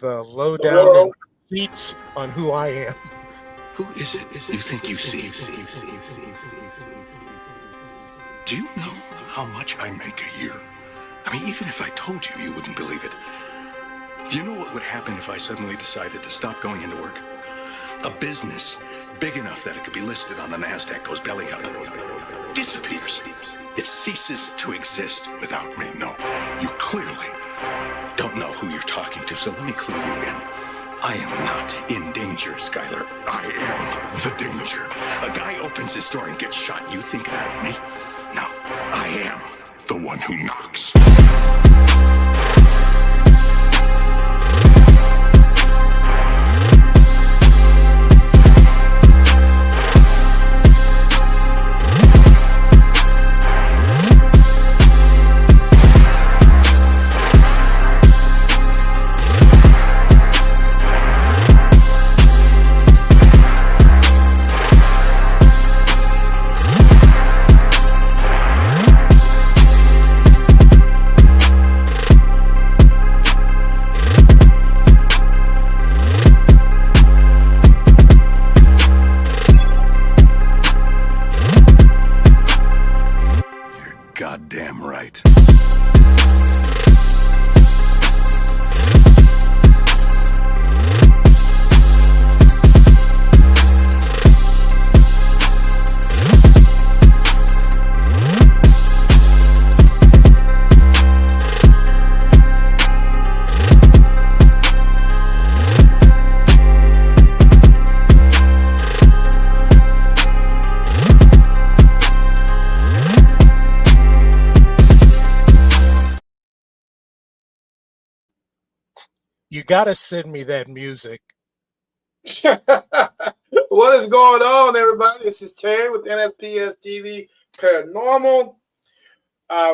the lowdown and receipts on who I am. Who is it you think you see? Do you know how much I make a year? I mean, even if I told you, you wouldn't believe it. Do you know what would happen if I suddenly decided to stop going into work? A business big enough that it could be listed on the NASDAQ goes belly up. Disappears. It ceases to exist without me. No, you clearly don't know who you're talking to, so let me clue you in. I am not in danger, Skylar. I am the danger. A guy opens his door and gets shot. You think that of me? No, I am the one who knocks. Goddamn right. You got to send me that music. What is going on, everybody? This is Terry with NSPS TV Paranormal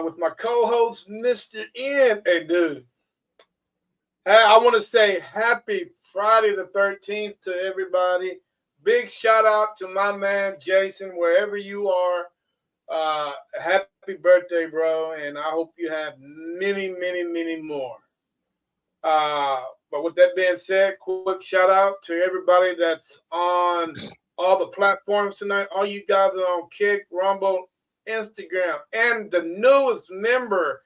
with my co-host, Mr. N. Hey, dude. I want to say happy Friday the 13th to everybody. Big shout out to my man, Jason, wherever you are. Happy birthday, bro. And I hope you have many, many, many more. But with that being said, quick shout out to everybody that's on all the platforms tonight. All you guys are on Kick, Rumble, Instagram, and the newest member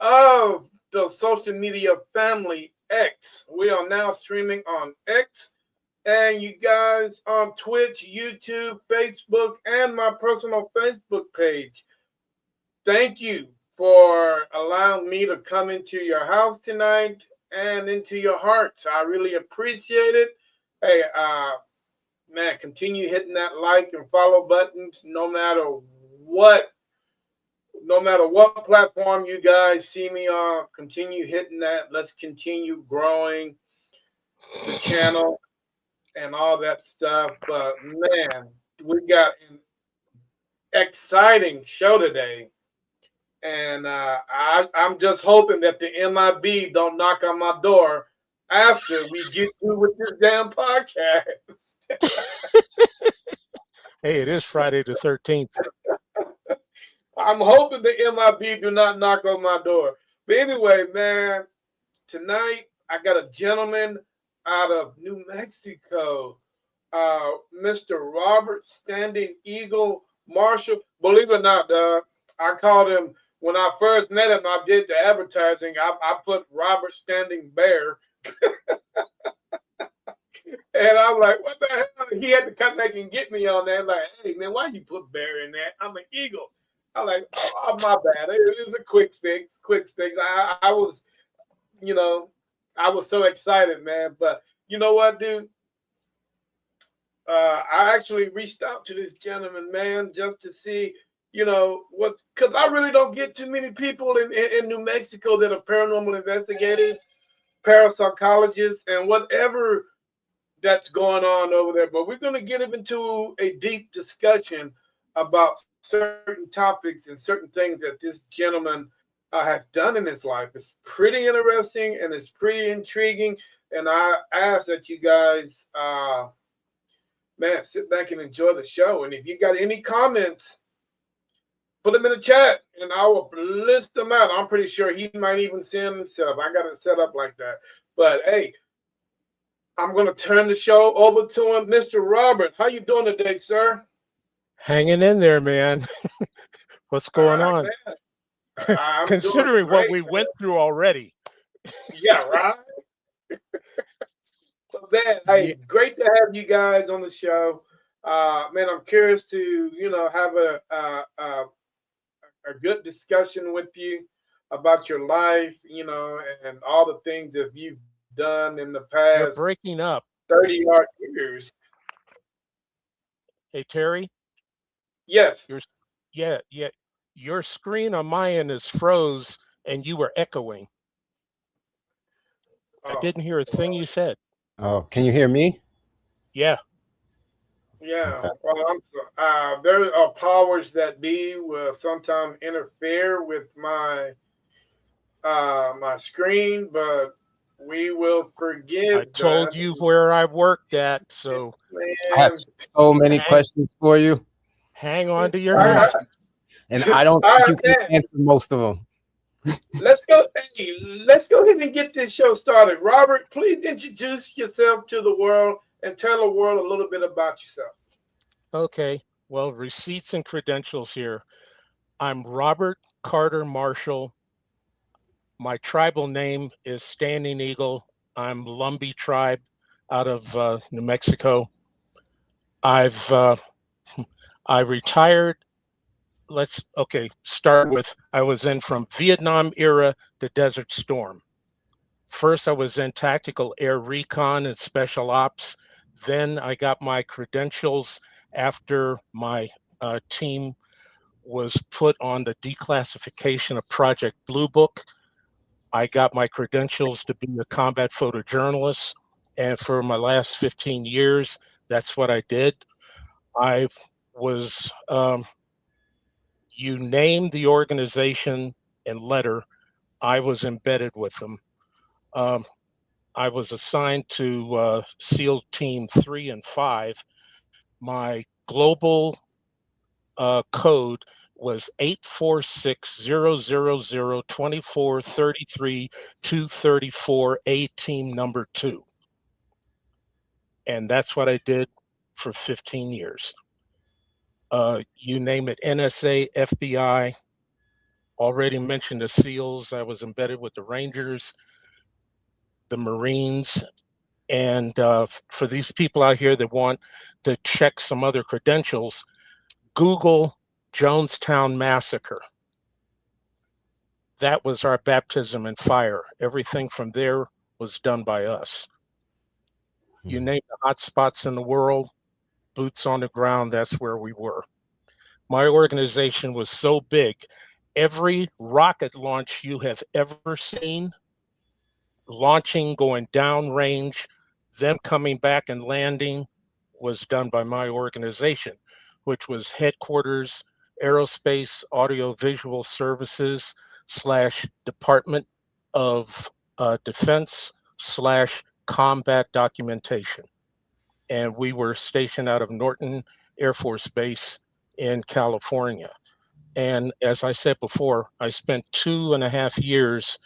of the social media family, X. We are now streaming on X, and you guys on Twitch, YouTube, Facebook, and my personal Facebook page. Thank you for allowing me to come into your house tonight and into your hearts. I really appreciate it. Hey, man, continue hitting that like and follow buttons no matter what platform you guys see me on. Continue hitting that. Let's continue growing the channel and all that stuff. But man, we got an exciting show today. And I'm just hoping that the MIB don't knock on my door after we get through with this damn podcast. Hey, it is Friday the 13th. I'm hoping the MIB do not knock on my door. But anyway, man, tonight I got a gentleman out of New Mexico, Mr. Robert Standing Eagle Marshall. Believe it or not, I called him. When I first met him, I did the advertising. I put Robert Standing Bear. And I'm like, what the hell? He had to come back and get me on that. Like, hey, man, why you put Bear in that? I'm an eagle. I'm like, oh, my bad. It was a quick fix. I was, I was so excited, man. But you know what, dude? I actually reached out to this gentleman, man, just to see because I really don't get too many people in New Mexico that are paranormal investigators, parapsychologists, and whatever that's going on over there. But we're going to get into a deep discussion about certain topics and certain things that this gentleman has done in his life. It's pretty interesting and it's pretty intriguing. And I ask that you guys, man, sit back and enjoy the show. And if you got any comments, put them in the chat, and I will list them out. I'm pretty sure he might even send himself. I got it set up like that. But, hey, I'm going to turn the show over to him, Mr. Robert. How you doing today, sir? Hanging in there, man. What's All going right, on? man. I'm doing Considering what great, we man. went through already. Yeah, right. So, man, Yeah, hey, great to have you guys on the show. Man, I'm curious to have a good discussion with you about your life, and all the things that you've done in the you're past breaking up. 30 odd years. Hey, Terry, Yes. your yeah, your screen on my end is froze and you were echoing. I Oh, didn't hear a thing well, you said. Oh, can you hear me? Yeah, yeah. Okay. Well, there are powers that be will sometimes interfere with my screen, but we will I forgive told that. you where I worked at, so I have Man, so many hang questions for you, hang on to your and I, hat. and I don't all think right, you can man. answer most of them. Let's go. Hey, let's go ahead and get this show started. Robert, please introduce yourself to the world and tell the world a little bit about yourself. Okay, well, receipts and credentials here. I'm Robert Carter Marshall. My tribal name is Standing Eagle. I'm Lumbee tribe out of New Mexico. I've I retired. Let's start with I was in from Vietnam era to Desert Storm. First, I was in tactical air recon and special ops. Then I got my credentials after my team was put on the declassification of Project Blue Book. I got my credentials to be a combat photojournalist. And for my last 15 years, that's what I did. I was, you name the organization and letter, I was embedded with them. Um, I was assigned to SEAL Team 3 and 5. My global code was 846-000-2433-234, A team number 2. And that's what I did for 15 years. You name it, NSA, FBI, already mentioned the SEALs. I was embedded with the Rangers, the Marines. And for these people out here that want to check some other credentials, Google Jonestown Massacre. That was our baptism in fire. Everything from there was done by us. You Hmm. name the hot spots in the world, boots on the ground, that's where we were. My organization was so big, every rocket launch you have ever seen, launching, going downrange, them coming back and landing, was done by my organization, which was Headquarters Aerospace Audiovisual Services slash Department of Defense slash Combat Documentation. And we were stationed out of Norton Air Force Base in California. And as I said before, I spent 2.5 years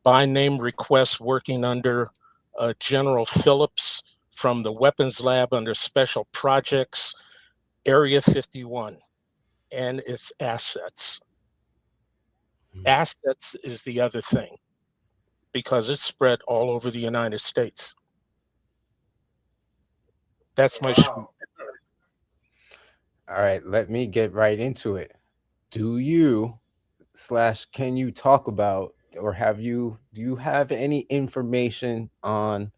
by name request working under General Phillips from the Weapons Lab under Special Projects, Area 51, and its assets. Assets is the other thing because it's spread all over the United States. That's my Wow. All right, let me get right into it. Do you slash can you talk about or do you have any information on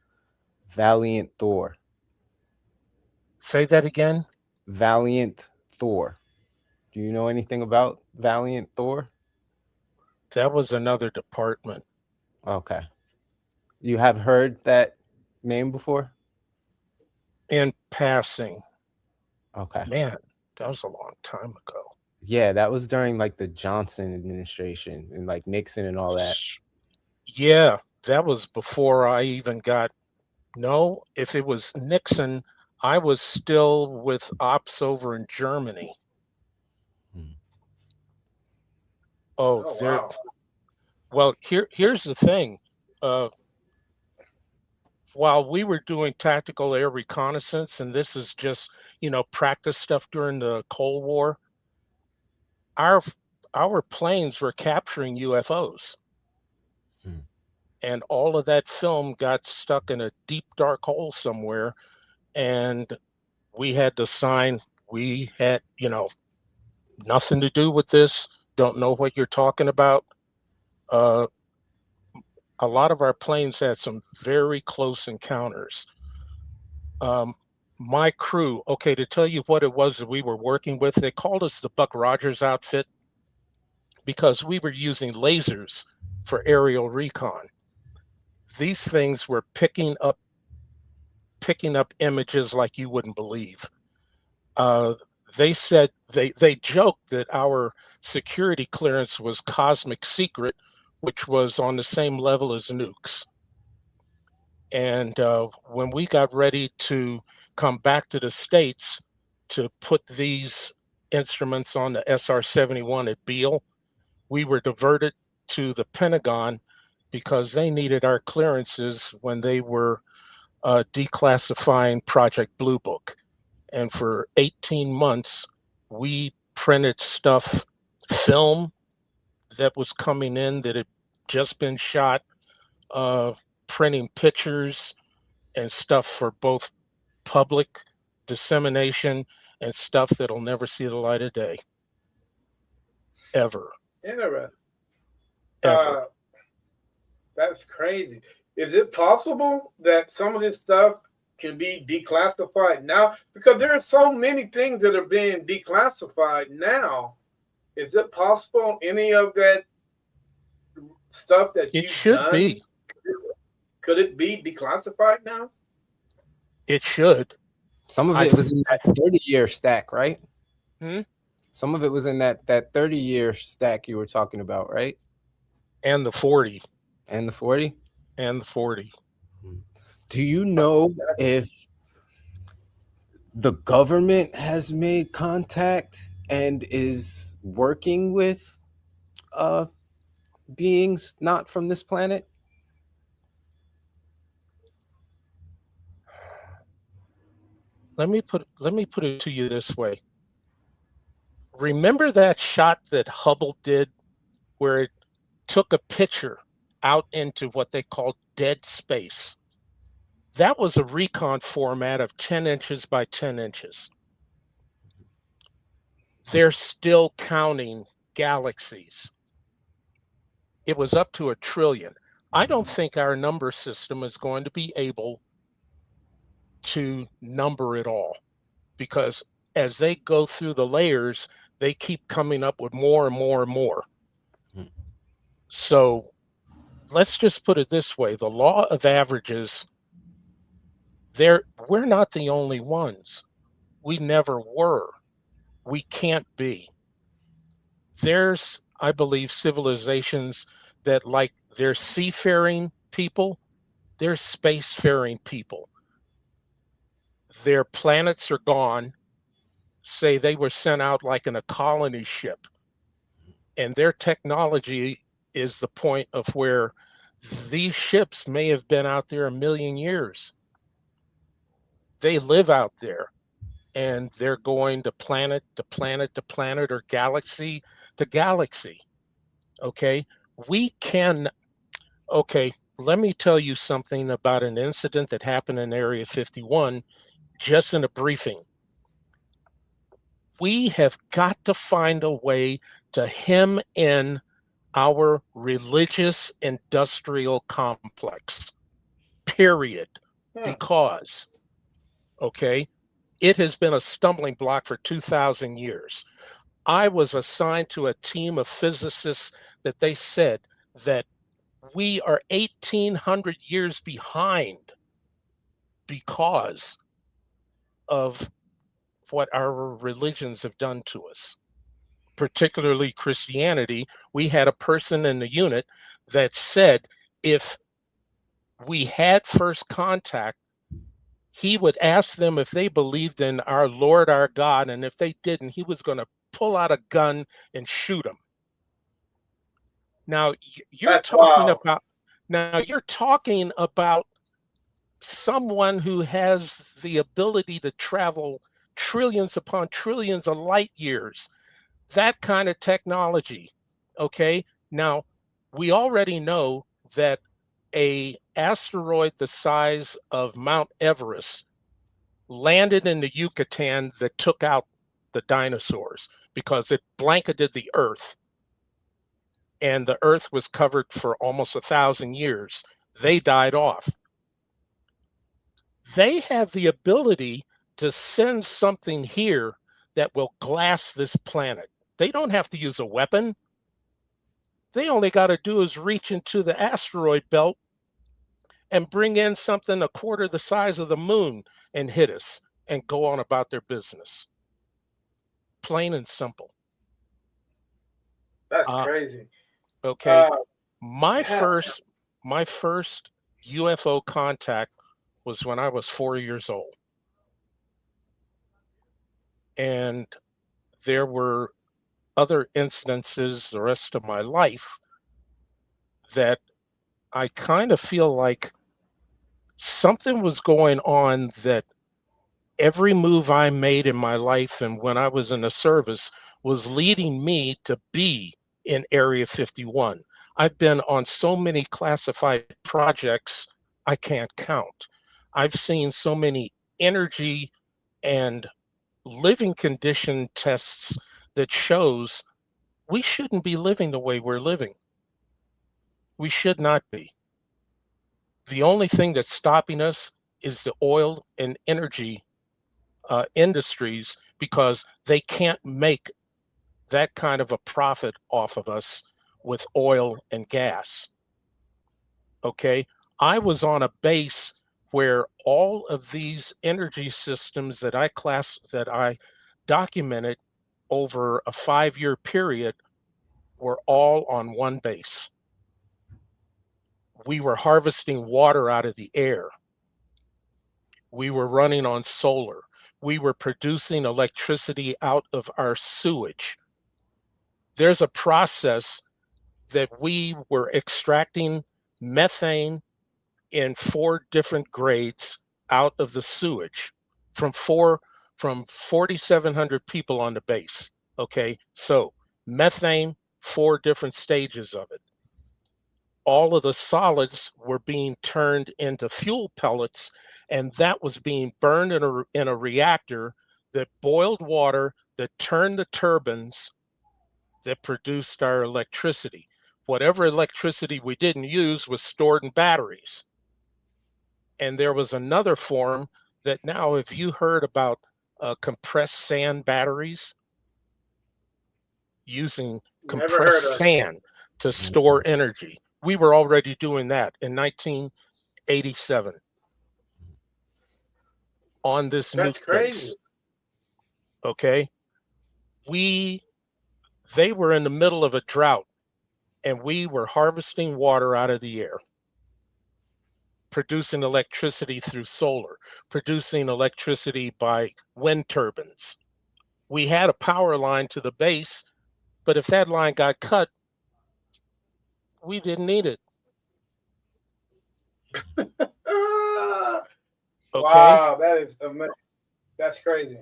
Valiant Thor? Say that again. Valiant Thor. Do you know anything about Valiant Thor? That was another department. Okay. You have heard that name before? In passing, Okay. man, that was a long time ago. Yeah, that was during like the Johnson administration and like Nixon and all that. Yeah, that was before I even got. No, if it was Nixon, I was still with ops over in Germany. Hmm. Oh, Oh, there. wow. Well, here's the thing. Uh, while we were doing tactical air reconnaissance, and this is just, practice stuff during the Cold War, our our planes were capturing UFOs. Hmm. And all of that film got stuck in a deep dark hole somewhere, and we had to sign. We had, nothing to do with this. Don't know what you're talking about. Uh, a lot of our planes had some very close encounters. Um, my crew, okay, to tell you what it was that we were working with, they called us the Buck Rogers outfit because we were using lasers for aerial recon. These things were picking up images like you wouldn't believe. Uh, they said they joked that our security clearance was cosmic secret, which was on the same level as nukes. And when we got ready to come back to the States to put these instruments on the SR-71 at Beale, we were diverted to the Pentagon because they needed our clearances when they were declassifying Project Blue Book. And for 18 months, we printed stuff, film that was coming in that had just been shot, uh, printing pictures and stuff for both public dissemination and stuff that'll never see the light of day. Ever. Interesting. Ever. That's crazy. Is it possible that some of this stuff can be declassified now? Because there are so many things that are being declassified now. Is it possible any of that stuff that It you've should done, be. could it be declassified now? It should. Some of I it was in I that 30-year stack, right? Hmm? Some of it was in that 30-year stack you were talking about, right? And the 40. And the 40. And the 40. Do you know if the government has made contact and is working with uh beings not from this planet? Let me put it to you this way. Remember that shot that Hubble did where it took a picture out into what they called dead space? That was a recon format of 10 inches by 10 inches. They're still counting galaxies. It was up to 1 trillion. I don't think our number system is going to be able to number it all, because as they go through the layers, they keep coming up with more and more and more. So let's just put it this way. The law of averages, we're not the only ones. We never were. We can't be. There's, I believe, civilizations that, like, they're seafaring people, they're spacefaring people. Their planets are gone. Say they were sent out like in a colony ship, and their technology is the point of where these ships may have been out there 1,000,000 years. They live out there, and they're going to planet to planet to planet, or galaxy to galaxy. Okay, we can. Okay, let me tell you something about an incident that happened in Area 51, just in a briefing. We have got to find a way to hem in our religious industrial complex, period. Because, okay, it has been a stumbling block for 2,000 years. I was assigned to a team of physicists that they said that we are 1,800 years behind because of what our religions have done to us, particularly Christianity. We had a person in the unit that said if we had first contact, he would ask them if they believed in our Lord, our God, and if they didn't, he was going to pull out a gun and shoot them. Now you're That's talking wild. about now you're talking about someone who has the ability to travel trillions upon trillions of light years, that kind of technology. Okay. Now, we already know that a asteroid the size of Mount Everest landed in the Yucatan that took out the dinosaurs because it blanketed the Earth, and the Earth was covered for almost 1,000 years. They died off. They have the ability to send something here that will glass this planet. They don't have to use a weapon. They only got to do is reach into the asteroid belt and bring in something a quarter the size of the moon and hit us and go on about their business. Plain and simple. That's crazy. Okay. My Yeah. first UFO contact was when I was 4 years old. And there were other incidences the rest of my life that I kind of feel like something was going on, that every move I made in my life and when I was in the service was leading me to be in Area 51. I've been on so many classified projects I can't count. I've seen so many energy and living condition tests that shows we shouldn't be living the way we're living. We should not be. The only thing that's stopping us is the oil and energy industries, because they can't make that kind of a profit off of us with oil and gas. Okay. I was on a base where all of these energy systems that I documented over a 5-year period were all on one base. We were harvesting water out of the air. We were running on solar. We were producing electricity out of our sewage. There's a process that we were extracting methane in 4 different grades out of the sewage from 4,700 people on the base. Okay, so methane, 4 different stages of it. All of the solids were being turned into fuel pellets, and that was being burned in a reactor that boiled water, that turned the turbines that produced our electricity. Whatever electricity we didn't use was stored in batteries. And there was another form that, now, if you heard about compressed sand batteries, using Never heard compressed of it. sand to store energy. We were already doing that in 1987 on this That's nuke crazy. base. Okay. They were in the middle of a drought, and we were harvesting water out of the air, producing electricity through solar, producing electricity by wind turbines. We had a power line to the base, but if that line got cut, we didn't need it. Okay. Wow, that is amazing. That's crazy.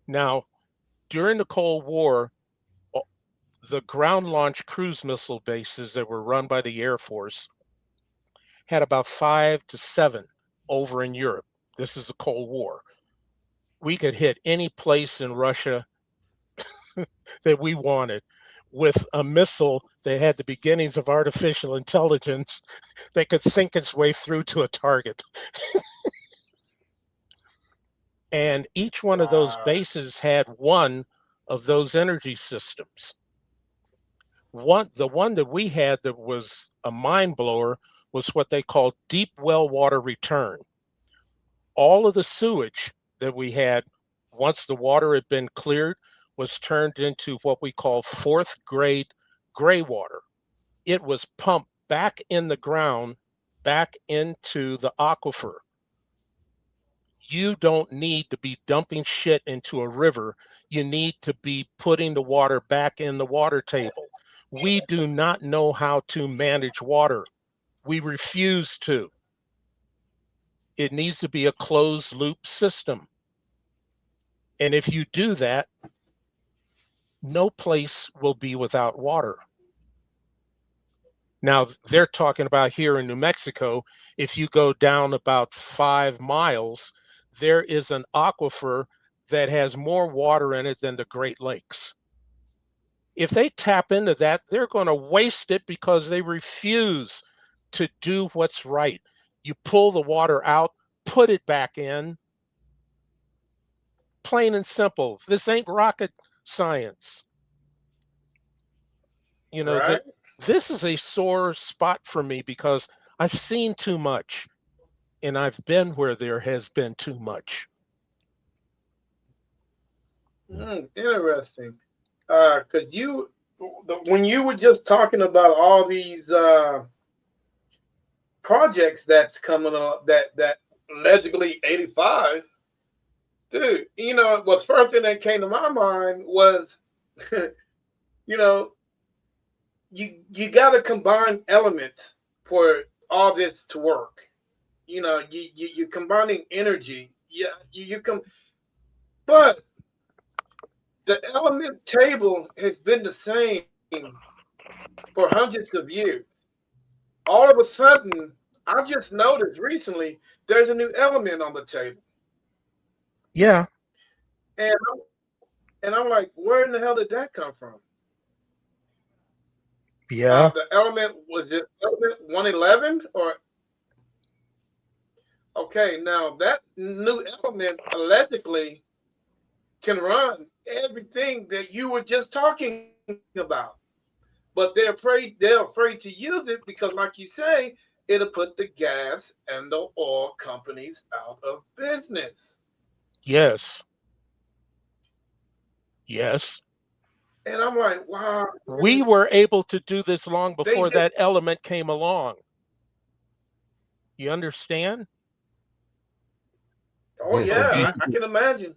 Now, during the Cold War, the ground launch cruise missile bases that were run by the Air Force had about 5 to 7 over in Europe. This is the Cold War. We could hit any place in Russia that we wanted with a missile that had the beginnings of artificial intelligence that could sink its way through to a target. And each one of those bases had one of those energy systems. The one that we had that was a mind blower was what they called deep well water return. All of the sewage that we had, once the water had been cleared, was turned into what we call 4th grade gray water. It was pumped back in the ground, back into the aquifer. You don't need to be dumping shit into a river. You need to be putting the water back in the water table. We do not know how to manage water. We refuse to. It needs to be a closed loop system. And if you do that, no place will be without water. Now, they're talking about here in New Mexico, if you go down about 5 miles, there is an aquifer that has more water in it than the Great Lakes. If they tap into that, they're going to waste it because they refuse to do what's right. You pull the water out, put it back in, plain and simple. This ain't rocket science. You know, Right. this is a sore spot for me because I've seen too much and I've been where there has been too much. Interesting. Because when you were just talking about all these projects that's coming up, that allegedly 85, dude. You know, what first thing that came to my mind was, you know, you got to combine elements for all this to work. You know, you're combining energy. Yeah, you come, but the element table has been the same for hundreds of years. All of a sudden, I just noticed recently there's a new element on the table, Yeah. and I'm like, where in the hell did that come from? Yeah. The element was it element 111 or okay? Now that new element allegedly can run everything that you were just talking about. But they're afraid to use it because, like you say, it'll put the gas and the oil companies out of business. Yes. Yes. And I'm like, wow, We were able to do this long before they that element came along. You understand? oh Yeah, so yeah, I basically can imagine.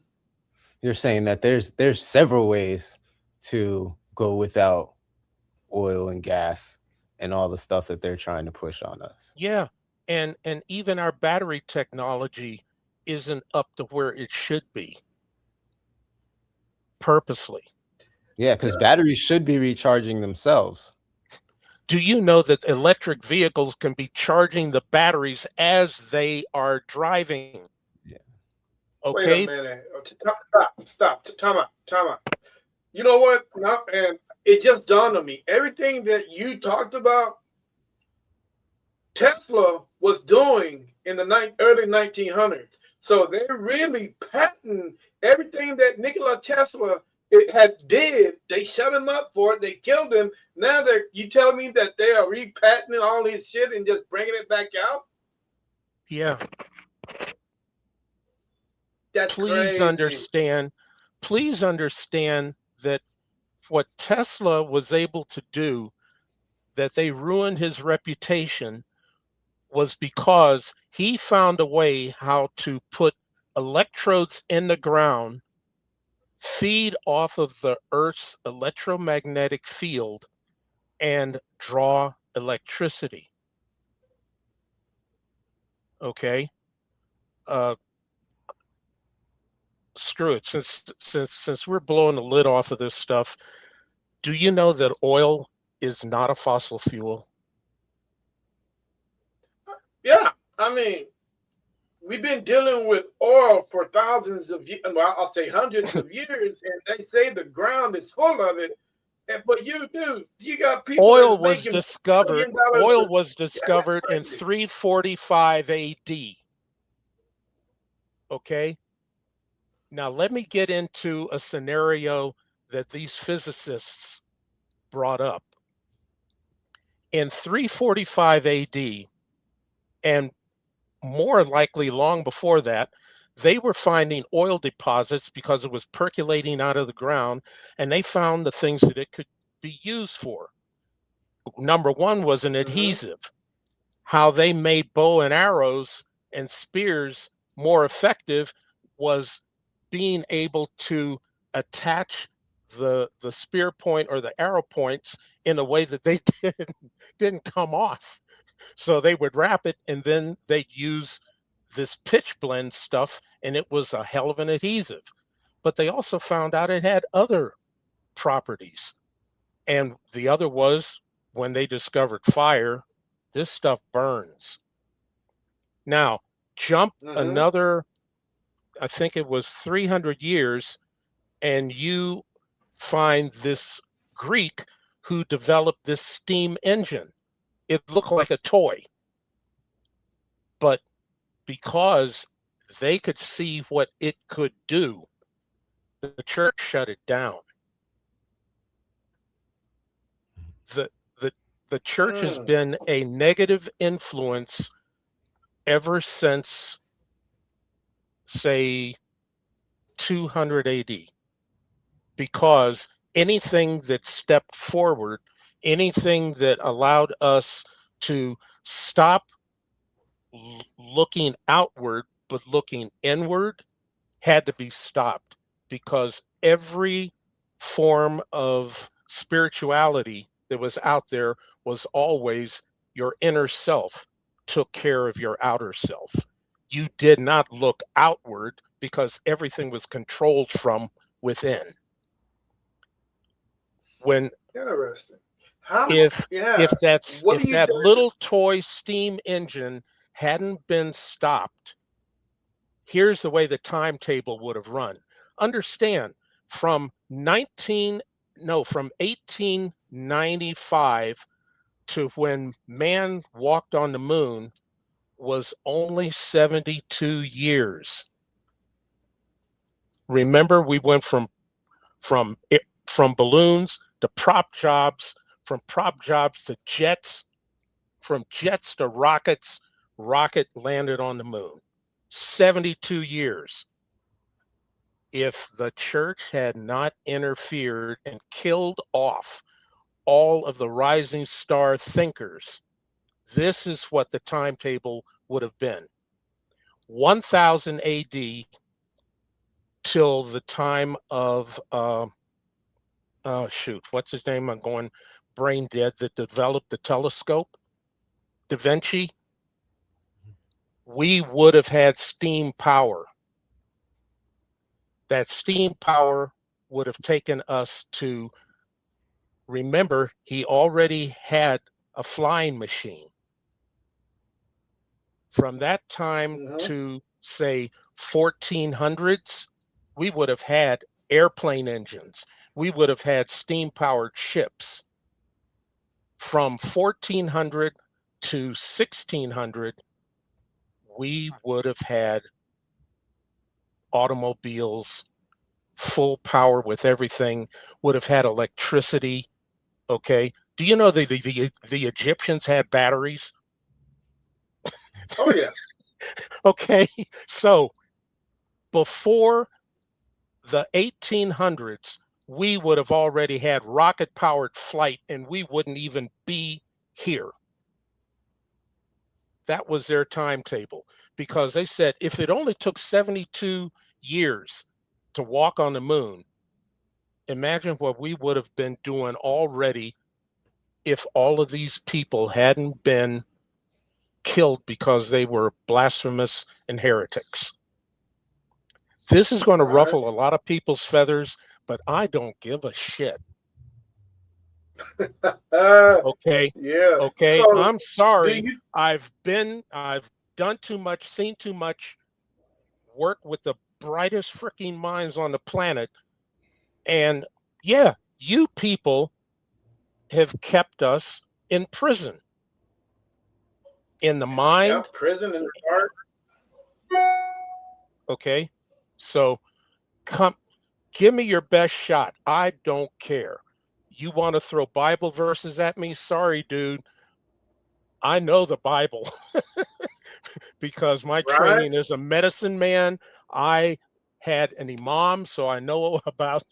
you're saying that there's several ways to go without oil and gas and all the stuff that they're trying to push on us. Yeah. And even our battery technology isn't up to where it should be purposely. Yeah, because batteries should be recharging themselves. Do you know that electric vehicles can be charging the batteries as they are driving? Yeah. Wait a Okay. minute. Stop. Time out. You know what? Now, and it just dawned on me. Everything that you talked about, Tesla was doing in the early 1900s. So they really patent everything that Nikola Tesla it had did. They shut him up for it. They killed him. Now you telling me that they are repatenting all his shit and just bringing it back out? Yeah. That's Please crazy. understand. Please understand that what Tesla was able to do, that they ruined his reputation, was because he found a way how to put electrodes in the ground, feed off of the Earth's electromagnetic field, and draw electricity. Okay. Uh, Screw it. Since we're blowing the lid off of this stuff, do you know that oil is not a fossil fuel? Yeah. I mean, we've been dealing with oil for thousands of years. Well, I'll say hundreds of years, and they say the ground is full of it. But you got people Oil that's was making discovered. $1 trillion. Oil was Yeah, that's discovered in crazy. 345 AD. Okay. Now let me get into a scenario that these physicists brought up. In 345 AD, and more likely long before that, they were finding oil deposits because it was percolating out of the ground, and they found the things that it could be used for. Number one was an Mm-hmm. adhesive. How they made bow and arrows and spears more effective was being able to attach the spear point or the arrow points in a way that they didn't come off. So they would wrap it and then they'd use this pitch blende stuff, and it was a hell of an adhesive. But they also found out it had other properties. And the other was when they discovered fire, this stuff burns. Now, jump another, I think it was 300 years, and you find this Greek who developed this steam engine. It looked like a toy, but because they could see what it could do, the church shut it down. The church has been a negative influence ever since, say, 200 AD, because anything that stepped forward, anything that allowed us to stop looking outward but looking inward, had to be stopped, because every form of spirituality that was out there was always your inner self took care of your outer self. You did not look outward because everything was controlled from within. When Interesting. if Yeah. if that little toy steam engine hadn't been stopped, here's the way the timetable would have run. Understand, from 1895 to when man walked on the moon was only 72 years. Remember, we went from balloons to prop jobs, from prop jobs to jets, from jets to rockets. Rocket landed on the moon. 72 years. If the church had not interfered and killed off all of the rising star thinkers, this is what the timetable would have been. 1000 AD till the time of, what's his name? I'm going brain dead, that developed the telescope, Da Vinci. We would have had steam power. That steam power would have taken us to, remember, he already had a flying machine. From that time to, say, 1400s, we would have had airplane engines. We would have had steam-powered ships. From 1400 to 1600, we would have had automobiles, full power with everything, would have had electricity. Okay. Do you know the Egyptians had batteries? Oh, yeah. Okay. So before the 1800s, we would have already had rocket powered flight and we wouldn't even be here. That was their timetable, because they said if it only took 72 years to walk on the moon, imagine what we would have been doing already if all of these people hadn't been killed because they were blasphemous and heretics. This is going to ruffle a lot of people's feathers, but I don't give a shit. Okay. Yeah. Okay. So, I'm sorry. I've done too much, seen too much, worked with the brightest freaking minds on the planet. And yeah, you people have kept us in prison. In the mind. Yeah, prison in the heart. Okay. So come, give me your best shot. I don't care. You want to throw Bible verses at me? Sorry, dude. I know the Bible because my training as a medicine man, I had an imam, so I know about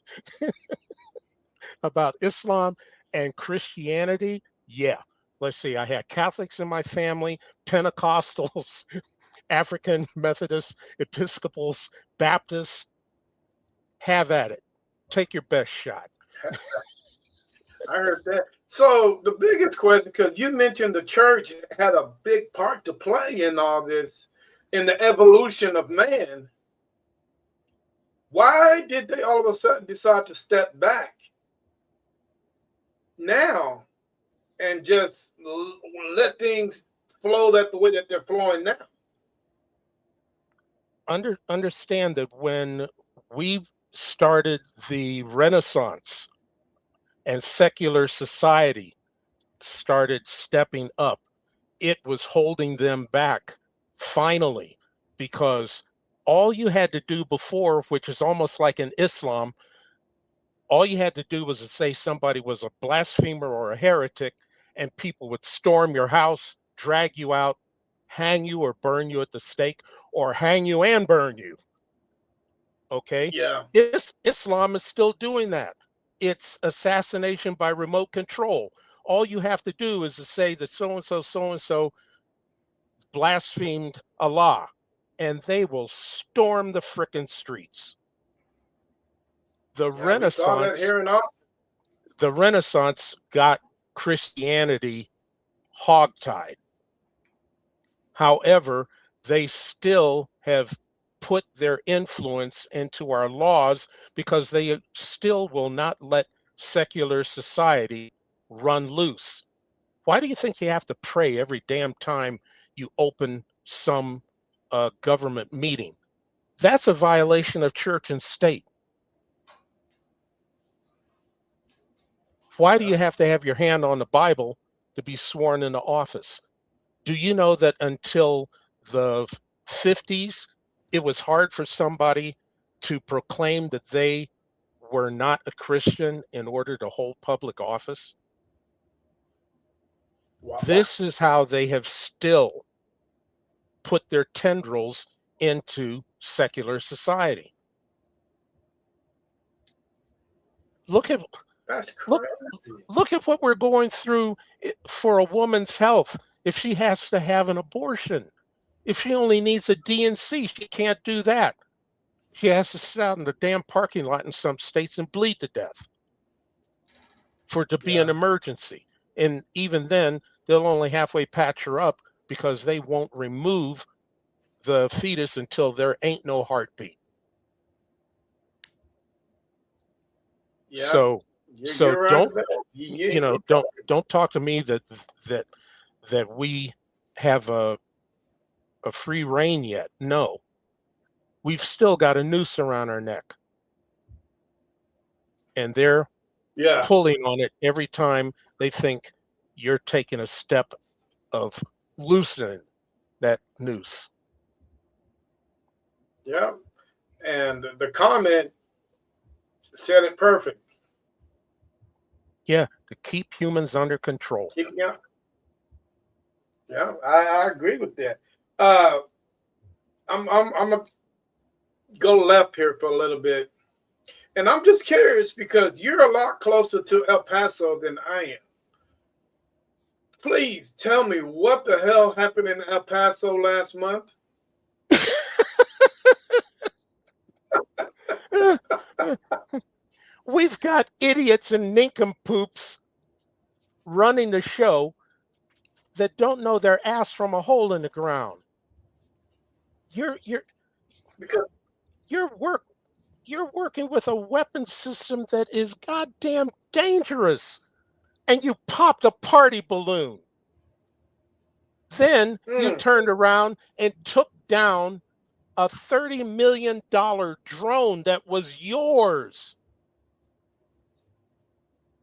about Islam and Christianity. Yeah. Let's see. I had Catholics in my family, Pentecostals, African Methodists, Episcopals, Baptists. Have at it. Take your best shot. I heard that. So the biggest question, because you mentioned the church had a big part to play in all this. in the evolution of man, why did they all of a sudden decide to step back now and just let things flow that the way that they're flowing now? Understand that when we started the Renaissance and secular society started stepping up, it was holding them back finally, because all you had to do before, which is almost like in Islam, all you had to do was to say somebody was a blasphemer or a heretic, and people would storm your house, drag you out, hang you or burn you at the stake, or hang you and burn you. Okay? Yeah. Islam is still doing that. It's assassination by remote control. All you have to do is to say that so and so blasphemed Allah, and they will storm the frickin' streets. The Yeah, we saw that Renaissance, here in Austin. the Renaissance got Christianity hogtied. However, they still have put their influence into our laws because they still will not let secular society run loose. Why do you think you have to pray every damn time you open some government meeting? That's a violation of church and state. Why do you have to have your hand on the Bible to be sworn into office? Do you know that until the 50s, it was hard for somebody to proclaim that they were not a Christian in order to hold public office? Wow. This is how they have still put their tendrils into secular society. Look at That's look crazy. look at what we're going through for a woman's health. If she has to have an abortion, if she only needs a D&C, she can't do that. She has to sit out in the damn parking lot in some states and bleed to death for it to be an emergency. And even then, they'll only halfway patch her up because they won't remove the fetus until there ain't no heartbeat. Yeah. So You're right don't about it. don't talk to me that we have a free reign yet. No, we've still got a noose around our neck, and they're pulling on it every time they think you're taking a step of loosening that noose. Yeah. And the comment said it perfect. Yeah, to keep humans under control. Yeah, I agree with that. I'm gonna go left here for a little bit, and I'm just curious because you're a lot closer to El Paso than I am. Please tell me what the hell happened in El Paso last month. We've got idiots and nincompoops running the show that don't know their ass from a hole in the ground. You're working with a weapon system that is goddamn dangerous, and you popped a party balloon. Then you turned around and took down a $30 million drone that was yours.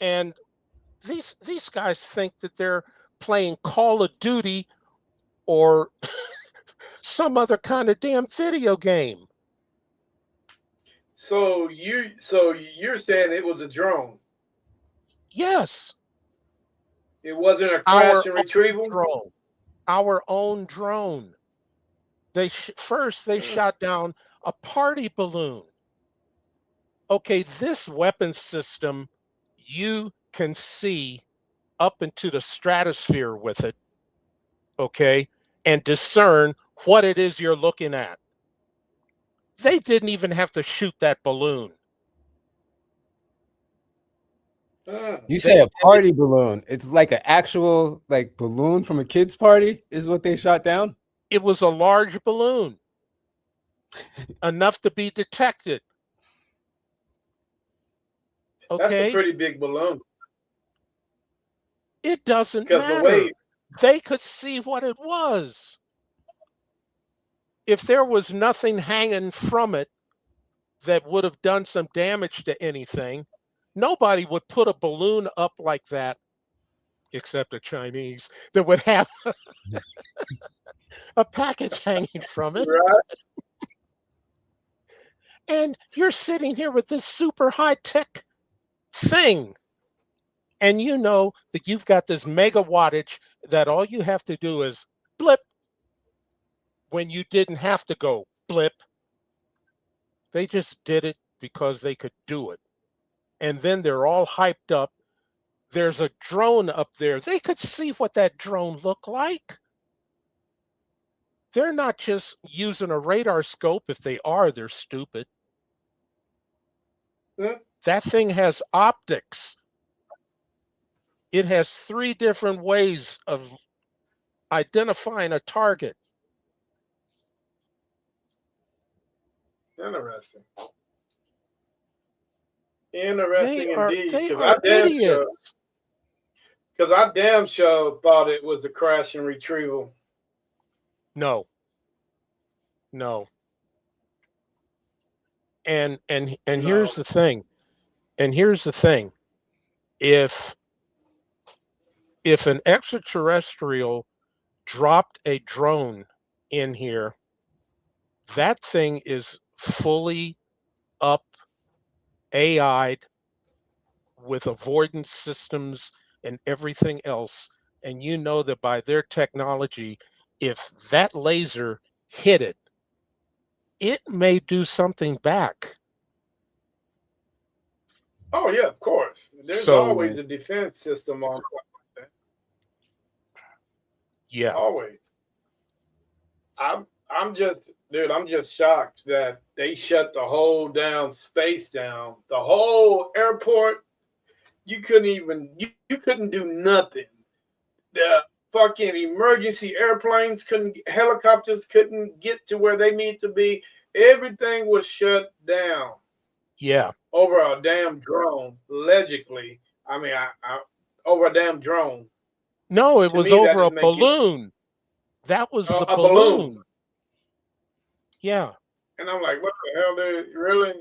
And these guys think that they're playing Call of Duty or some other kind of damn video game. So you're saying it was a drone? Yes. It wasn't a crash and retrieval drone. Our own drone. They first shot down a party balloon. Okay, this weapon system, you can see up into the stratosphere with it, okay, and discern what it is you're looking at. They didn't even have to shoot that balloon. You say a party balloon. It's like an actual like balloon from a kid's party is what they shot down? It was a large balloon, enough to be detected. That's a Okay? pretty big balloon. It doesn't Because the matter. way, They could see what it was. If there was nothing hanging from it that would have done some damage to anything, nobody would put a balloon up like that, except the Chinese, that would have a package hanging from it. right? And you're sitting here with this super high tech thing. And you know that you've got this mega wattage that all you have to do is blip when you didn't have to go blip. They just did it because they could do it. And then they're all hyped up. There's a drone up there. They could see what that drone looked like. They're not just using a radar scope. If they are, they're stupid. Hmm? That thing has optics. It has 3 different ways of identifying a target. Interesting. They Interesting are indeed. they are idiots. Because I damn sure thought it was a crash and retrieval. No. No. And No. here's the thing. And here's the thing. If an extraterrestrial dropped a drone in here, that thing is fully up AI'd with avoidance systems and everything else. And you know that by their technology, if that laser hit it, it may do something back. Oh yeah, of course. There's always So, a defense system on that. yeah, Always. I'm just dude, I'm just shocked that they shut the whole damn space down. The whole airport, you couldn't do nothing. The fucking emergency airplanes couldn't, helicopters couldn't get to where they need to be. Everything was shut down yeah. over a damn drone. Allegedly, over a damn drone. No, it To was me, that over a just make you balloon. That was the a balloon. balloon. Yeah. And I'm like, what the hell, dude? Really?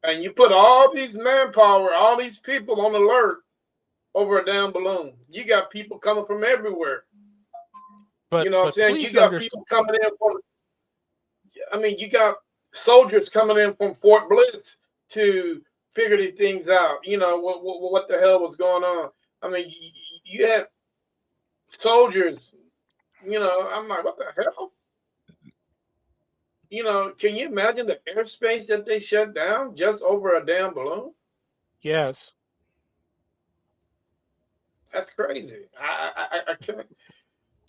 And you put all these manpower, all these people on alert over a damn balloon. You got people coming from everywhere. You know what I'm But saying? You please got understand. people coming in from, you got soldiers coming in from Fort Bliss to figure these things out. You know, what the hell was going on? I mean, you had soldiers, I'm like, what the hell? Can you imagine the airspace that they shut down just over a damn balloon? Yes. That's crazy. I can't.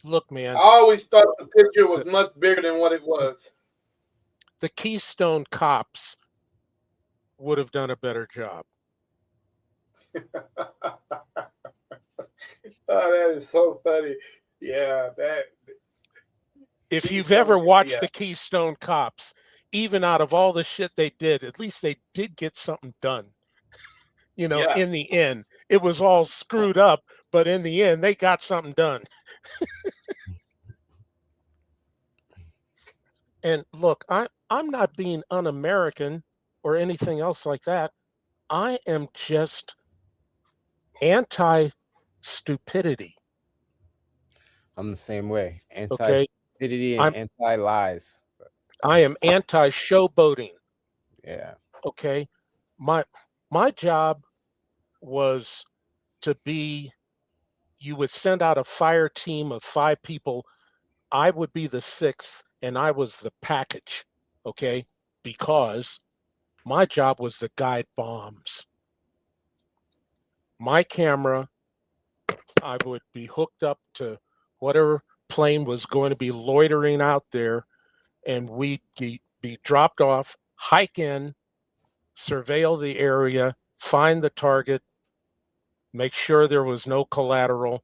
Look, I man, always thought the picture was the, much bigger than what it was. the Keystone cops would have done a better job. Oh, that is so funny. Yeah, that If you've ever Keystone. watched Yeah, the Keystone cops, even out of all the shit they did, at least they did get something done. yeah. In the end, it was all screwed up, but in the end, they got something done. And look, I'm not being un-American or anything else like that. I am just anti-stupidity. I'm the same way. Okay, Anti-stupidity and I'm anti-lies. I am anti-showboating. Yeah. Okay, my my job was to be. You would send out a fire team of 5 people. I would be the 6th, and I was the package. Okay, because my job was to guide bombs. My camera, I would be hooked up to whatever plane was going to be loitering out there, and we'd be dropped off, hike in, surveil the area, find the target, make sure there was no collateral,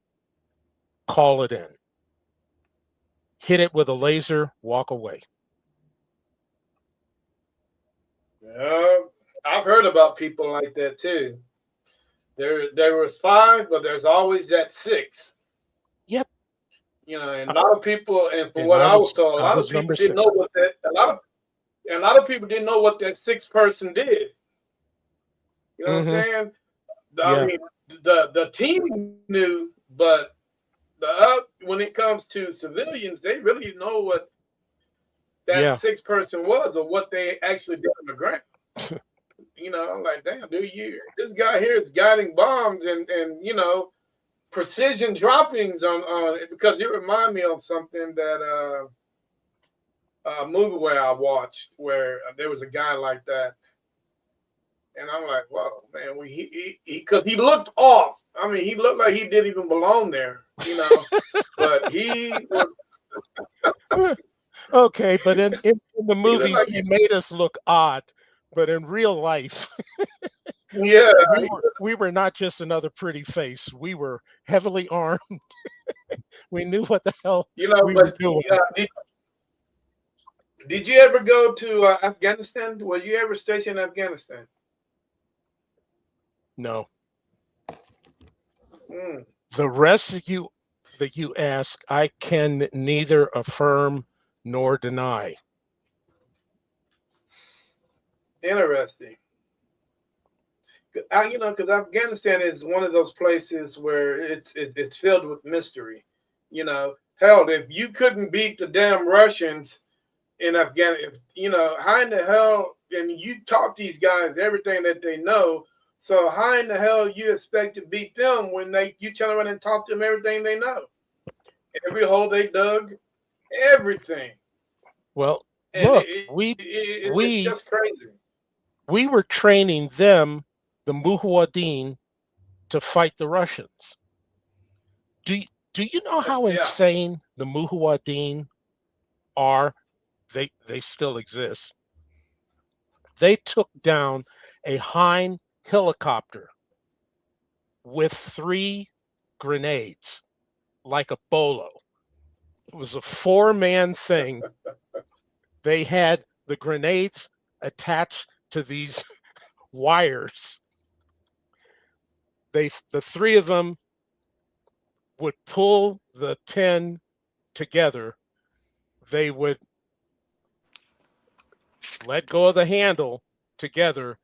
call it in. hit it with a laser, walk away. Yeah, I've heard about people like that too. There was five, but there's always that six. Yep. And Uh, a lot of people, and from And what I was told, a I lot of was people number didn't 6. know what that. A lot of people didn't know what that sixth person did. You know what I'm Mm-hmm. saying? I Yeah. mean, the team knew, but when it comes to civilians, they really know what that Yeah. sixth person was or what they actually did on the ground. I'm like, damn, dude, this guy here is guiding bombs and precision droppings on it, because it reminded me of something that movie where I watched where there was a guy like that, and I'm like, whoa, man, because he looked off. I mean, he looked like he didn't even belong there. But he was. Okay, but in the He looked movies like they made us look odd, but in real life yeah, we were not just another pretty face. We were heavily armed. We knew what the hell we were But doing. did you ever go to Afghanistan? Were you ever stationed in Afghanistan? No. Mm, The rest of you that you ask, I can neither affirm nor deny. interesting. Because Afghanistan is one of those places where it's filled with mystery. Hell, if you couldn't beat the damn Russians in Afghanistan, how in the hell? And you taught these guys everything that they know. So how in the hell you expect to beat them when you turn around and taught them everything they know, every hole they dug, everything, Well, and look, it's we just crazy. we were training them, the Muhuadin, to fight the Russians. Do do you know how Yeah. insane the Muhuadin are? They still exist. They took down a Hind helicopter with 3 grenades, like a bolo. It was a 4-man thing. They had the grenades attached to these wires. The 3 of them would pull the pin together. They would let go of the handle together,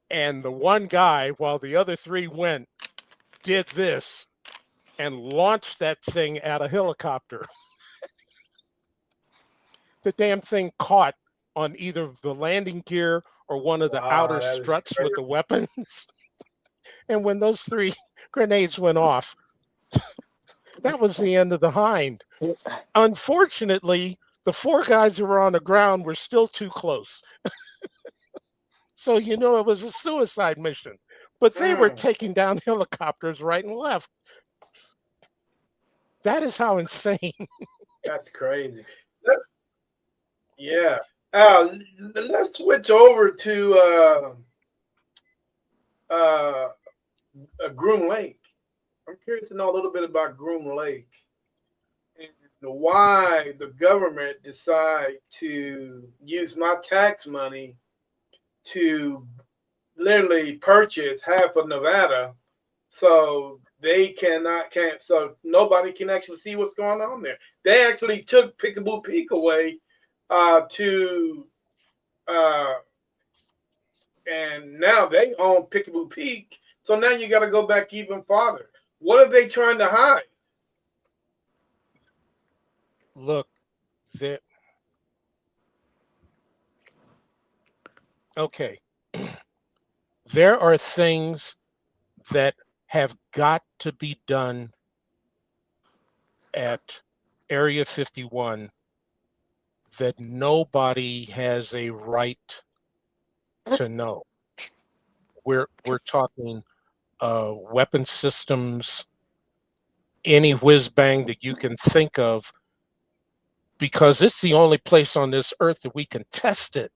and the one guy, while the other 3 went, did this and launched that thing at a helicopter. The damn thing caught on either the landing gear or one of the Wow, outer that is struts with the crazy. weapons. And when those 3 grenades went off, that was the end of the Hind. Unfortunately, the 4 guys who were on the ground were still too close. So, it was a suicide mission. But they were Mm, taking down helicopters right and left. That is how insane. that's crazy. Yeah. Let's switch over to uh, Groom Lake. I'm curious to know a little bit about Groom Lake and why the government decide to use my tax money to literally purchase half of Nevada, so they can't so nobody can actually see what's going on there. They actually took Pickaboo Peak away to uh, and now they own Pickaboo Peak. So now you got to go back even farther. What are they trying to hide? Look, there. Okay. There are things that have got to be done at Area 51 that nobody has a right to know. We're talking weapon systems, any whiz bang that you can think of, because it's the only place on this earth that we can test it.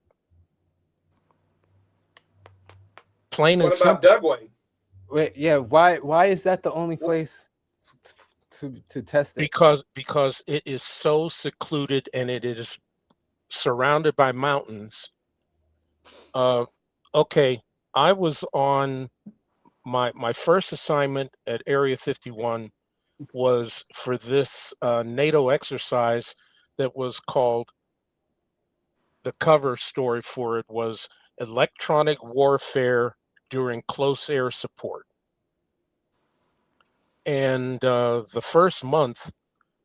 Plain What and about simple. Dugway? Wait, yeah. Why is that the only place to test it? because it is so secluded and it is surrounded by mountains. Okay, I was on my first assignment at Area 51 was for this NATO exercise that was called, the cover story for it was electronic warfare during close air support. And the first month,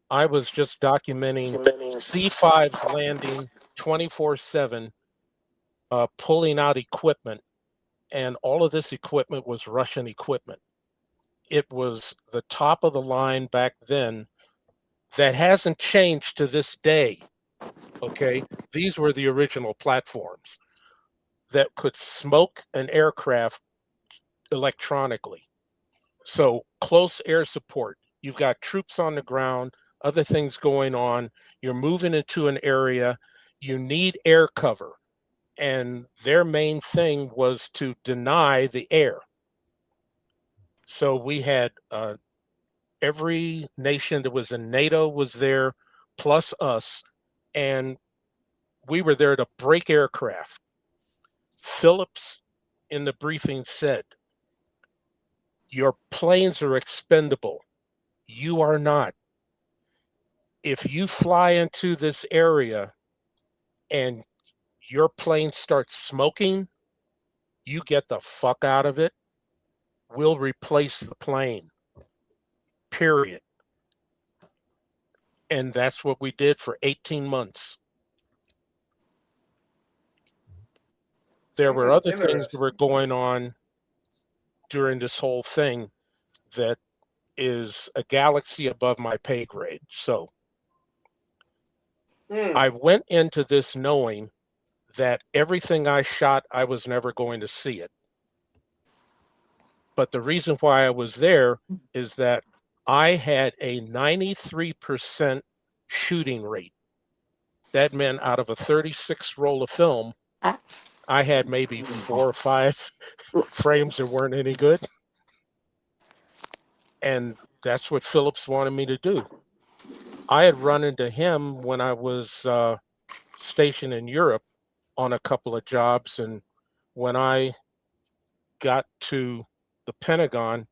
I was just documenting C5s landing 24/7, pulling out equipment. And all of this equipment was Russian equipment. It was the top of the line back then that hasn't changed to this day. Okay. These were the original platforms that could smoke an aircraft electronically. So close air support, you've got troops on the ground, other things going on, you're moving into an area, you need air cover. And their main thing was to deny the air. So we had every nation that was in NATO was there, plus us, and we were there to break aircraft. Phillips in the briefing said, "Your planes are expendable. You are not. If you fly into this area and your plane starts smoking, you get the fuck out of it. We'll replace the plane. Period." And that's what we did for 18 months. There were other things that were going on during this whole thing that is a galaxy above my pay grade. So I went into this knowing that everything I shot, I was never going to see it. But the reason why I was there is that I had a 93% shooting rate. That meant out of a 36 roll of film, I had maybe 4 or 5 frames that weren't any good. And that's what Phillips wanted me to do. I had run into him when I was stationed in Europe on a couple of jobs. And when I got to the Pentagon,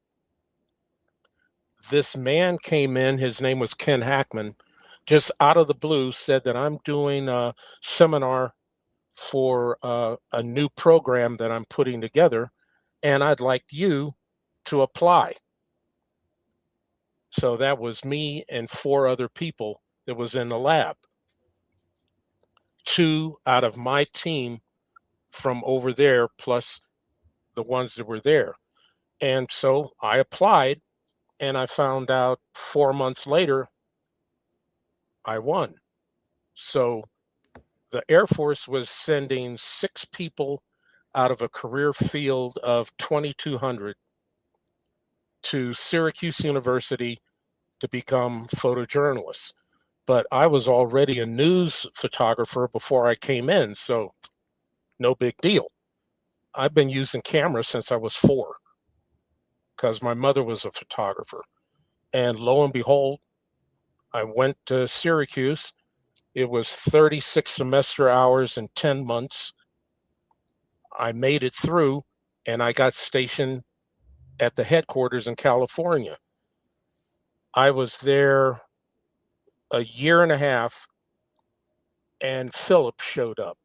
this man came in, his name was Ken Hackman, just out of the blue said that I'm doing a seminar for a new program that I'm putting together, and I'd like you to apply. So that was me and 4 other people that was in the lab. 2 out of my team from over there, plus the ones that were there. And so I applied, and I found out 4 months later, I won. So the Air Force was sending 6 people out of a career field of 2,200 to Syracuse University to become photojournalists. But I was already a news photographer before I came in, so no big deal. I've been using cameras since I was 4 because my mother was a photographer. And lo and behold, I went to Syracuse. It was 36 semester hours in 10 months. I made it through, and I got stationed at the headquarters in California. I was there a year and a half, and Philip showed up.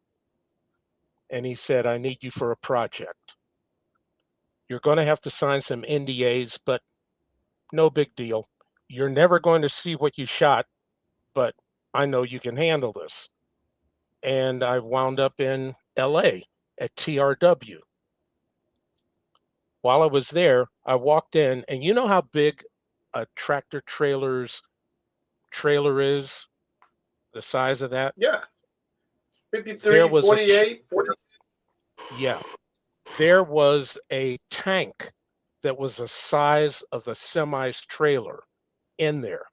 And he said, "I need you for a project. You're going to have to sign some NDAs, but no big deal. You're never going to see what you shot, but I know you can handle this." And I wound up in LA at TRW. While I was there, I walked in, and you know how big a tractor trailer's trailer is, the size of that? Yeah. There 53, was 48, 40. yeah, there was a tank that was the size of the semi's trailer in there,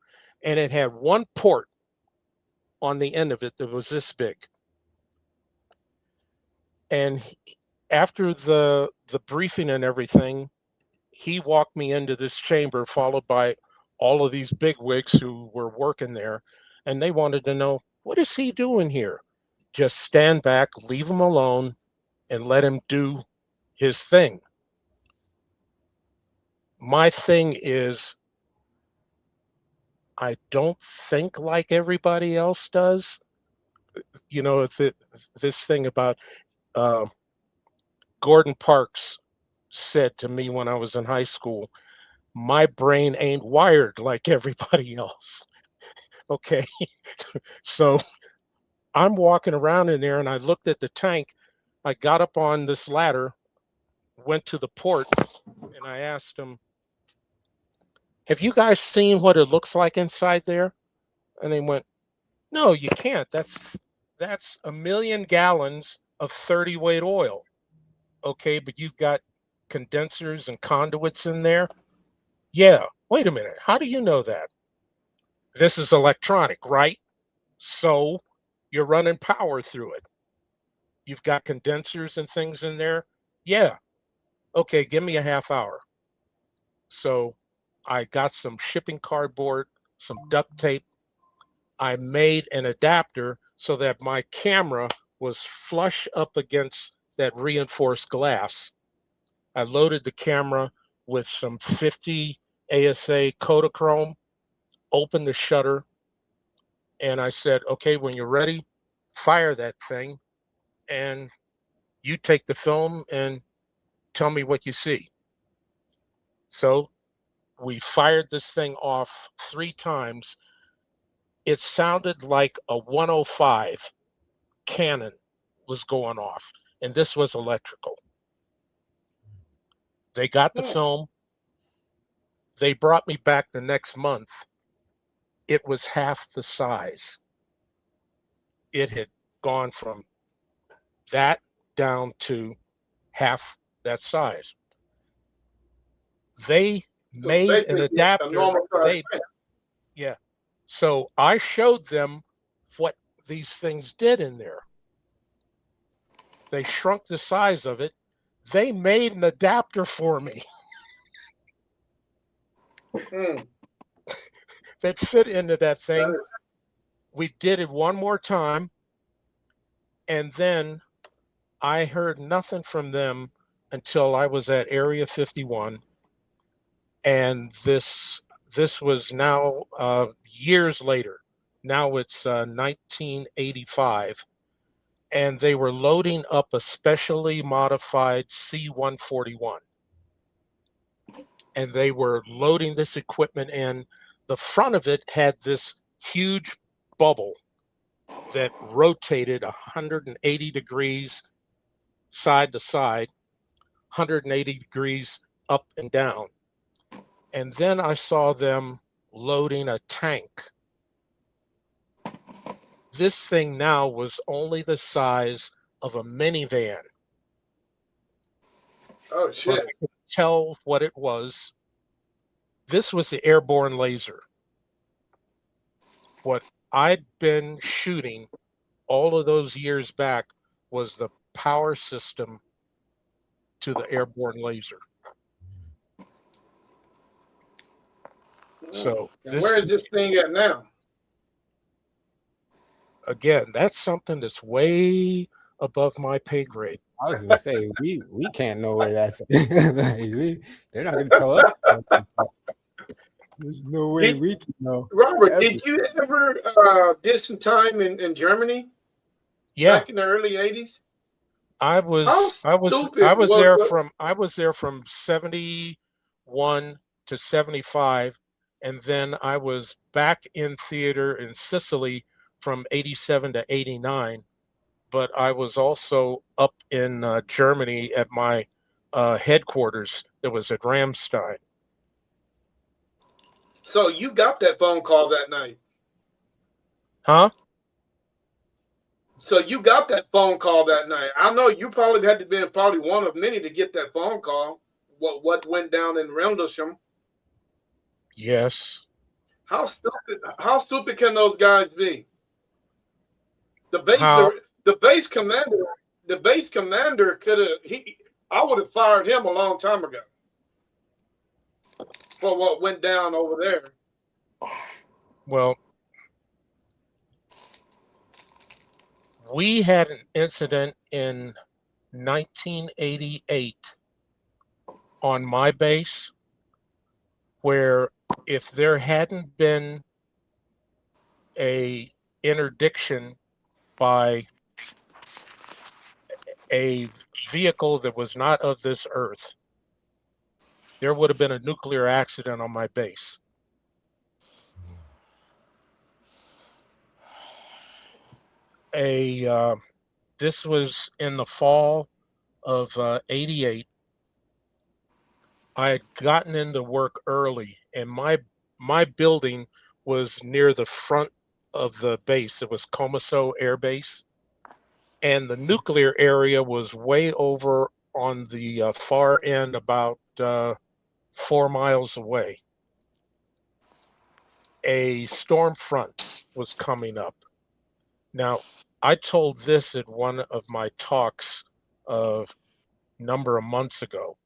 and it had one port on the end of it that was this big. And after the briefing and everything, he walked me into this chamber, followed by all of these bigwigs who were working there, and they wanted to know, what is he doing here? Just stand back, leave him alone, and let him do his thing. My thing is, I don't think like everybody else does. You know, this thing about uh, Gordon Parks said to me when I was in high school, my brain ain't wired like everybody else. Okay. So I'm walking around in there and I looked at the tank. I got up on this ladder, went to the port, and I asked him, have you guys seen what it looks like inside there? And they went, no, you can't. That's 1,000,000 gallons of 30 weight oil. Okay, but you've got condensers and conduits in there. Yeah. Wait a minute. How do you know that? This is electronic, right? So you're running power through it. You've got condensers and things in there. Yeah. Okay, give me a half hour. So I got some shipping cardboard, some duct tape. I made an adapter so that my camera was flush up against that reinforced glass. I loaded the camera with some 50 ASA Kodachrome, opened the shutter, and I said, okay, when you're ready, fire that thing, and you take the film and tell me what you see. So we fired this thing off 3 times. It sounded like a 105 cannon was going off, and this was electrical. They got the film. They brought me back the next month. It was half the size. It had gone from that down to half that size. They So made an basically, a adapter. normal size fan. Yeah. So I showed them what these things did in there. They shrunk the size of it. They made an adapter for me that fit into that thing. We did it one more time, and then I heard nothing from them until I was at Area 51, and this was now years later. Now it's 1985, and they were loading up a specially modified C-141, and they were loading this equipment in. The front of it had this huge bubble that rotated 180 degrees side to side, 180 degrees up and down. And then I saw them loading a tank. This thing now was only the size of a minivan. Oh, But shit. I could tell what it was. This was the airborne laser. What I'd been shooting all of those years back was the power system to the airborne laser. So And where is this thing at now? again, that's something that's way above my pay grade. I was gonna say we can't know where that's at. They're not gonna tell us. There's no way we can know. Robert, did you ever did some time in Germany? Yeah. Back in the early 80s? I was there from 71 to 75, and then I was back in theater in Sicily from 87 to 89. But I was also up in Germany at my headquarters that was at Ramstein. So you got that phone call that night? Huh? So you got that phone call that night. I know you probably had to be probably one of many to get that phone call. What went down in Rendlesham? Yes. How stupid can those guys be? The base commander could have I would have fired him a long time ago for what went down over there. Well, we had an incident in 1988 on my base where if there hadn't been a interdiction by a vehicle that was not of this earth, there would have been a nuclear accident on my base. This was in the fall of '88. I had gotten into work early, and my building was near the front of the base. It was Comiso Air Base, and the nuclear area was way over on the far end, about 4 miles away. A storm front was coming up. Now, I told this at one of my talks a number of months ago.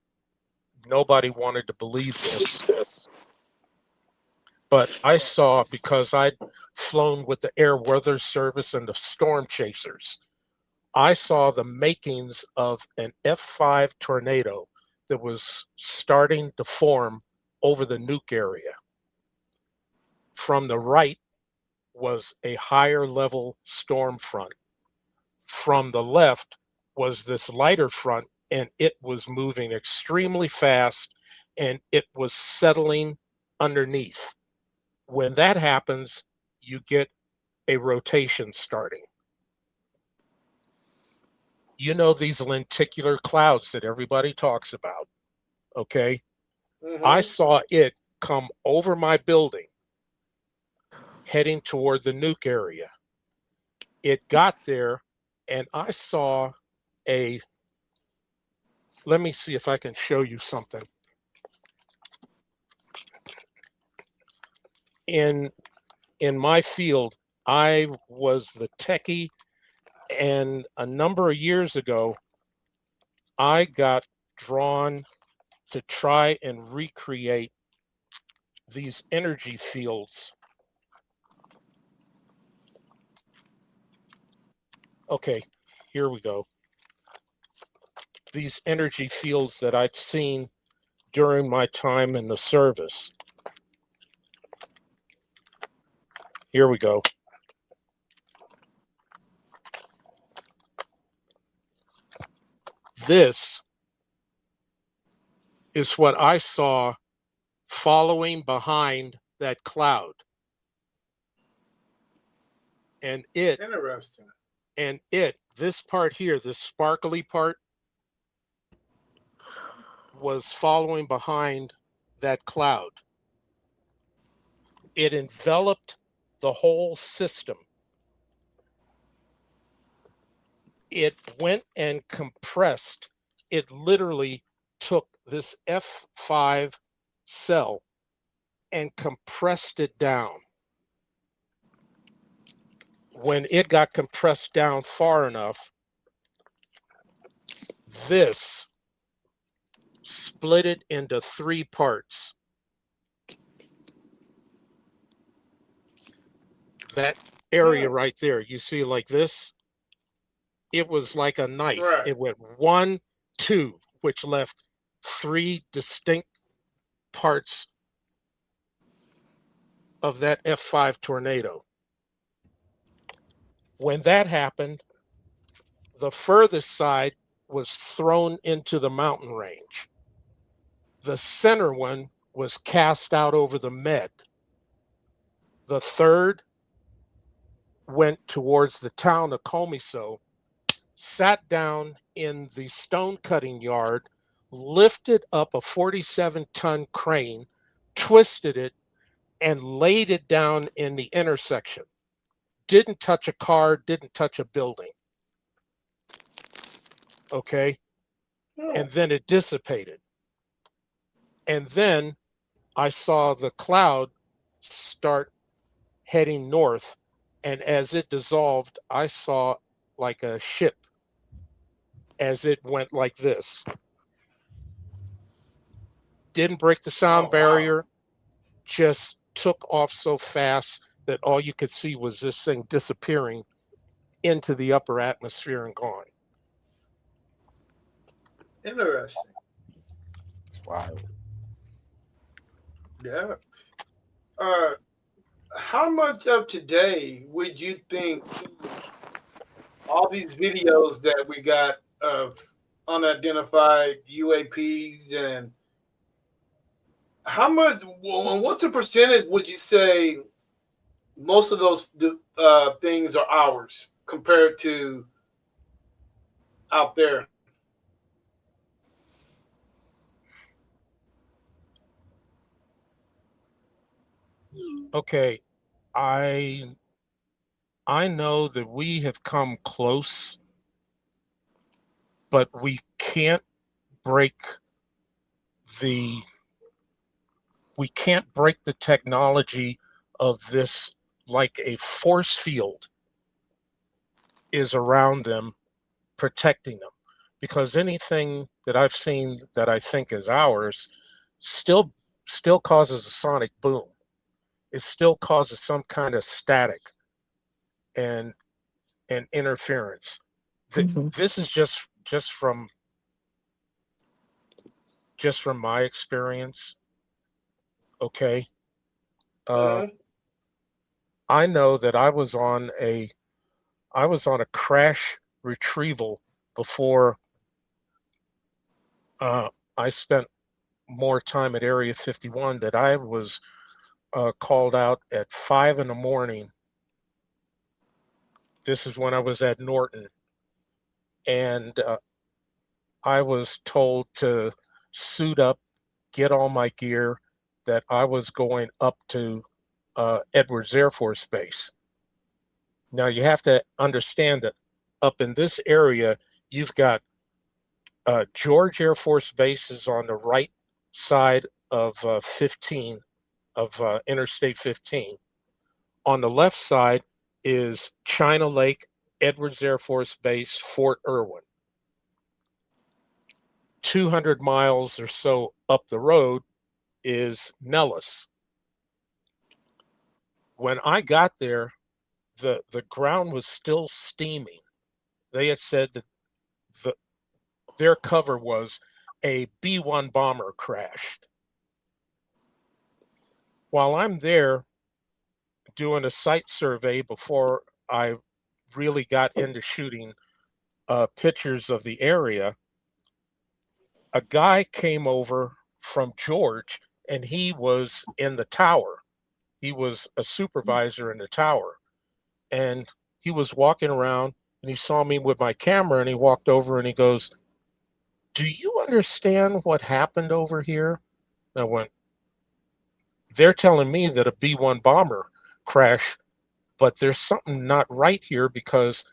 Nobody wanted to believe this, but I saw, because I'd flown with the Air Weather Service and the Storm Chasers, I saw the makings of an F5 tornado that was starting to form over the nuke area. From the right was a higher level storm front. From the left was this lighter front, and it was moving extremely fast, and it was settling underneath. When that happens, you get a rotation starting. You know, these lenticular clouds that everybody talks about, okay? I saw it come over my building, heading toward the nuke area. It got there, and I saw a, let me see if I can show you something. In my field, I was the techie, and a number of years ago, I got drawn to try and recreate these energy fields. Okay, here we go. These energy fields that I'd seen during my time in the service. Here we go. This is what I saw following behind that cloud. And Interesting. This part here, this sparkly part, was following behind that cloud. It enveloped the whole system. It went and compressed. It literally took this F5 cell and compressed it down. When it got compressed down far enough, this split it into 3 parts. That area right there, you see, like this, it was like a knife. Right. It went 1, 2, which left 3 distinct parts of that F5 tornado. When that happened, the furthest side was thrown into the mountain range. The center one was cast out over the Med. The third went towards the town of Comiso, sat down in the stone cutting yard, lifted up a 47-ton crane, twisted it, and laid it down in the intersection. Didn't touch a car, didn't touch a building. Okay? And then it dissipated. And then I saw the cloud start heading north. And as it dissolved, I saw like a ship as it went like this. Didn't break the sound barrier, just took off so fast that all you could see was this thing disappearing into the upper atmosphere and gone. Interesting. It's wild. Yeah. Uh, how much of today would you think all these videos that we got of unidentified UAPs and how much? What's the percentage? Would you say most of those things are ours compared to out there? Okay, I I know that we have come close, but we can't break the the technology of this, like a force field is around them protecting them, because anything that I've seen that I think is ours still causes a sonic boom. It still causes some kind of static and interference. Mhm. This is just from my experience. Okay, uh, Mm-hmm. I know that I was on a crash retrieval before uh, I spent more time at Area 51. That I was called out at 5 in the morning. This is when I was at Norton, and I was told to suit up, get all my gear, that I was going up to Edwards Air Force Base. Now you have to understand that up in this area, you've got George Air Force Base is on the right side of 15 of Interstate 15. On the left side is China Lake, Edwards Air Force Base, Fort Irwin. 200 miles or so up the road is Nellis. When I got there, the ground was still steaming. They had said that the, their cover was a B-1 bomber crashed. While I'm there doing a site survey before I really got into shooting pictures of the area, a guy came over from George and he was in the tower. He was a supervisor in the tower, and he was walking around and he saw me with my camera and he walked over and he goes, "Do you understand what happened over here?" And I went, "They're telling me that a B-1 bomber crashed, but there's something not right here because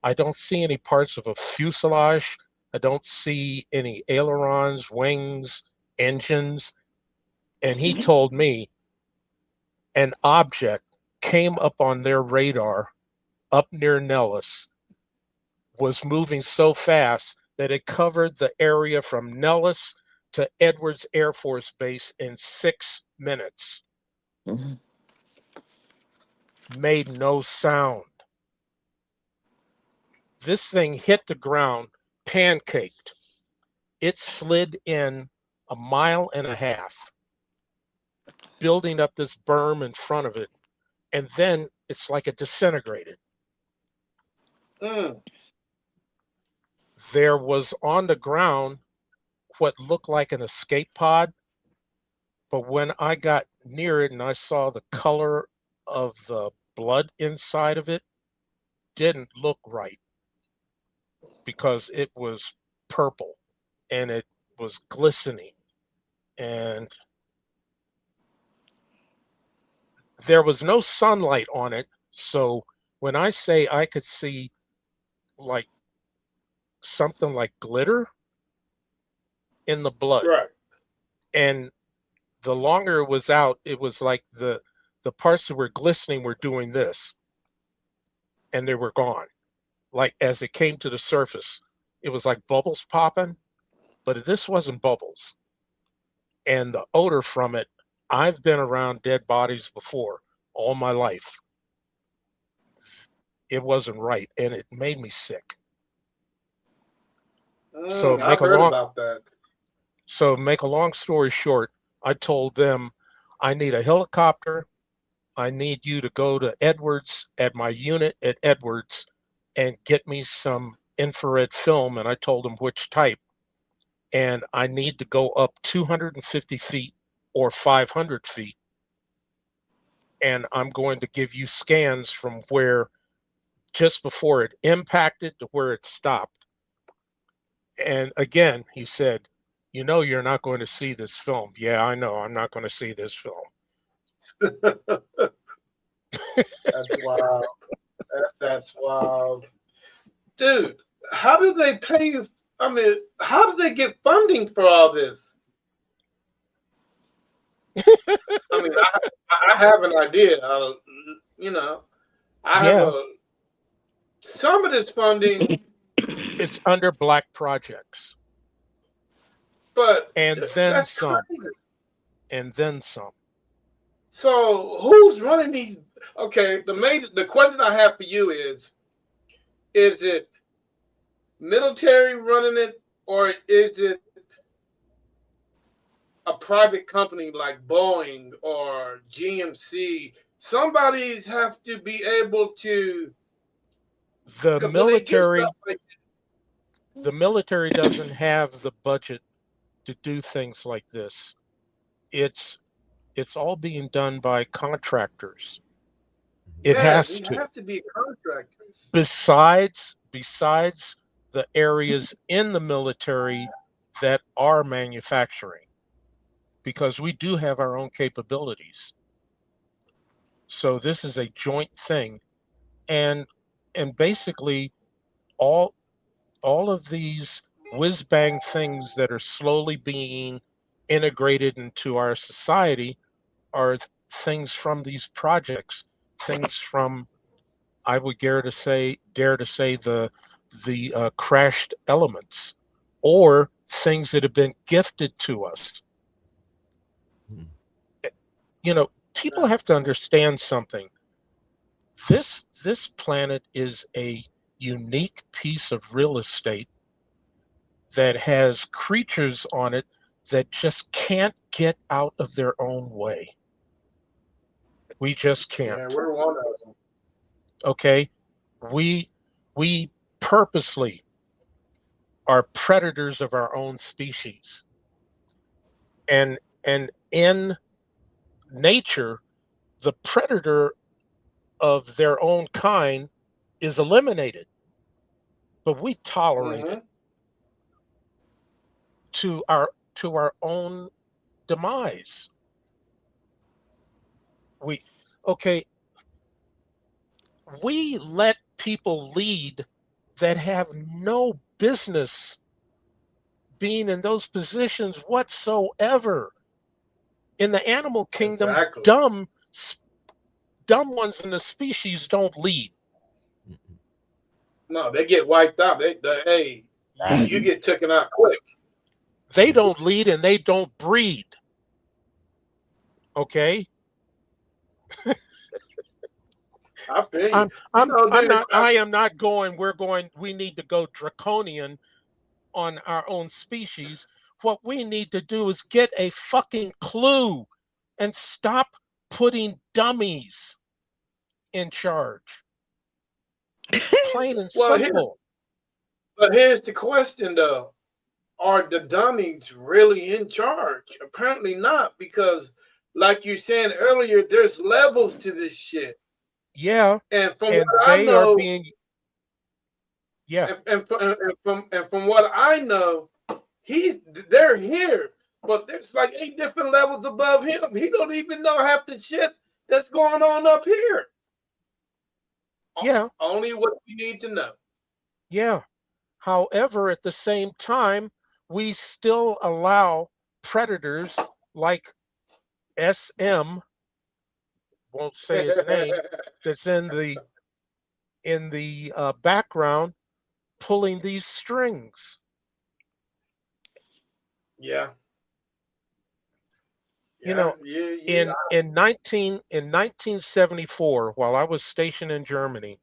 I don't see any parts of a fuselage. I don't see any ailerons, wings, engines." And he told me an object came up on their radar up near Nellis, was moving so fast that it covered the area from Nellis to Edwards Air Force Base in 6 minutes. Mhm. Made no sound. This thing hit the ground, pancaked. It slid in 1.5 miles, building up this berm in front of it, and then it's like it disintegrated. Mm. There was on the ground what looked like an escape pod, but when I got near it and I saw the color of the blood inside of it, didn't look right because it was purple and it was glistening, and there was no sunlight on it. So when I say I could see like something like glitter in the blood, Right. and the longer it was out, it was like the parts that were glistening were doing this and they were gone. Like as it came to the surface, it was like bubbles popping, but this wasn't bubbles. And the odor from it I've been around dead bodies before all my life. It wasn't right, and it made me sick. So I've heard about that. make a long story short, I told them I need a helicopter. I need you to go to Edwards at my unit at Edwards and get me some infrared film. And I told them which type. And I need to go up 250 feet or 500 feet. And I'm going to give you scans from where just before it impacted to where it stopped. And again, he said, you know, you're not going to see this film. Yeah, I know. I'm not going to see this film. That's wild. That's wild. Dude, how do they pay you? I mean, how do they get funding for all this? I mean, I have an idea. You know, I have Yeah, some of this funding, it's under black projects. but And then that's some. crazy. And then some. So who's running these? Okay, the question I have for you is it military running it, or is it a private company like Boeing or GMC? Somebody's have to be able to, The because when they get stuff military like the military doesn't have the budget to do things like this. It's it's all being done by contractors. It yeah, has we to. have to be contractors. Besides the areas in the military that are manufacturing, because we do have our own capabilities. So this is a joint thing, and basically all all of these whiz bang things that are slowly being integrated into our society are things from these projects, things from, I would dare to say the crashed elements, or things that have been gifted to us. Hmm. You know, people have to understand something. This planet is a unique piece of real estate that has creatures on it that just can't get out of their own way. We just Yeah, can't. we're one of them. Okay? We we purposely are predators of our own species. And in nature, the predator of their own kind is eliminated, but we tolerate it Mm-hmm. to our own demise. We okay, we let people lead that have no business being in those positions whatsoever. In the animal kingdom, Exactly. dumb ones in the species don't lead. No, they get wiped out. Hey, you get taken out quick. They don't lead and they don't breed. Okay? I feel you. I'm Dude, not I am not going, we need to go draconian on our own species. What we need to do is get a fucking clue and stop putting dummies in charge. Plain and well, simple. here's the question though: are the dummies really in charge? Apparently not, because, like you said earlier, there's levels to this shit. Yeah, And from and what I they are know, being, yeah, from what I know, they're here, but there's like 8 different levels above him. He don't even know half the shit that's going on up here. yeah, Only what we need to know. yeah. However, at the same time, we still allow predators like SM, won't say his name, that's in the background pulling these strings. Yeah. You Yeah, know, yeah. in 1974, while I was stationed in Germany,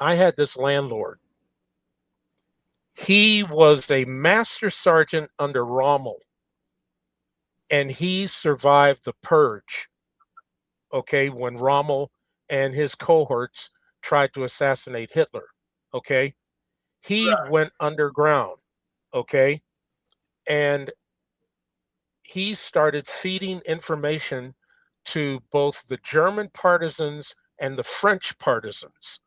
I had this landlord. He was a master sergeant under Rommel, and he survived the purge. Okay, when Rommel and his cohorts tried to assassinate Hitler. Okay, he went underground. Okay, and he started feeding information to both the German partisans and the French partisans,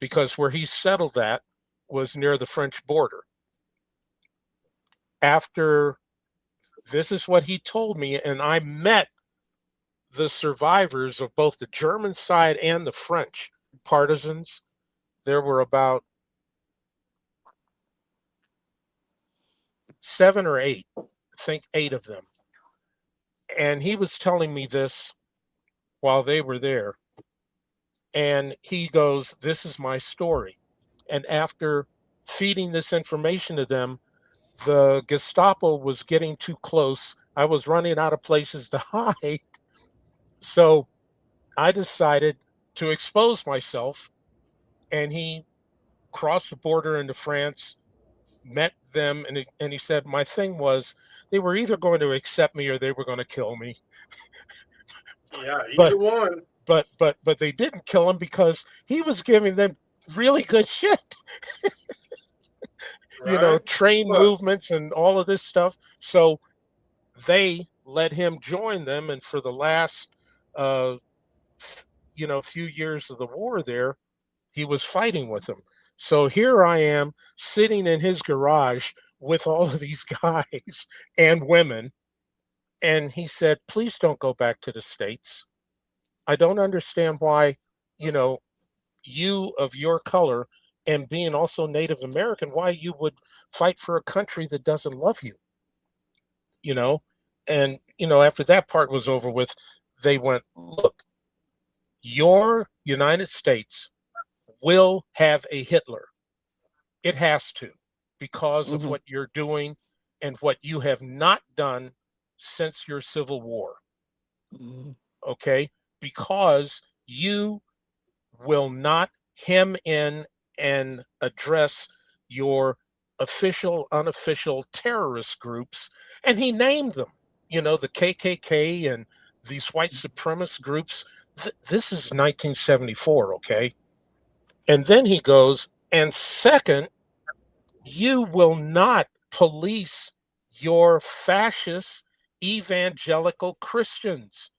because where he settled at was near the French border. After this is what he told me, and I met the survivors of both the German side and the French partisans. There were about 7 or 8, I think 8 of them. And he was telling me this while they were there. And he goes, "This is my story." And after feeding this information to them, the Gestapo was getting too close. I was running out of places to hide. So I decided to expose myself. And he crossed the border into France, met them, and he said, "My thing was they were either going to accept me or they were going to kill me." Yeah, But either one. but they didn't kill him because he was giving them really good shit. Right? Train Look, movements and all of this stuff. So they let him join them, and for the last, uh, few years of the war there, he was fighting with them. So here I am sitting in his garage with all of these guys and women, and he said, "Please don't go back to the States. I don't understand why, you know, you of your color and being also Native American, why you would fight for a country that doesn't love you, you know?" And, after that part was over with, they went, "Look, your United States will have a Hitler. It has to, because of Mm-hmm. what you're doing and what you have not done since your Civil War." Mm-hmm. Okay? Because you will not hem in and address your official, unofficial terrorist groups. And he named them, the KKK and these white supremacist groups. This is 1974, okay? And then he goes, and second, you will not police your fascist evangelical Christians.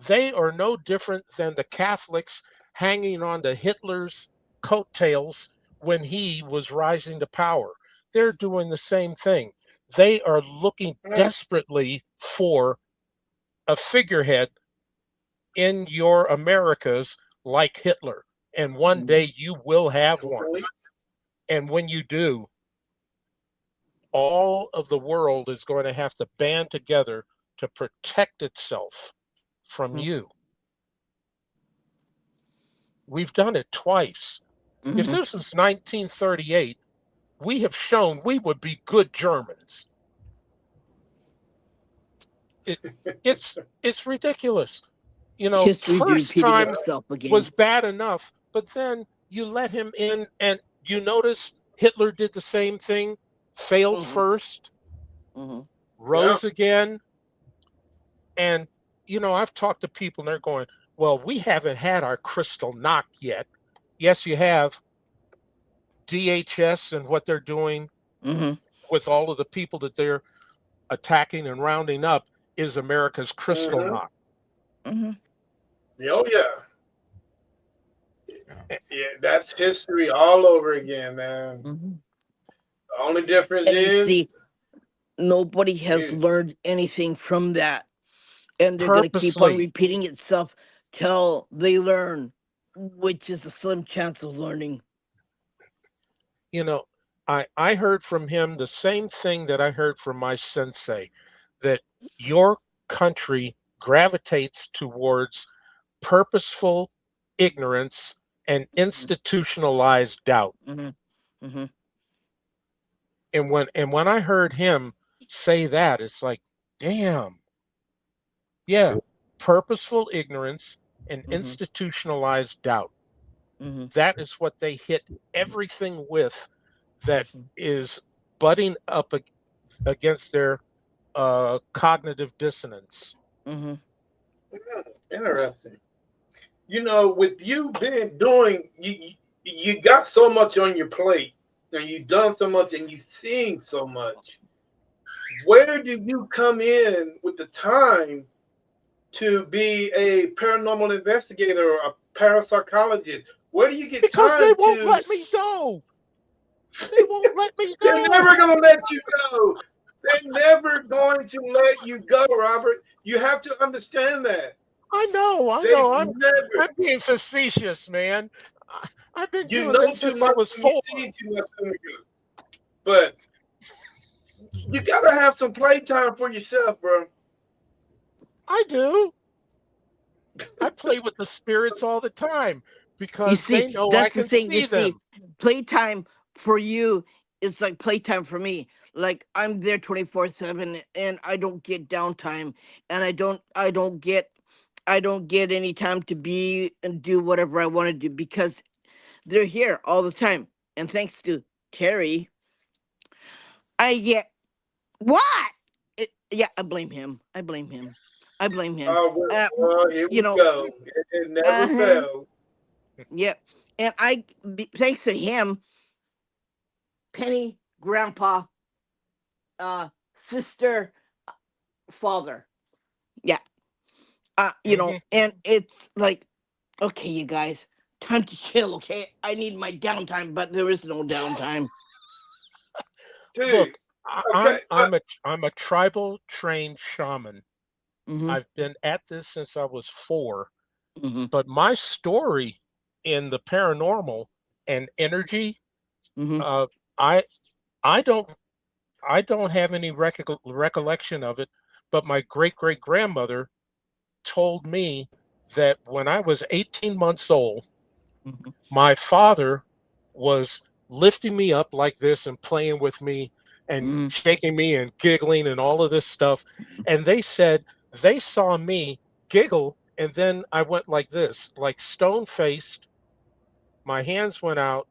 They are no different than the Catholics hanging on to Hitler's coattails when he was rising to power. They're doing the same thing. They are looking desperately for a figurehead in your Americas like Hitler. And one day you will have one. totally. And when you do, all of the world is going to have to band together to protect itself from you. We've done it twice. If Mm-hmm. this was 1938, we have shown we would be good Germans. It, it's ridiculous. History First repeating time itself again. was bad enough, but then you let him in, and you notice Hitler did the same thing, failed Mm-hmm. first, Mm-hmm. Yeah. rose again. And, I've talked to people and they're going, "Well, we haven't had our crystal knock yet." Yes, you have. DHS and what they're doing Mm-hmm. with all of the people that they're attacking and rounding up is America's crystal Mm-hmm. knock. Mm-hmm. Oh yeah. Yeah, that's history all over again, man. Mm-hmm. The only difference And you see, is, nobody has is learned anything from that, and they're going to keep on Purposely, repeating itself till they learn, which is a slim chance of learning. you know, I heard from him the same thing that I heard from my sensei, that your country gravitates towards purposeful ignorance and institutionalized doubt. Mm-hmm. Mm-hmm. And when I heard him say that, it's like, damn, Yeah. Purposeful ignorance and Mhm. institutionalized doubt. Mhm. That is what they hit everything with that Mhm. is butting up against their cognitive dissonance. Mhm. Interesting. With you being doing, you got so much on your plate, and you've done so much, and you've seen so much. Where do you come in with the time to be a paranormal investigator or a parapsychologist? Where do you get Because they time won't to? let me go. They won't let me They're go. never going to let you go. They're never going to let you go, Robert. You have to understand that. I know, I They know. never. I'm being facetious, man. I've been You doing know this too since I much was and you 4. see too much. But you gotta have some playtime for yourself, bro. I do. I play with the spirits all the time You because see, they know I that's the can thing. You see see, them. playtime for you is like playtime for me. Like I'm there 24/7, and I don't get downtime, and I don't get any time to be and do whatever I want to do because they're here all the time. And thanks to Terry, I get what? Yeah, I blame him. I blame him. I blame him. Oh, Uh, well, here you we know, go. It never uh-huh. fails. Yep. And thanks to him, Penny, Grandpa, sister, father. Yeah. Hmm. And it's like, okay, you guys, time to chill, okay? I need my downtime, but there is no downtime. Dude, Look, okay, I'm a tribal trained shaman. Mm-hmm. I've been at this since I was 4, Mm-hmm. but my story in the paranormal and energy, Mm-hmm. uh, I I don't I don't have any recollection of it, but my great great grandmother told me that when I was 18 months old, Mm-hmm. my father was lifting me up like this and playing with me and Mm-hmm. shaking me and giggling and all of this stuff. And they said they saw me giggle and then I went like this, like stone faced. My hands went out.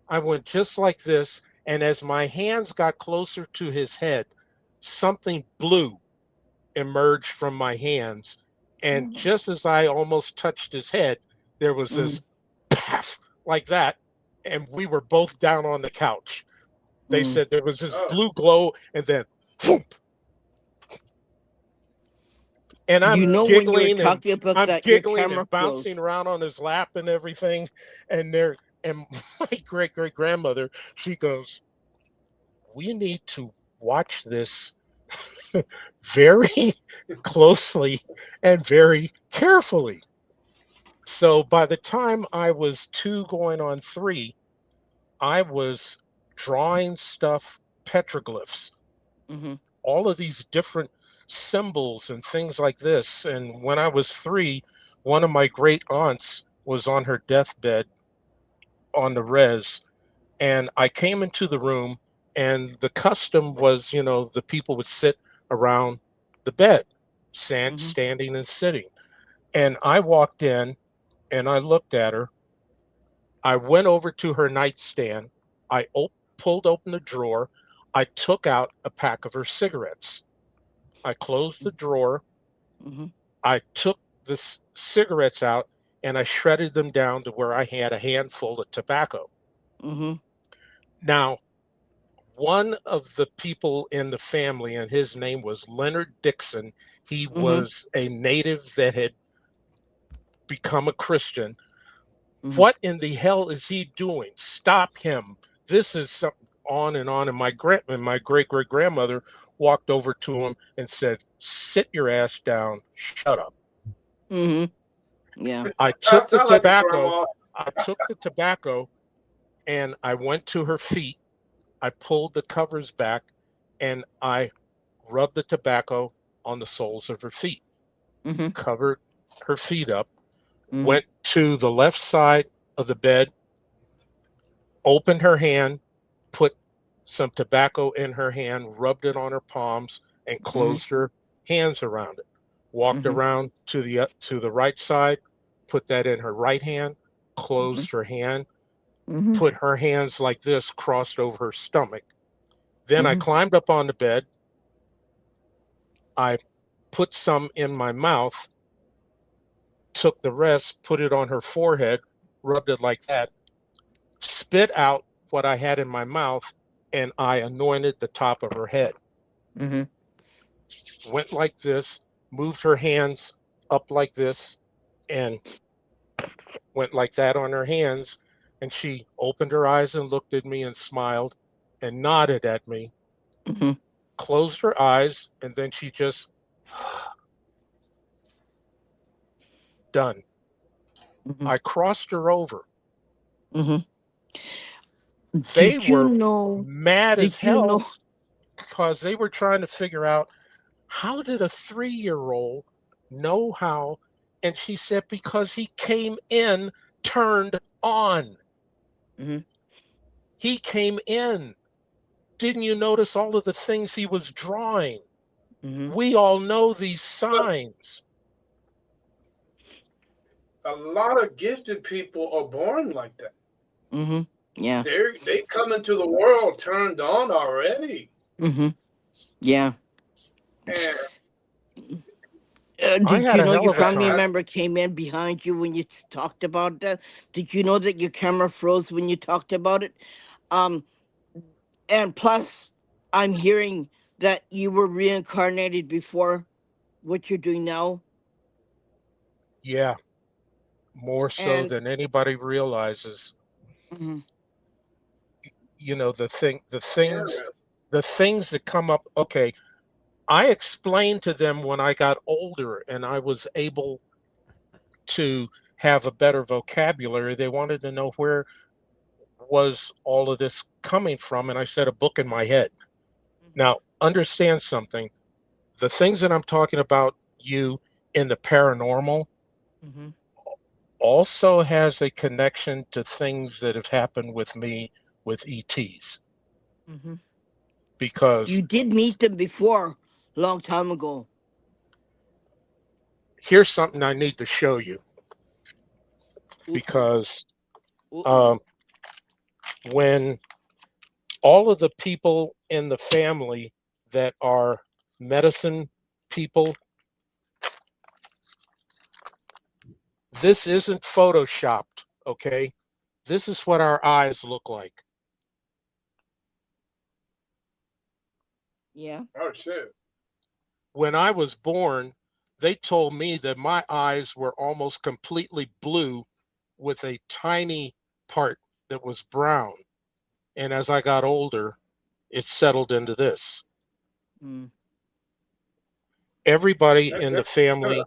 I went just like this. And as my hands got closer to his head, something blue emerged from my hands. And just as I almost touched his head, there was Mm-hmm. this paff like that. And we were both down on the couch. They Mm-hmm. said there was this oh, blue glow and then whoop, and You know when you were talking about I'm that, your giggling camera and bouncing froze. around on his lap and everything. And there and my great great grandmother, she goes, we need to watch this very closely and very carefully. So by the time I was 2 going on 3, I was drawing stuff, petroglyphs, Mm-hmm. all of these different symbols and things like this. And when I was 3, one of my great aunts was on her deathbed on the res. And I came into the room, and the custom was, the people would sit around the bed, Mm-hmm. standing and sitting. And I walked in and I looked at her. I went over to her nightstand. I pulled open the drawer. I took out a pack of her cigarettes. I closed the drawer. Mm-hmm. I took the cigarettes out and I shredded them down to where I had a handful of tobacco. Mm-hmm. Now, one of the people in the family, and his name was Leonard Dixon, he Mm-hmm. was a native that had become a Christian. Mm-hmm. What in the hell is he doing? Stop him. This is something on and on. And my great great grandmother walked over to him and said, sit your ass down, shut up. Mm-hmm. Yeah. I I took the sound like a tobacco, grandma. I took the tobacco and I went to her feet. I pulled the covers back and I rubbed the tobacco on the soles of her feet, Mm-hmm. covered her feet up, Mm-hmm. went to the left side of the bed, opened her hand, put some tobacco in her hand, rubbed it on her palms, and Mm-hmm. closed her hands around it. walked Mhm. around to the right side, put that in her right hand, Mhm. closed her hand, Mhm. put her hands like this crossed over her stomach. Then I Mhm. climbed up on the bed. I put some in my mouth, took the rest, put it on her forehead, rubbed it like that, spit out what I had in my mouth, and I anointed the top of her head. Mhm. Went like this, moved her hands up like this, and went like that on her hands. And she opened her eyes and looked at me and smiled and nodded at me, Mhm. closed her eyes, and then she just done. Mhm. I crossed her over. Mhm. They Did you were know? mad as Did you know? hell because they were trying to figure out how did a 3-year old know how? And she said, because he came in, turned on. Mhm. He came in. Didn't you notice all of the things he was drawing? Mhm. We all know these signs. A lot of gifted people are born like that. Mhm. Yeah. They come into the world turned on already. Mhm. Yeah. And I Did had you a know hell your of a family time. member came in behind you when you talked about that? Did you know that your camera froze when you talked about it? Um, and plus, I'm hearing that you were reincarnated before what you're doing now. Yeah, more so And than anybody realizes. mhm. You know, interesting. the things that come up. Okay, I explained to them when I got older and I was able to have a better vocabulary. They wanted to know where was all of this coming from, and I said a book in my head. Mhm. Now, understand something. The things that I'm talking about you in the paranormal Mhm. also has a connection to things that have happened with me with ETs Mhm. because You did meet them before, long time ago. here's something I need to show you Uh oh. because Uh oh. um, when all of the people in the family that are medicine people, this isn't photoshopped, okay? This is what our eyes look like. Yeah. Oh shit. When I was born, they told me that my eyes were almost completely blue with a tiny part that was brown. And as I got older, it settled into this. Mm. Everybody That's in the interesting. family,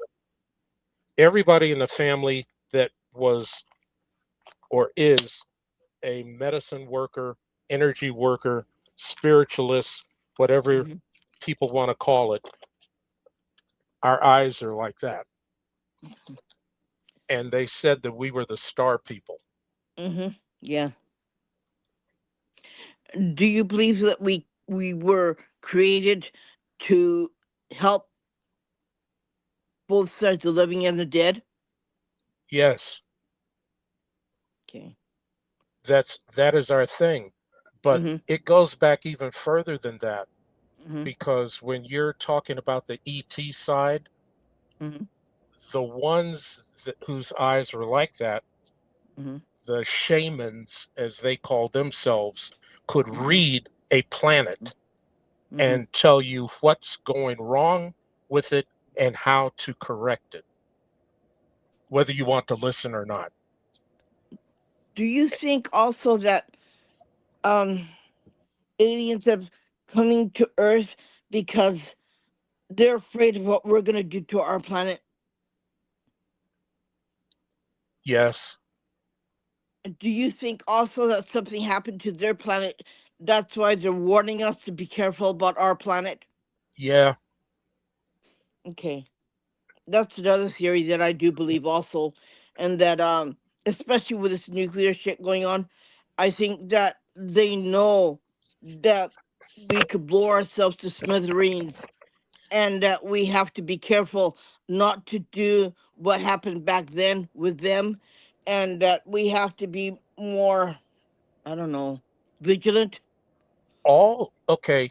everybody in the family that was or is a medicine worker, energy worker, spiritualist, whatever Mhm. people want to call it, our eyes are like that. Mhm. And they said that we were the star people. Mhm. Yeah. Do you believe that we were created to help both sides, the living and the dead? Yes, Okay. that is our thing. But Mhm. it goes back even further than that Mhm. because when you're talking about the ET side, Mhm. the ones whose eyes are like that, Mhm. the shamans, as they call themselves, could Mhm. read a planet Mhm. and tell you what's going wrong with it and how to correct it, whether you want to listen or not. Do you think also that um aliens have coming to Earth because they're afraid of what we're gonna do to our planet? Yes, Do you think also that something happened to their planet? That's why they're warning us to be careful about our planet. yeah, Okay, that's another theory that I do believe also, and that especially with this nuclear shit going on, I think that they know that we could blow ourselves to smithereens and that we have to be careful not to do what happened back then with them, and that we have to be more, I don't know, vigilant. All okay.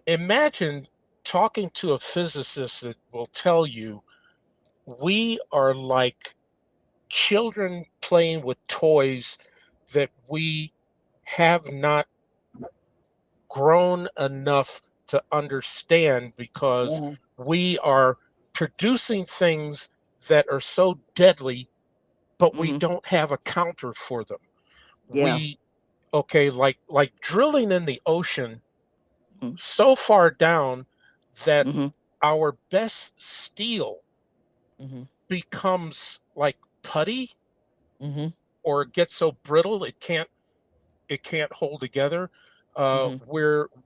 Imagine talking to a physicist that will tell you we are like children playing with toys that we have not grown enough to understand because Hmm. we are producing things that are so deadly, but we Hmm. don't have a counter for them. Yeah. We okay, like drilling in the ocean Hmm. so far down that Hmm. our best steel Hmm. becomes like putty Hmm. or it gets so brittle it can't hold together. Hmm.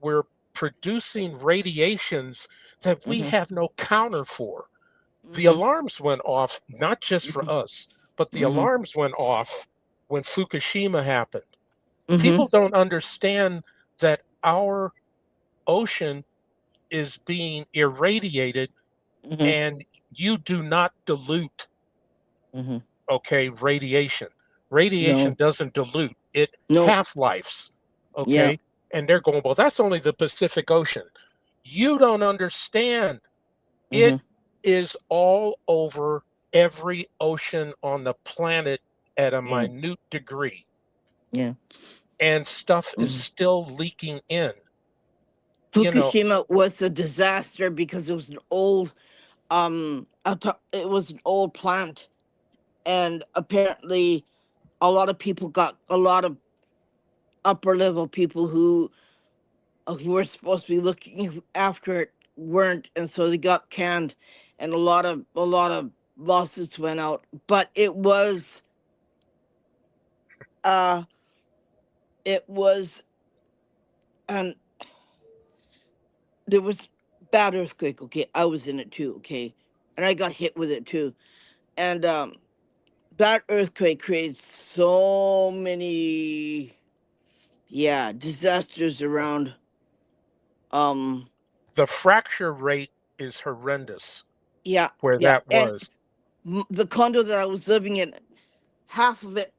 We're producing radiations that we Hmm. have no counter for. The Hmm. alarms went off not just for Hmm. us, but the Hmm. alarms went off when Fukushima happened. Hmm. People don't understand that our ocean is being irradiated Hmm. and you do not dilute, Hmm. okay, radiation. Radiation No. doesn't dilute, it No. half-lives, Yeah. okay? And they're going, well, that's only the Pacific Ocean. You don't understand. It Hmm. is all over every ocean on the planet at a Yeah. minute degree, Yeah. and stuff is Hmm. still leaking in. You know, Fukushima was a disaster because it was an old it was an old plant, and apparently a lot of people got a lot of upper level people who were supposed to be looking after it weren't, and so they got canned, and a lot of lawsuits went out. But uh it was an there was bad earthquake. Okay, I was in it too. Okay, and I got hit with it too, and that earthquake created so many, yeah, disasters around. um the fracture rate is horrendous yeah, where yeah, that and was. the condo that I was living in, half of it,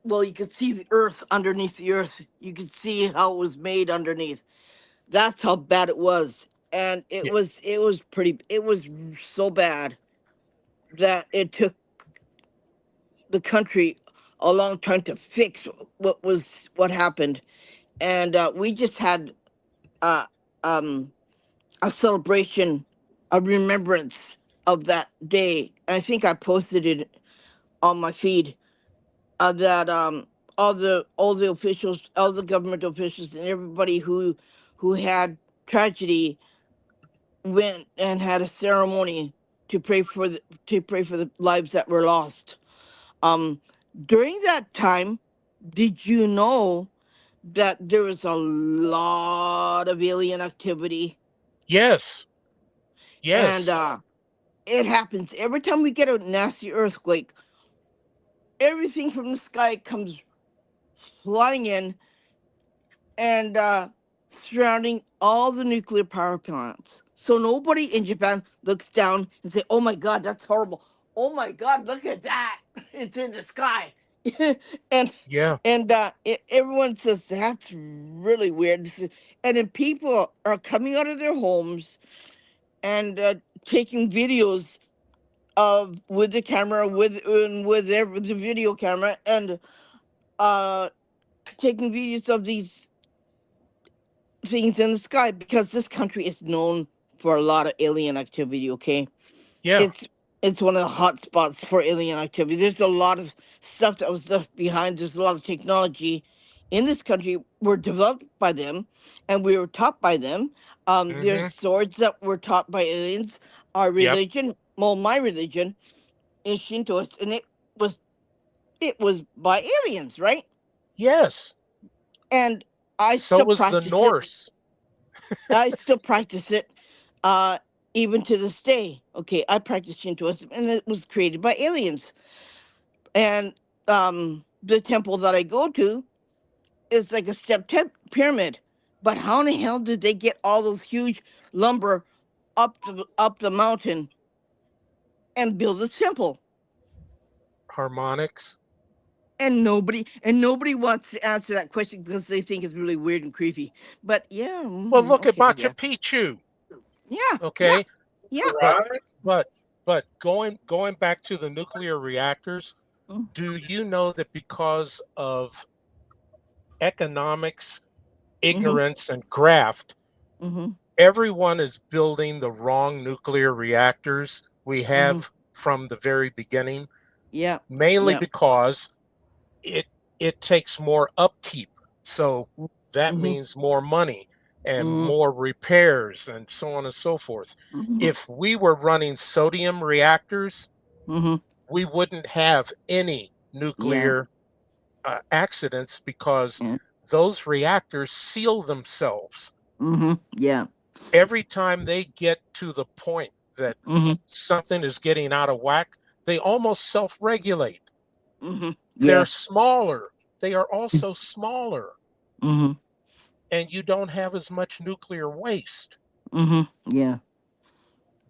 well, you could see the earth underneath the earth. You could see how it was made underneath. That's how bad it was. And it Yeah, was it was pretty it was so bad that it took the country a long time to fix what happened. And we just had uh um a celebration, a remembrance of that day. I think I posted it on my feed, that all the officials, all the government officials, and everybody who had tragedy went and had a ceremony to pray for the lives that were lost. Um, During that time, did you know that there was a lot of alien activity? yes, And yes, it happens every time we get a nasty earthquake. Everything from the sky comes flying in, and surrounding all the nuclear power plants. So nobody in Japan looks down and say, "Oh my God, that's horrible! Oh my God, look at that! It's in the sky." and yeah, everyone says that's really weird. And then people are coming out of their homes and taking videos of with the camera, the video camera, and uh taking videos of these things in the sky, because this country is known for a lot of alien activity. Okay, yeah, it's it's one of the hot spots for alien activity. There's a lot of stuff that was left behind. There's a lot of technology in this country were developed by them, and we were taught by them. There's hmm, swords that were taught by aliens. Our yep, religion, well, my religion is Shintoist, and was it was by aliens, right? yes. And I So still was the practice it. Norse. I still practice it, uh, even to this day. Okay, I practice Shintoism, and it was created by aliens. And the temple that I go to is like a pyramid. But how in the hell did they get all those huge lumber up the mountain and build a temple. Harmonics. And nobody wants to answer that question because they think it's really weird and creepy. But yeah, Well, look at okay, I Machu guess. Picchu. Yeah, yeah, Okay, yeah. but Right? but but going back to the nuclear reactors, Mm, do you know that because of economics, mhm, ignorance, and graft, mhm, everyone is building the wrong nuclear reactors we mhm. have from the very beginning, Yeah, mainly yeah. because it it takes more upkeep. So that Mhm, means more money and mhm, more repairs and so on and so forth. mhm, If we were running sodium reactors, mhm. we wouldn't have any Yeah, nuclear accidents because yeah. those reactors seal themselves. Yeah. Every time they get to the point that Mhm, something is getting out of whack, they almost self regulate. They're Yeah. smaller. They are also smaller, Mhm, and you don't have as much nuclear waste. Yeah.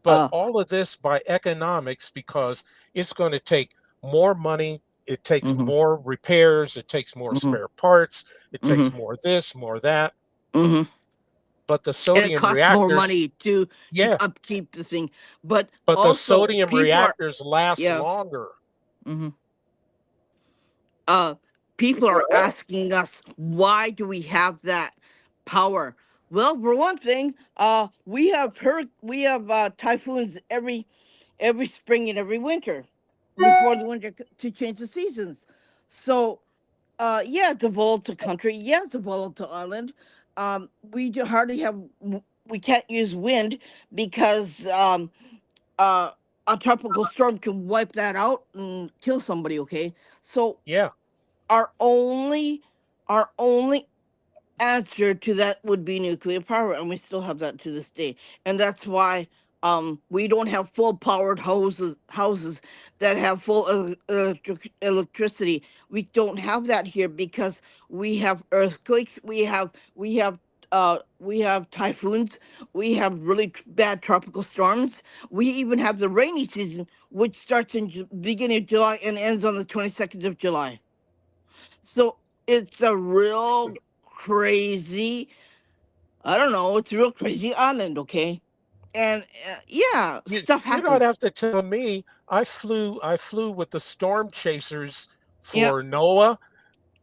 But Uh. all of this by economics because it's going to take more money. It takes Mhm, more repairs. It takes more mhm, spare parts. It mhm, takes more this, more that. mhm. But the And it sodium costs more reactors, money to yeah, upkeep the thing. But but the also, sodium people are, reactors last yeah. longer. Mhm. uh People are Well, asking us, why do we have that power? Well, for one thing, we have typhoons every spring and every winter before the winter to change the seasons. So yeah, it's a volatile country. Yeah, it's a volatile island. Hardly have, we can't use wind because uh a tropical storm can wipe that out and kill somebody. Okay, so Yeah, our only our only answer to that would be nuclear power, and we still have that to this day. And that's why we don't have full powered houses that have full electricity. We don't have that here because we have earthquakes, we have typhoons, we have really bad tropical storms. We even have the rainy season, which starts in beginning of July and ends on the 22nd of July. So it's a real crazy, I don't know, it's a real crazy island, okay? And yeah, stuff you don't happens. have to tell me. I flew with the storm chasers Yep. for NOAA,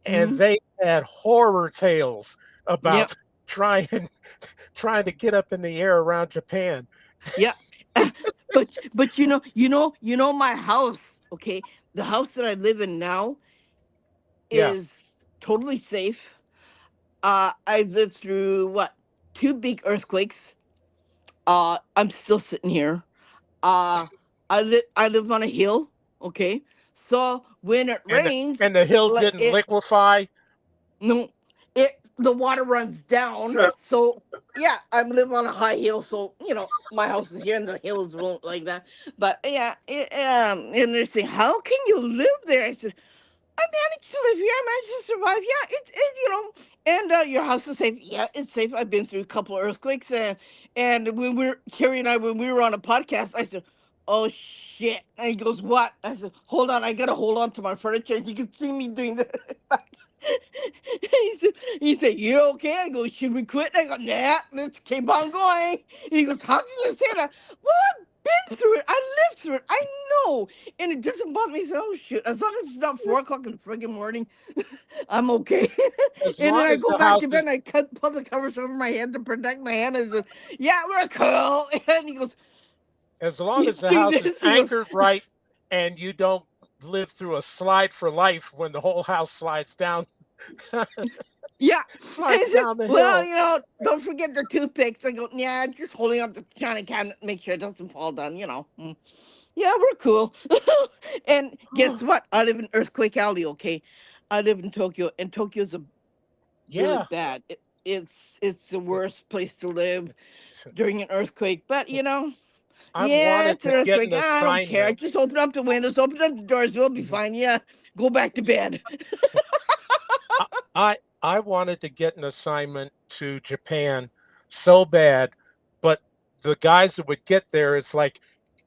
and Hmm. they had horror tales Yep. about trying trying to get up in the air around Japan. Yep. But you know my house, okay? The house that I live in now Yeah, is totally safe. I've lived through what? Two big earthquakes. I'm still sitting here. Uh I live on a hill, okay? So when it and rains, the hill like didn't it liquefy. no the water runs down. So yeah, I live on a high hill, so my house is here and the hill is like that. But yeah, and they're saying, how can you live there? I said, I managed to live here. I managed to survive. Yeah, and your house is safe. Yeah, it's safe. I've been through a couple of earthquakes, and when Terry and I, when we were on a podcast, I said, "Oh shit!" And he goes, "What?" I said, "Hold on, I gotta hold on to my furniture." And he could see me doing that. he said, "You okay?" I go, "Should we quit?" I go, "Nah, let's keep on going." And he goes, "How can you say that?" Well, I've been through it. I lived through it. I know, and it doesn't bother me. So, oh shit, as long as it's not 4 o'clock in the friggin' morning, I'm okay. As And then long I as go the back to house bed is and I pull the covers over my head to protect my hand. I said, "Yeah, we're cool." And he goes, as long "You as the see house is this?" He goes, anchored right, and you don't live through a slide for life when the whole house slides down "Yeah." And slides he said, down the "Well, hill. don't forget the toothpicks." I go, "Yeah, just holding up the china cabinet, make sure it doesn't fall down." Yeah, we're cool. And guess what? I live in Earthquake Alley, okay? I live in Tokyo, and Tokyo's a really Yeah, bad. It's the worst place to live during an earthquake. But I've yeah, wanted it's an to get earthquake. an I don't care. assignment. Just open up the windows, open up the doors. We'll be Mhm. fine. Yeah, go back to bed. I I wanted to get an assignment to Japan so bad, but the guys that would get there, it's like,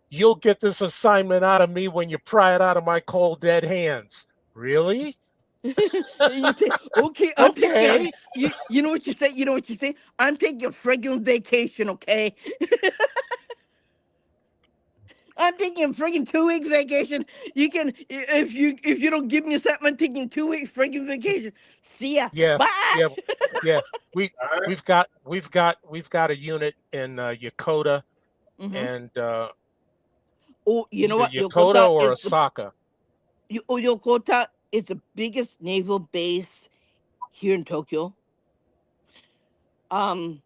you'll get this assignment out of me when you pry it out of my cold dead hands. Really? And you say, okay, I'm taking Okay. you know what you say? You know what you say? I'm taking a friggin' vacation, okay? I'm taking a friggin' 2 weeks vacation. You can if you don't give me something, I'm taking 2 weeks friggin' vacation. See ya. Yeah. Bye. Yeah. Yeah. We All right. we've got a unit in Yokota, Hmm. and Oh, you know either what? Yokota Yokota or is the Osaka. Yokota is the biggest naval base here in Tokyo. Um,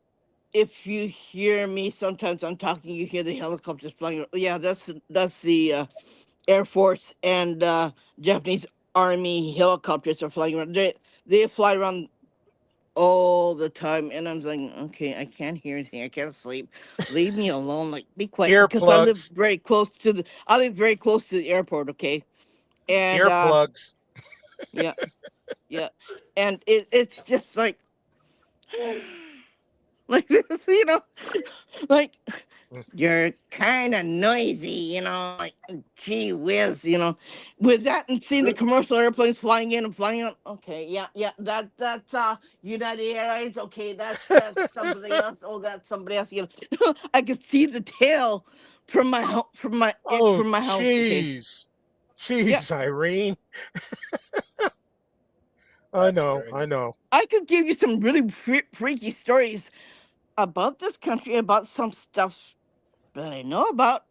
if you hear me, sometimes I'm talking, you hear the helicopters flying. Yeah, that's the Air Force and Japanese Army helicopters are flying around. They fly around all the time, and I'm like, okay, I can't hear anything. I can't sleep. Leave me alone. Like, be quiet, because Earplugs. I live very close to the airport. Okay, and Earplugs. yeah, yeah, and it's just like. Like this, like Mm. you're kind of noisy, like gee whiz, with that and seeing the commercial airplanes flying in and flying out. Okay, yeah, yeah, that's United Airlines. Okay, that's somebody else. Oh, that's somebody else. I could see the tail from my house, Oh, from my house. Okay, jeez. yeah, Jeez, Irene. I That's know. great. I know. I could give you some really freaky stories about this country, about some stuff that I know about.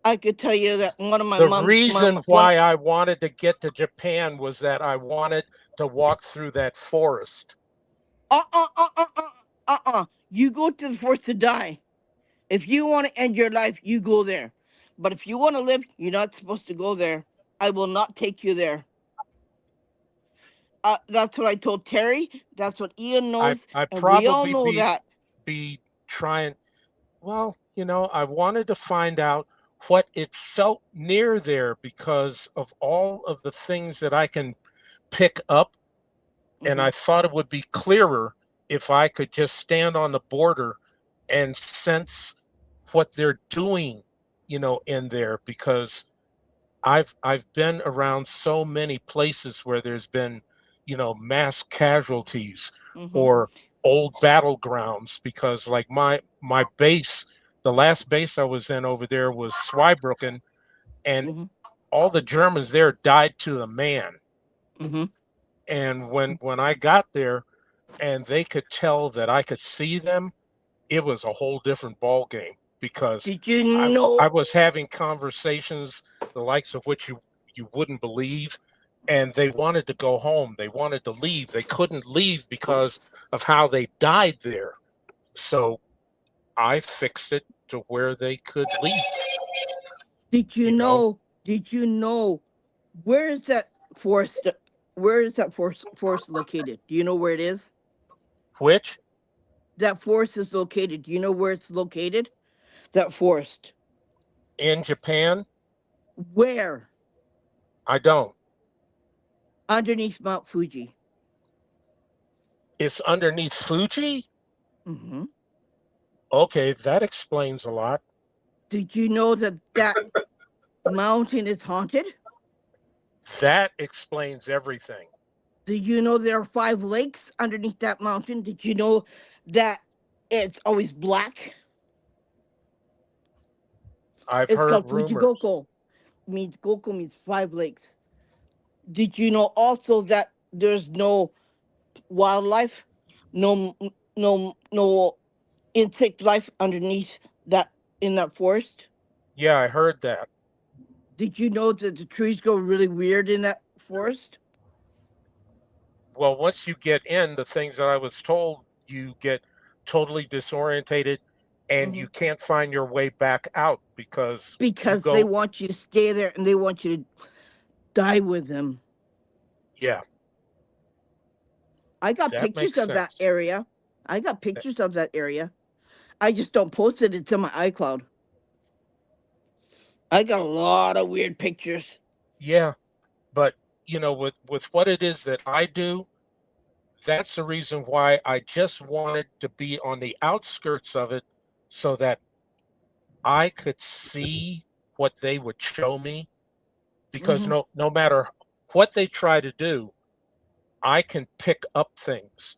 I could tell you that one of my The mom, reason one, why I wanted to get to Japan was that I wanted to walk through that forest. uh, uh, uh, uh, you go to the forest to die. If you want to end your life, you go there. But if you want to live, you're not supposed to go there. I will not take you there. That's what I told Terry. That's what Ian I knows, I and we all probably know that. be trying. Well, I wanted to find out what it felt near there because of all of the things that I can pick up, and Hmm. I thought it would be clearer if I could just stand on the border and sense what they're doing, in there, because I've been around so many places where there's been, mass casualties Hmm. or old battlegrounds, because like my base, the last base I was in over there was Zweibrücken, and Hmm. all the Germans there died to the man. Hmm. And when I got there and they could tell that I could see them, it was a whole different ball game, because Did you I know? was having conversations the likes of which you wouldn't believe, and they wanted to go home. They wanted to leave. They couldn't leave because of how they died there. So I fixed it to where they could leave, Did you you know, know? Did you know? Where is that forest? Where is that forest located? Do you know where it is? which That forest is located. Do you know where it's located? That forest. in Japan, Where? I don't. Underneath Mount Fuji. It's underneath Fuji? Hmm. Okay, that explains a lot. Did you know that mountain is haunted? That explains everything. Did you know there are 5 lakes underneath that mountain? Did you know that it's always black? I've It's heard called rumors. Fujigoko. Means Goko means 5 lakes. Did you know also that there's no wildlife, no no insect life underneath that in that forest? Yeah, I heard that. Did you know that the trees go really weird in that forest? Well, once you get in, the things that I was told, you get totally disorientated and Hmm. you can't find your way back out because you Because they go, want you to stay there and they want you to die with them. yeah, I got that pictures makes of that sense. area. I got That- pictures of that area. I just don't post it. It's in my iCloud. I got a lot of weird pictures. Yeah, but with what it is that I do, that's the reason why I just wanted to be on the outskirts of it, so that I could see what they would show me, because Mm-hmm. no matter what they try to do, I can pick up things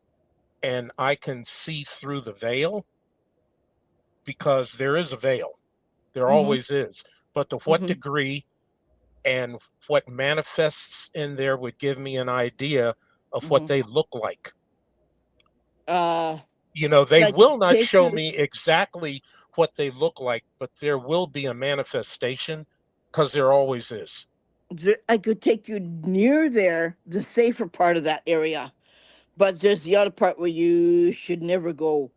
and I can see through the veil, because there is a veil. There Mm-hmm. always is. But to what Mm-hmm. degree and what manifests in there would give me an idea of what Mm-hmm. they look like. Uh, They I could will not take show you. me exactly what they look like, but there will be a manifestation, because there always is. I could take you near there, the safer part of that area. But there's the other part where you should never go.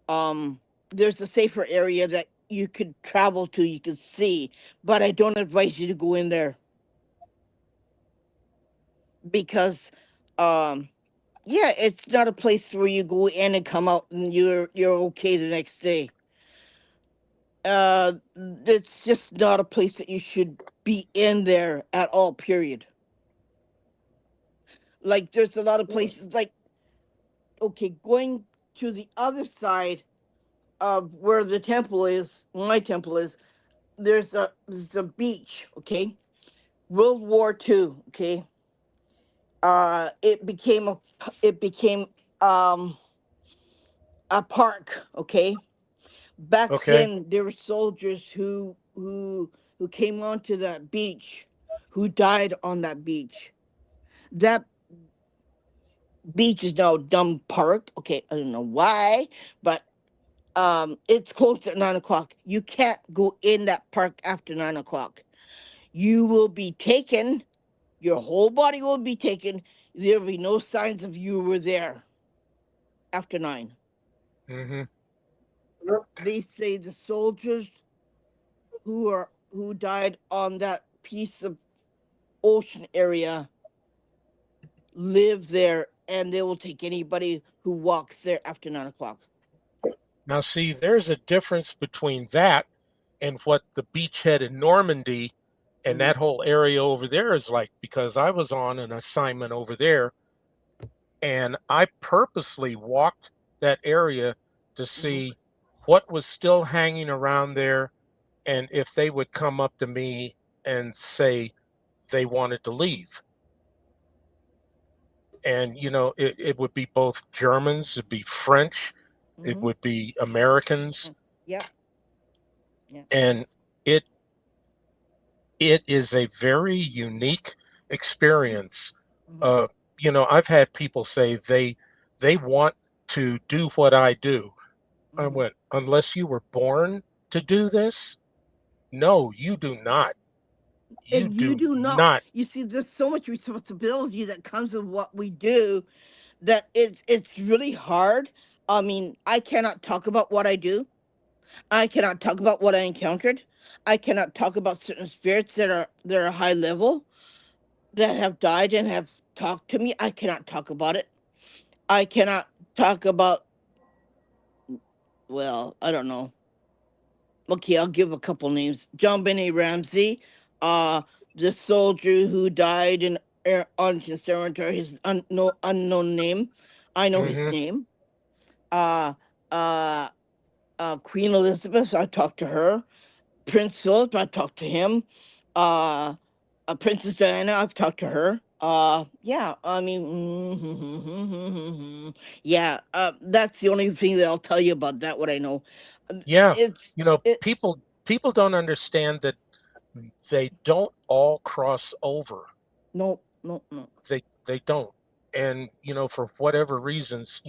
Um, there's a safer area that you could travel to, you could see, but I don't advise you to go in there because, um, yeah, it's not a place where you go in and come out and you're okay the next day. It's just not a place that you should be in there at all. Period. Like there's a lot of places like okay, going to the other side of where the temple is, my temple is, there's a beach, okay? World War II, okay? It became um a park, okay? Back Okay. then there were soldiers who came onto that beach who died on that beach. That beach is now a dumb park. Okay, I don't know why, but it's closed at 9 o'clock. You can't go in that park after 9 o'clock. You will be taken, your whole body will be taken. There will be no signs of you were there after 9. Hmm. They say the soldiers who died on that piece of ocean area live there, and they will take anybody who walks there after 9 o'clock. Now, see, there's a difference between that and what the beachhead in Normandy and Mm-hmm. that whole area over there is like, because I was on an assignment over there and I purposely walked that area to Mm-hmm. see what was still hanging around there, and if they would come up to me and say they wanted to leave. And it would be both Germans, it'd be French, it Mm-hmm. would be Americans, Yep. Yeah. and it it is a very unique experience. Mm-hmm. uh I've had people say they want to do what I do. I Mm-hmm. went, unless you were born to do this, no, you do not. You And you do do not. not. You see, there's so much responsibility that comes with what we do that it's really hard. I mean, I cannot talk about what I do. I cannot talk about what I encountered. I cannot talk about certain spirits that are high level that have died and have talked to me. I cannot talk about it. I cannot talk about, well, I don't know. Okay, I'll give a couple names. John Benet Ramsey, uh, the soldier who died in Arlington Cemetery, his unknown name. I know his Hmm. name. Uh, uh, Queen Elizabeth, I talked to her. Prince Philip, I talked to him. Uh, Princess Diana, I've talked to her. Yeah, I mean, yeah, that's the only thing that I'll tell you about that. What I know, Yeah, it's it. people don't understand that they don't all cross over. No, no, no. They don't. And for whatever reasons,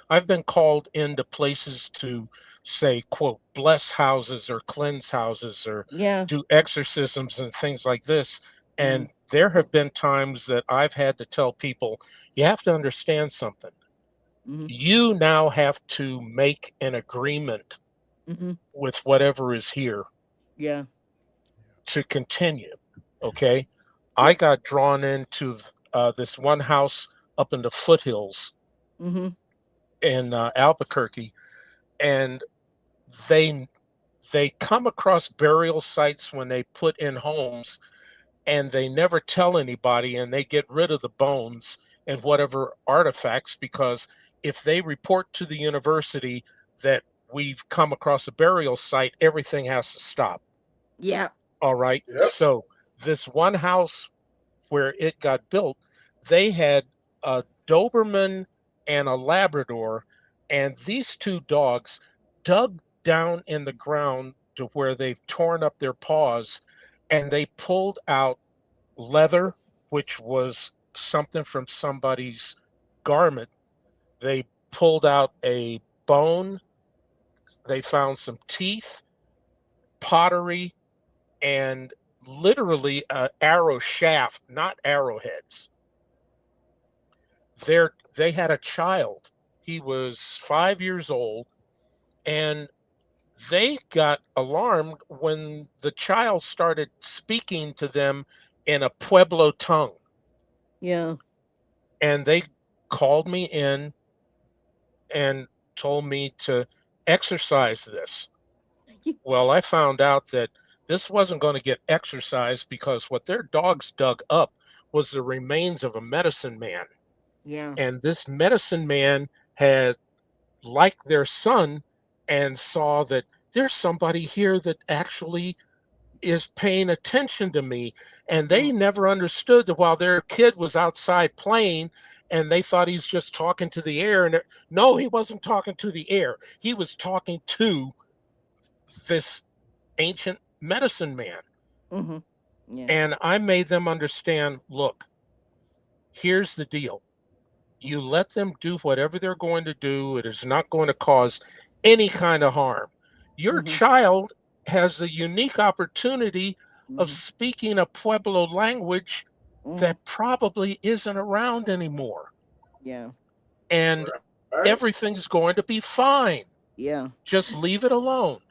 I've been called into places to say, quote, bless houses or cleanse houses or Yeah. do exorcisms and things like this. Mm-hmm. And there have been times that I've had to tell people, you have to understand something. Mm-hmm. You now have to make an agreement Mm-hmm. with whatever is here Yeah. to continue. Okay. I Yep. got drawn into this one house up in the foothills Mm-hmm. in Albuquerque, and they they come across burial sites when they put in homes, and they never tell anybody, and they get rid of the bones and whatever artifacts, because if they report to the university that we've come across a burial site, everything has to stop. Yeah. All right. Yep. So this one house where it got built, they had a Doberman and a Labrador, and these two dogs dug down in the ground to where they've torn up their paws, and they pulled out leather, which was something from somebody's garment. They pulled out a bone. They found some teeth, pottery, and literally an arrow shaft, not arrowheads. They had a child. He was 5 years old, and they got alarmed when the child started speaking to them in a Pueblo tongue. Yeah. And they called me in and told me to exercise this. Well, I found out that this wasn't going to get exercised because what their dogs dug up was the remains of a medicine man. Yeah. And this medicine man had liked their son and saw that there's somebody here that actually is paying attention to me. And they never understood that while their kid was outside playing and they thought he's just talking to the air. And no, he wasn't talking to the air. He was talking to this ancient medicine man. Mm-hmm. Yeah. And I made them understand, look, here's the deal. You let them do whatever they're going to do. It is not going to cause any kind of harm. Your Mhm. child has the unique opportunity of Mhm. speaking a Pueblo language Mhm. that probably isn't around anymore. Yeah. And Right? everything's going to be fine. Yeah. Just leave it alone.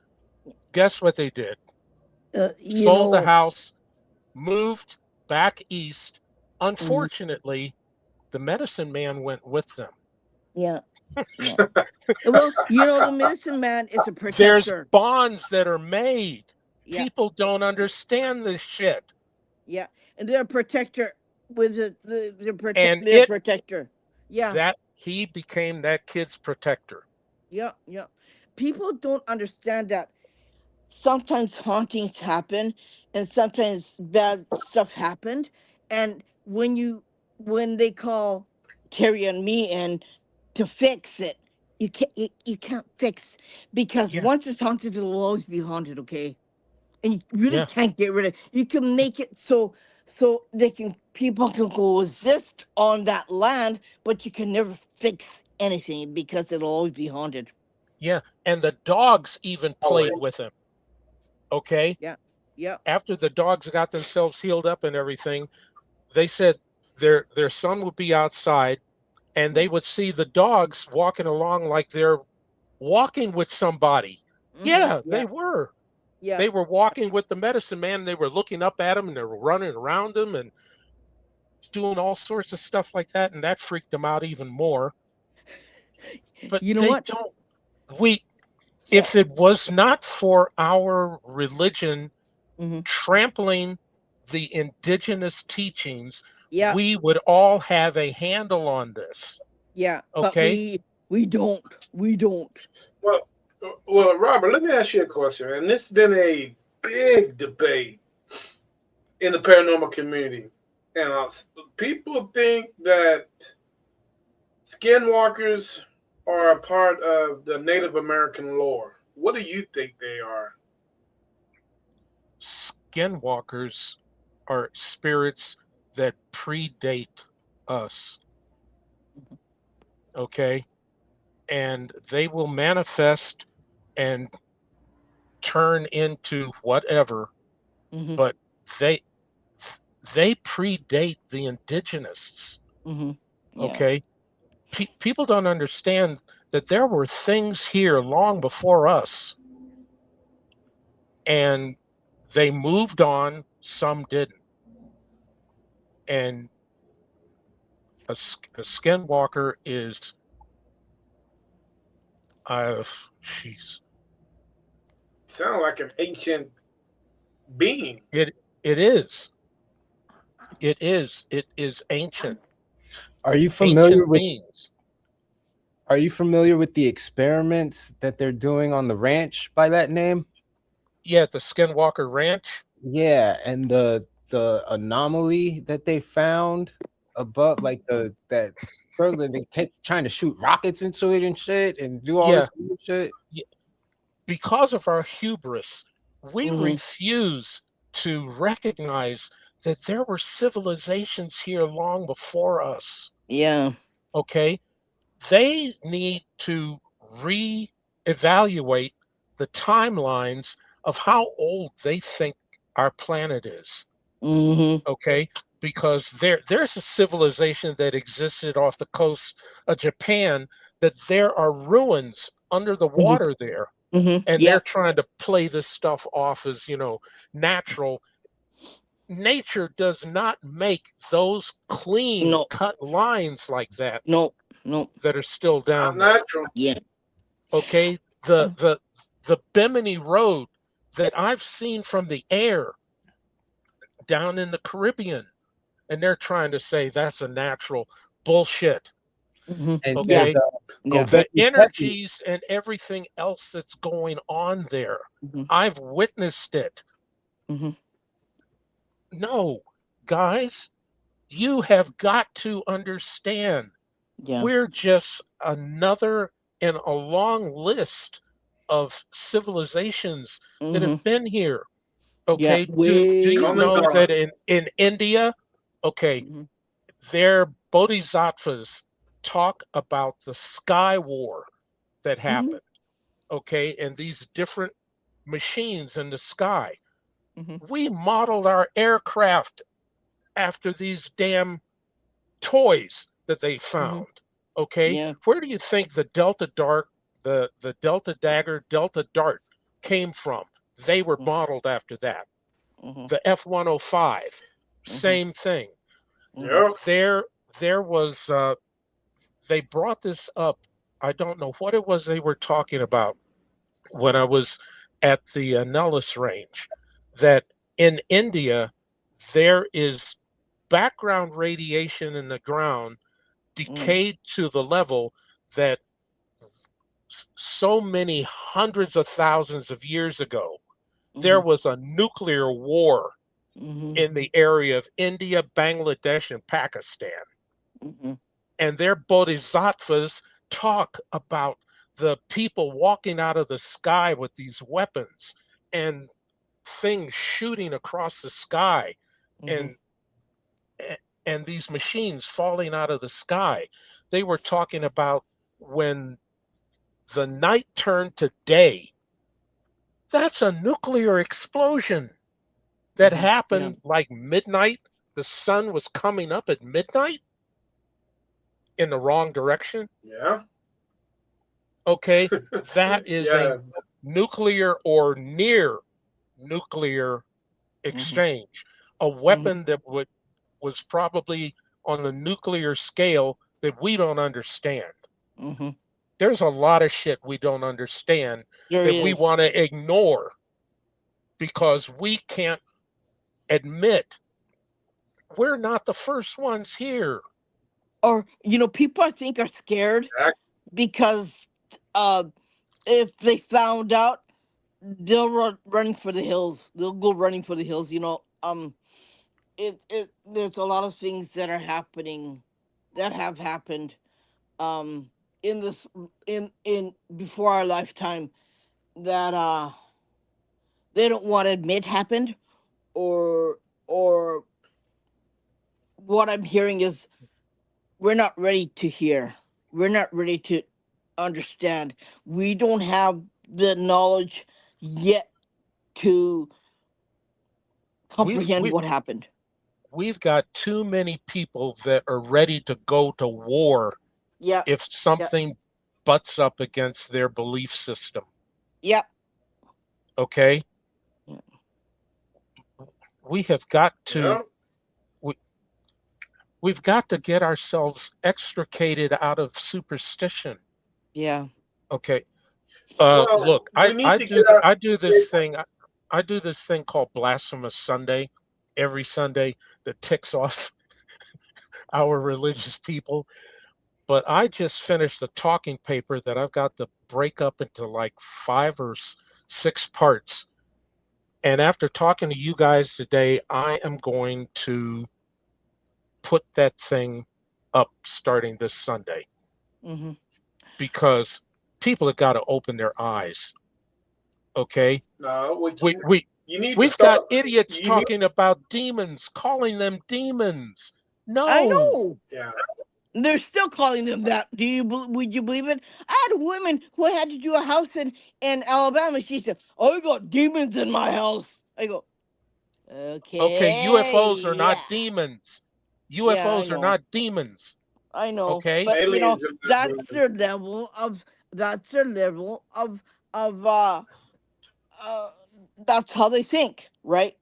Guess what they did? You Sold the know. house, moved back east. Mhm. Unfortunately, the medicine man went with them. Yeah. Yeah. Well, the medicine man is a There's protector. bonds that are made. Yeah. People don't understand this shit. Yeah. And they're a protector with And they're a protector. Yeah. that he became that kid's protector. Yeah. Yeah. People don't understand that sometimes hauntings happen and sometimes bad stuff happened. And when they call Terry and me and to fix it, you can't fix, because Yeah, once it's haunted, it'll always be haunted, okay? And you really yeah, can't get rid of it. You can make it so people can coexist on that land, but you can never fix anything because it'll always be haunted. yeah. And the dogs even Always. played with him. Okay. Yeah. Yeah. After the dogs got themselves healed up and everything, they said their son would be outside and they would see the dogs walking along like they're walking with somebody. Mm-hmm. Yeah, Yeah. they were. Yeah. They were walking with the medicine man. They were looking up at him and they were running around him and doing all sorts of stuff like that. And that freaked them out even more. But You know they what? don't, we, Yeah. if it was not for our religion Mm-hmm. trampling the indigenous teachings, Yeah. we would all have a handle on this. Yeah. But Okay. we don't. We don't. Well, Robert, let me ask you a question. And this has been a big debate in the paranormal community. And people think that skinwalkers are a part of the Native American lore. What do you think they are? Skinwalkers are spirits that predate us. Okay. And they will manifest and turn into whatever, Mm-hmm. but they they predate the indigenous. Mm-hmm. Yeah. Okay. People don't understand that there were things here long before us and they moved on, some didn't. And a skinwalker is she's Sound like an ancient being. it it is it is ancient Are you familiar with beings. Are you familiar with the experiments that they're doing on the ranch by that name? Yeah, the Skinwalker Ranch. Yeah, and the anomaly that they found above, like that further, they kept trying to shoot rockets into it and shit, and do all Yeah, this other shit. because of our hubris, we Mm-hmm. refuse to recognize that there were civilizations here long before us. Yeah. Okay, they need to reevaluate the timelines of how old they think our planet is. Mm-hmm. Okay, because there's a civilization that existed off the coast of Japan, that there are ruins under the Mm-hmm. water there, Mm-hmm. and they're Yep. trying to play this stuff off as, natural. Nature does not make those clean No. cut lines like that No. No. that are still Not down there. natural. Yeah. Okay, the Bimini Road that I've seen from the air down in the Caribbean, and they're trying to say that's a natural. Bullshit. Mm-hmm. And Yeah. Okay, Yeah. the Gobekli Tepe. energies and everything else that's going on there, Mm-hmm. I've witnessed it. Mm-hmm. No, guys, you have got to understand, Yeah. we're just another in a long list of civilizations that Mm-hmm. have been here. Yeah. Okay, do Way, you Come and way know gone. that back. in India, okay, Mm-hmm. their bodhisattvas talk about the sky war that Mm-hmm. happened, okay, and these different machines in the sky. Mm-hmm. We modeled our aircraft after these damn toys that they Mm-hmm. found. Okay, Yeah. where do you think the Delta Dart, the Delta Dagger, Delta Dart came from? They were modeled after that. Mm-hmm. The F-105, Mm-hmm. same thing. Mm-hmm. Yeah. There, there was. They brought this up. I don't know what it was they were talking about when I was at the Nellis Range. That in India there is background radiation in the ground Mm-hmm. decayed to the level that so many hundreds of thousands of years ago, there Mm-hmm. was a nuclear war Mm-hmm. in the area of India, Bangladesh, and Pakistan. Mm-hmm. And their bodhisattvas talk about the people walking out of the sky with these weapons and things shooting across the sky, Mm-hmm. and and these machines falling out of the sky. They were talking about when the night turned to day. That's a nuclear explosion that Mm-hmm. Yeah. happened like midnight. The sun was coming up at midnight in the wrong direction. Yeah. Okay, that is a Yeah. nuclear or near nuclear Mm-hmm. exchange, a Mm-hmm. weapon that was probably on the nuclear scale that we don't understand. Mm-hmm. There's a lot of shit we don't understand There that we is. want to ignore because we can't admit we're not the first ones here. Or people I think are scared because uh if they found out, they'll run running for the hills. They'll go running for the hills. It there's a lot of things that are happening, that have happened, um in this in before our lifetime, that they don't want to admit happened, or what I'm hearing is we're not ready to hear. We're not ready to understand. We don't have the knowledge yet to We've comprehend we, what happened. we've got too many people that are ready to go to war Yep. if Yep. something butts up against their belief system. Yep. Okay, Yep. we have got to Yeah. we, we've got to get ourselves extricated out of superstition. Yeah. Okay, Well, look, we need to get our. I do this thing. I do this thing called Blasphemous Sunday every Sunday that ticks off our religious people. But I just finished a talking paper that I've got to break up into like 5 or 6 parts. And after talking to you guys today, I am going to put that thing up starting this Sunday Mm-hmm. because people have got to open their eyes. Okay, No, we we you need to we've got start. idiots You need, talking about demons, calling them demons. I No, know. yeah. They're still calling them that. Would you believe it? I had a woman who had to do a house in Alabama. She said, "I got demons in my house." I go, okay, "Okay, UFOs are not yeah, demons. yeah, I UFOs are know, not demons. I know." Okay, But Aliens are not that's demons. their level of of uh that's how they think, right?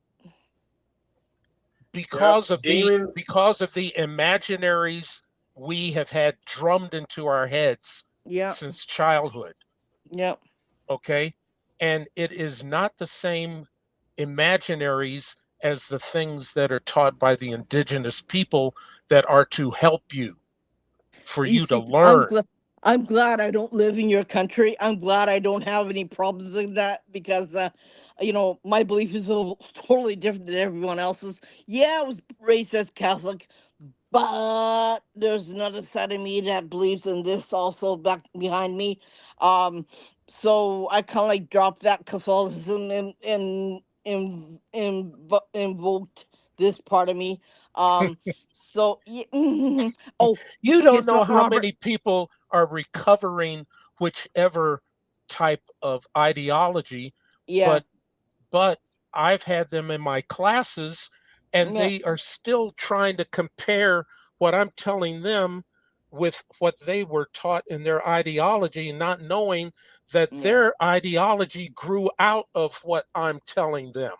Yep. because of the Demons. because of the imaginaries we have had drummed into our heads Yeah, since childhood. yeah. Okay, and it is not the same imaginaries as the things that are taught by the indigenous people that are to help you for You you to see, learn. I'm glad I don't live in your country. I'm glad I don't have any problems with that because my belief is a little, totally different than everyone else's. Yeah, I was raised as Catholic, but there's another side of me that believes in this also back behind me. Um, so I kind of like dropped that Catholicism and invoked this part of me. Um, so yeah, oh, You don't guess know what, how Robert? many people are recovering whichever type of ideology, Yeah, but but I've had them in my classes and yeah, they are still trying to compare what I'm telling them with what they were taught in their ideology, not knowing that yeah. their ideology grew out of what I'm telling them.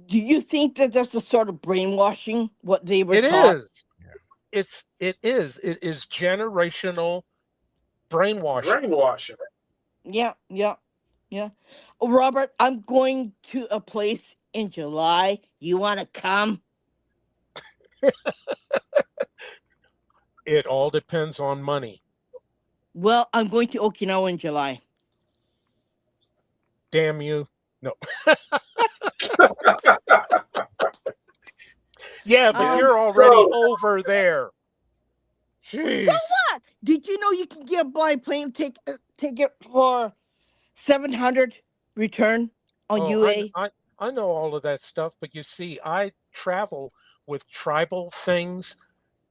Do you think that that's the sort of brainwashing what they were It taught? is. It is generational brainwashing. Brainwashing. Yeah, yeah, yeah. Oh, Robert, I'm going to a place in July. You want to come? It all depends on money. Well, I'm going to Okinawa in July. Damn you. No. Yeah, but Yeah. Um, you're already So, over there. so Jeez. what? Did you know you can get a blind plane ticket for 700 return on Oh, UA? I know all of that stuff, but you see, I travel with tribal things,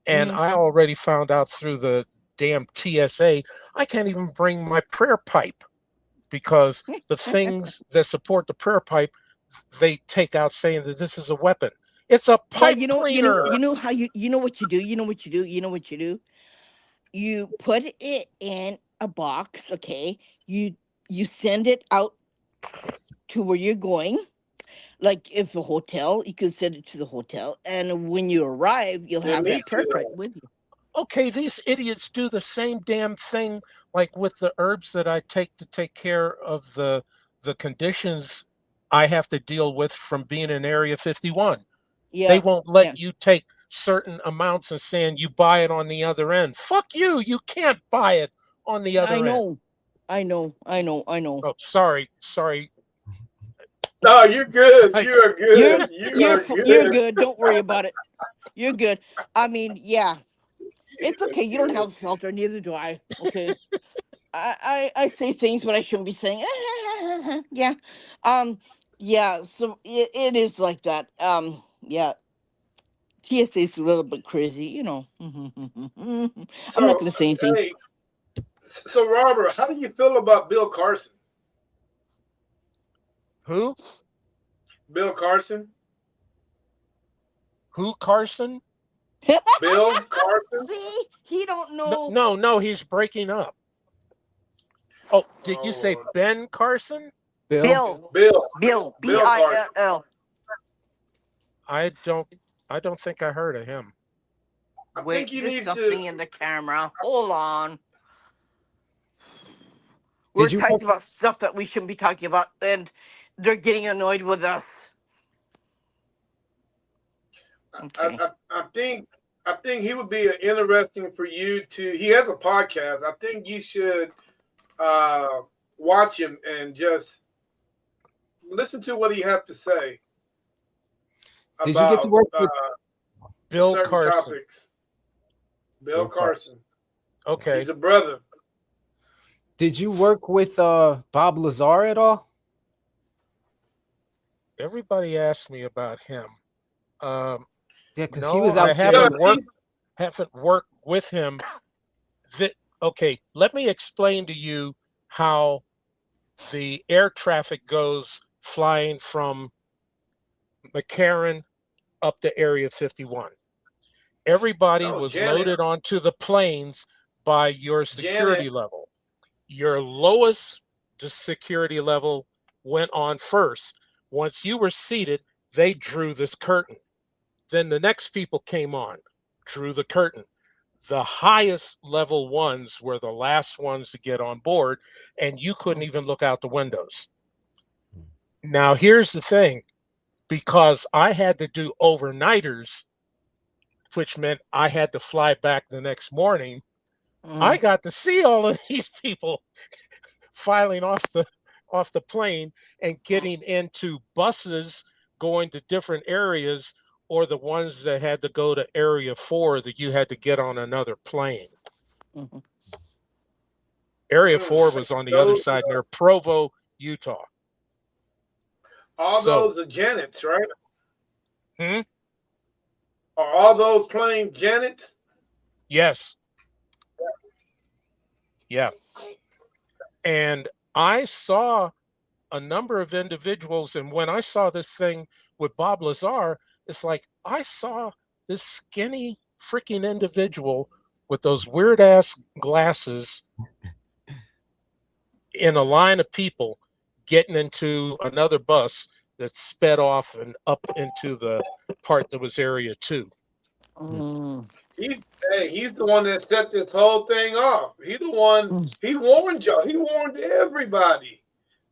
and Mm-hmm. I already found out through the damn TSA, I can't even bring my prayer pipe because the things that support the prayer pipe, they take out saying that this is a weapon. It's a Well, pipe cleaner. you know how you know what you do. You know what you do. You know what you do. You put it in a box. Okay. You send it out to where you're going. Like if a hotel, you can send it to the hotel, and when you arrive, you'll it have meets that you perpet there. with you. Okay, these idiots do the same damn thing like with the herbs that I take to take care of the conditions I have to deal with from being in Area 51. They Yeah, won't yeah. let you take certain amounts and saying you buy it on the other end. Fuck you, you can't buy it on the I other end. know, I know, I know, I know. Oh, sorry. No, you're good. I, You are You're good. You are you're good. good. Don't worry about it. You're good. I mean, yeah, it's okay. You don't have a filter, neither do I. Okay. I say things but I shouldn't be saying. Yeah. Um. Yeah. So it is like that. Yeah. TSA is a little bit crazy, you know. I'm not So, gonna say anything. hey, so Robert, how do you feel about Bill Carson? who? Bill Carson? Who, Carson? Bill Carson? See, he don't No, know. no, no, he's breaking up. Oh, did you say Oh, Ben Carson? Bill. Bill, Bill. Bill, Bill Carson. Bill. I don't I don't think I heard of him. I Wait, think you there's need to. something in the camera. Hold on. We're Did you talking about stuff that we shouldn't be talking about, and they're getting annoyed with us. I, Okay. I, I think. I think he would be interesting for you to. He has a podcast. I think you should uh, watch him and just listen to what he has to say Did you get to about work with? Bill certain Carson. topics. Bill Bill Carson. Carson. Okay. He's a brother. Did you work with Bob Lazar at all? Everybody asked me about him. Um, Yeah, because he no, was I out there. haven't worked with him. Okay, let me explain to you how the air traffic goes flying from McCarran up to Area 51. Everybody Oh, was Janet. loaded onto the planes by your security Janet. level. Your lowest security level went on first. Once you were seated, they drew this curtain. Then the next people came on, drew the curtain. The highest level ones were the last ones to get on board, and you couldn't even look out the windows. Now, here's the thing, because I had to do overnighters, which meant I had to fly back the next morning, I got to see all of these people filing off the plane and getting into buses going to different areas, or the ones that had to go to Area 4 that you had to get on another plane. Mhm. Area 4 was on the other Those, side near Provo, Utah. all So, those are Janets, right? hmm? Are all those planes Janets? Yes. Yeah. And I saw a number of individuals, and when I saw this thing with Bob Lazar, it's like I saw this skinny freaking individual with those weird ass glasses in a line of people getting into another bus that sped off and up into the part that was Area 2. Mm. He's he's the one that set this whole thing off. He the one. Mm. He warned y'all. He warned everybody,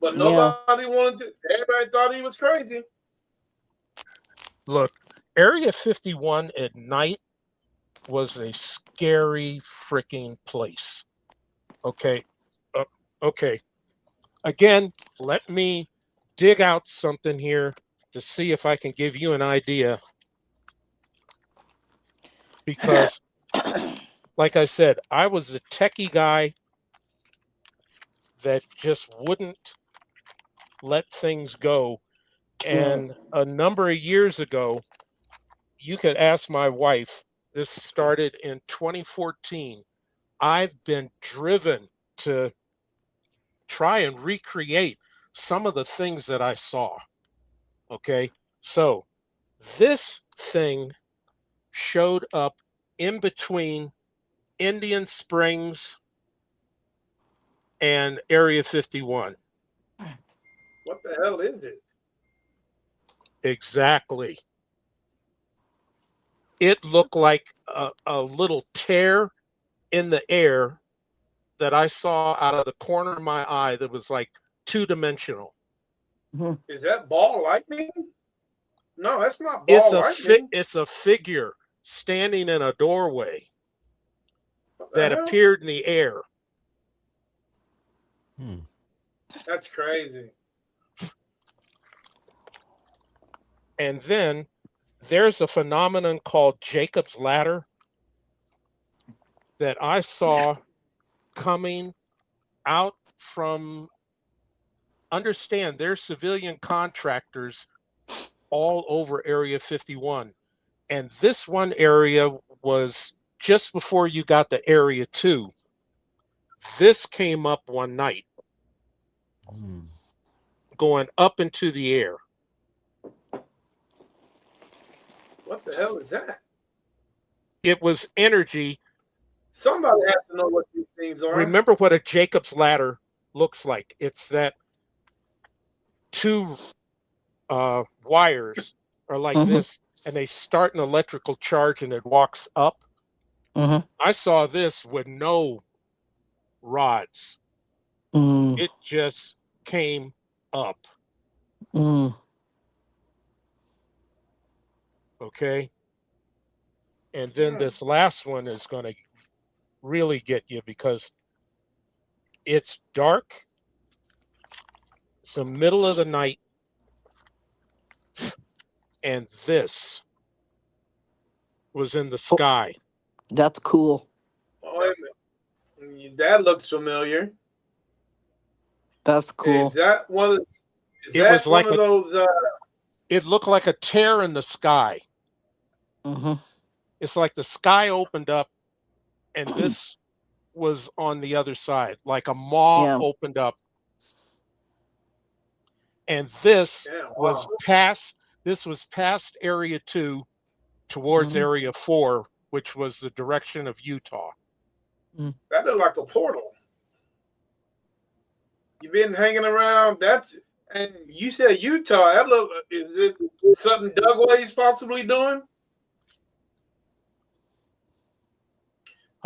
but Yeah. nobody wanted to. Everybody thought he was crazy. Look, Area 51 at night was a scary freaking place. Okay. Okay. Again, let me dig out something here to see if I can give you an idea. Because, like I said, I was a techie guy that just wouldn't let things go. And a number of years ago, you could ask my wife, this started in 2014. I've been driven to try and recreate some of the things that I saw. Okay. So this thing showed up in between Indian Springs and Area 51. What the hell is it? Exactly. It looked like a little tear in the air that I saw out of the corner of my eye that was like two-dimensional. Is that ball lightning? No, that's not ball lightning. It's a figure standing in a doorway What the that hell? appeared in the air. That's crazy. And then there's a phenomenon called Jacob's Ladder that I saw coming out from, understand, there's civilian contractors all over Area 51. And this one area was just before you got to Area 2. This came up one night, going up into the air. What the hell is that? It was energy. Somebody has to know what these things are. Remember what a Jacob's ladder looks like. It's that two wires are like this, and they start an electrical charge and it walks up. I saw this with no rods. It just came up. Okay. And then this last one is going to really get you because it's dark. It's the middle of the night. And this was in the sky. That's cool. Oh, wait a minute. That looks familiar. That's Is cool. that one of? Is It was that one like of those? it looked like a tear in the sky. Mm-hmm. It's like the sky opened up and this was on the other side, like a maw Yeah. opened up. And this Yeah, was wow. past area 2 towards Mhm. area 4, which was the direction of Utah. That looked like a portal. You've been hanging around. That's and you said Utah. That look. Is it something Dugway's possibly doing?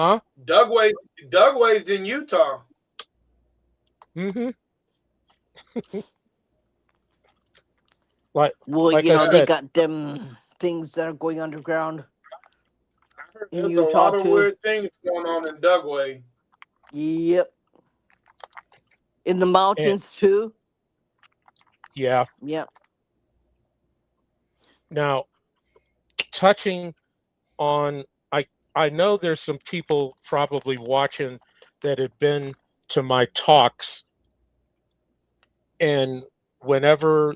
Huh? Dugway's in Utah. Mm-hmm. Like Well, like you I know, they said, got them things that are going underground I heard in there's a Utah lot of too. weird things going on in Dugway. Yep. In the and, mountains too. yeah. Yep. Now, touching on, I know there's some people probably watching that have been to my talks, and whenever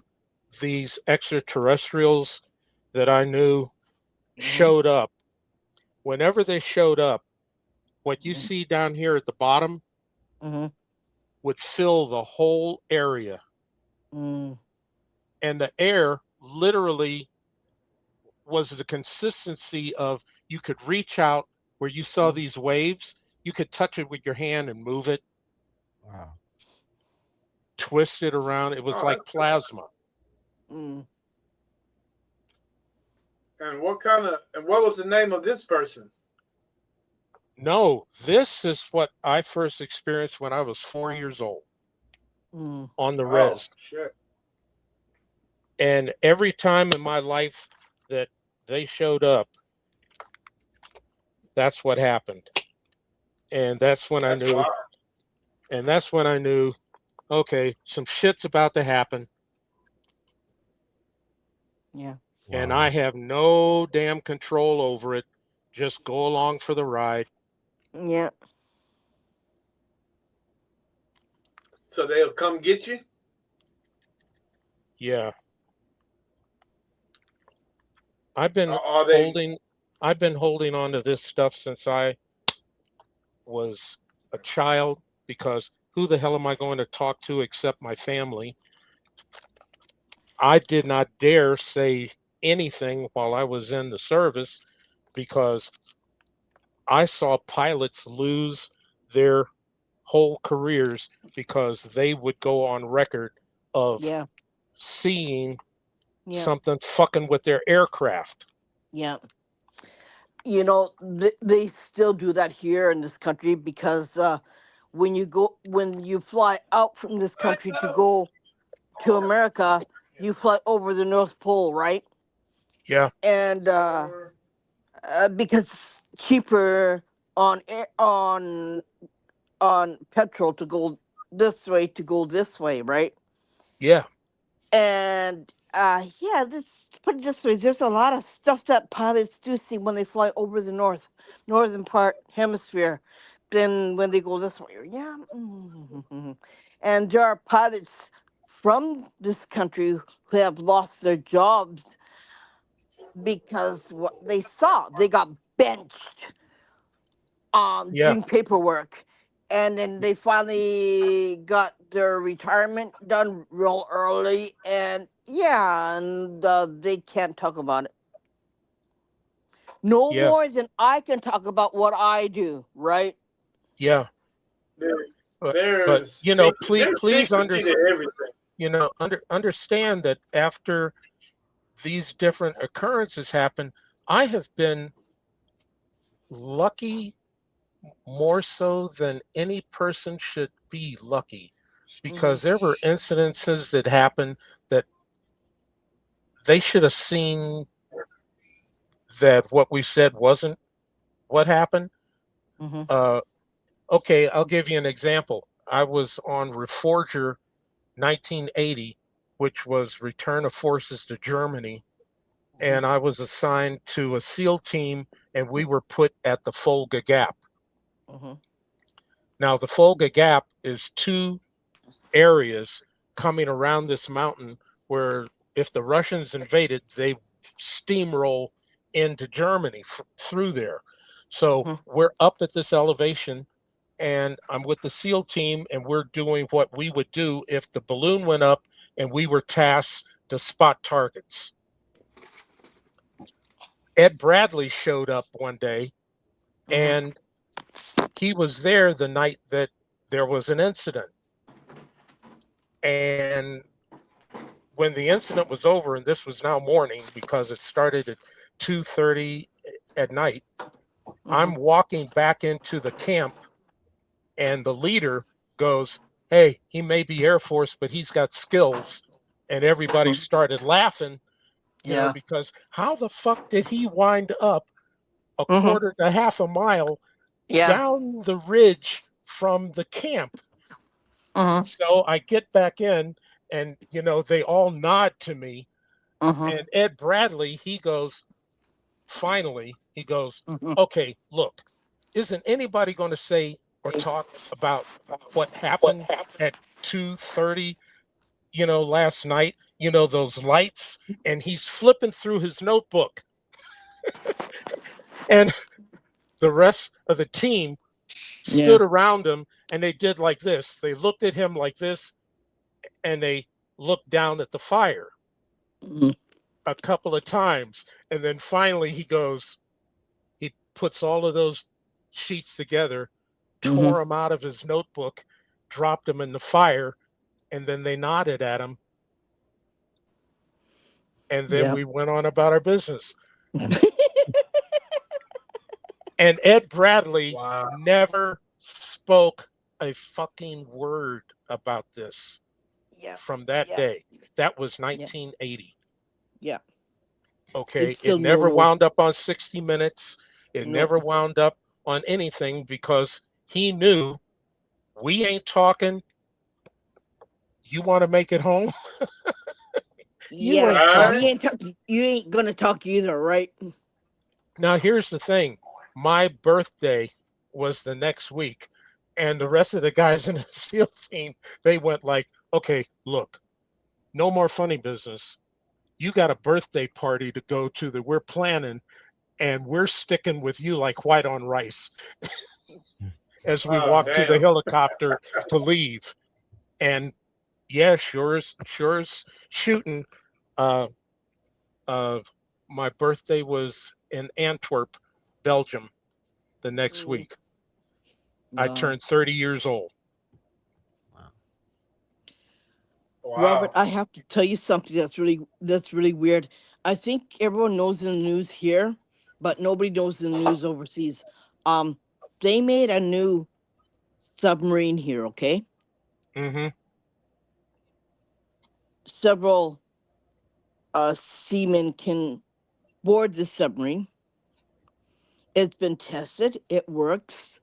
these extraterrestrials that I knew showed up, whenever they showed up, what you see down here at the bottom Mm-hmm. would fill the whole area. Mm. And the air literally was the consistency of you could reach out where you saw these waves, you could touch it with your hand and move it, Wow. twist it around. It was Oh, like plasma. Mm. and what was the name of this person? No, this is what I first experienced when I was 4 years old Mm. on the Oh res. shit. And every time in my life that they showed up, that's what happened. And that's when I That's knew, wild. and that's when I knew, okay, some shit's about to happen. Yeah. And Wow. I have no damn control over it. Just go along for the ride. Yeah. So they'll come get you? Yeah. I've been Are they? holding I've been holding on to this stuff since I was a child because who the hell am I going to talk to except my family? I did not dare say anything while I was in the service because I saw pilots lose their whole careers because they would go on record of Yeah. seeing Yeah. something fucking with their aircraft. Yeah. You know, they still do that here in this country because when you fly out from this country to go to America, you fly over the North Pole, right? Yeah, And because it's cheaper on on petrol to go this way, right? yeah, And yeah, this put it this way, there's a lot of stuff that pilots do see when they fly over the northern part hemisphere than when they go this way. Yeah. And there are pilots from this country who have lost their jobs because what they saw, they got benched yeah, doing paperwork, and then they finally got their retirement done real early, and yeah, and they can't talk about it no yeah, more than I can talk about what I do, right? yeah. There, But there's there's please secrecy to everything. understand that after these different occurrences happen, I have been lucky more so than any person should be lucky Hmm. because there were incidences that happened that they should have seen that what we said wasn't what happened. Mm-hmm. Uh, okay, I'll give you an example. I was on Reforger 1980, which was Return of Forces to Germany, and I was assigned to a SEAL team, and we were put at the Folga Gap. Mm-hmm. Now, the Folga Gap is two areas coming around this mountain where if the Russians invaded, they steamroll into Germany through there. So Mm-hmm. we're up at this elevation, and I'm with the SEAL team, and we're doing what we would do if the balloon went up and we were tasked to spot targets. Ed Bradley showed up one day, Mm-hmm. and he was there the night that there was an incident. And when the incident was over, and this was now morning because it started at 2:30 at night, Mm-hmm. I'm walking back into the camp, and the leader goes, "Hey, he may be Air Force, but he's got skills." And everybody started laughing, Yeah. because how the fuck did he wind up a Mm-hmm. quarter to half a mile Yeah. down the ridge from the camp? Mm-hmm. So I get back in, and they all nod to me. Mm-hmm. And Ed Bradley, he goes, finally, he goes, Mm-hmm. "Okay, look, isn't anybody going to say or talk about what happened at 2:30, last night? Those lights?" And he's flipping through his notebook, and the rest of the team Yeah. stood around him, and they did like this. They looked at him like this, and they looked down at the fire Mm-hmm. a couple of times. And then finally he puts all of those sheets together, Mm-hmm. tore them out of his notebook, dropped them in the fire, and then they nodded at him. And then Yeah. we went on about our business. And Ed Bradley Wow. never spoke a fucking word about this Yeah. from that Yeah. day. That was Yeah. 1980. Yeah. Okay. It's It still never normal. wound up on 60 Minutes. It No. never wound up on anything because he knew we ain't talking. You want to make it home? You Yeah. ain't Right? We talking. ain't talk. You ain't gonna talk either, right? Now, here's the thing, my birthday was the next week, and the rest of the guys in the SEAL team, they went like, "Okay, look, no more funny business. You got a birthday party to go to that we're planning, and we're sticking with you like white on rice," as we Oh, walk to the damn. helicopter to leave. And yeah, sure as shooting. Uh, uh, my birthday was in Antwerp, Belgium, the next Mm, week. I wow. turned 30 years old. Robert, Wow. I have to tell you something that's really weird. I think everyone knows in the news here, but nobody knows in the news overseas. Um, they made a new submarine here. Okay, Mm-hmm. several seamen can board the submarine. It's been tested. It works.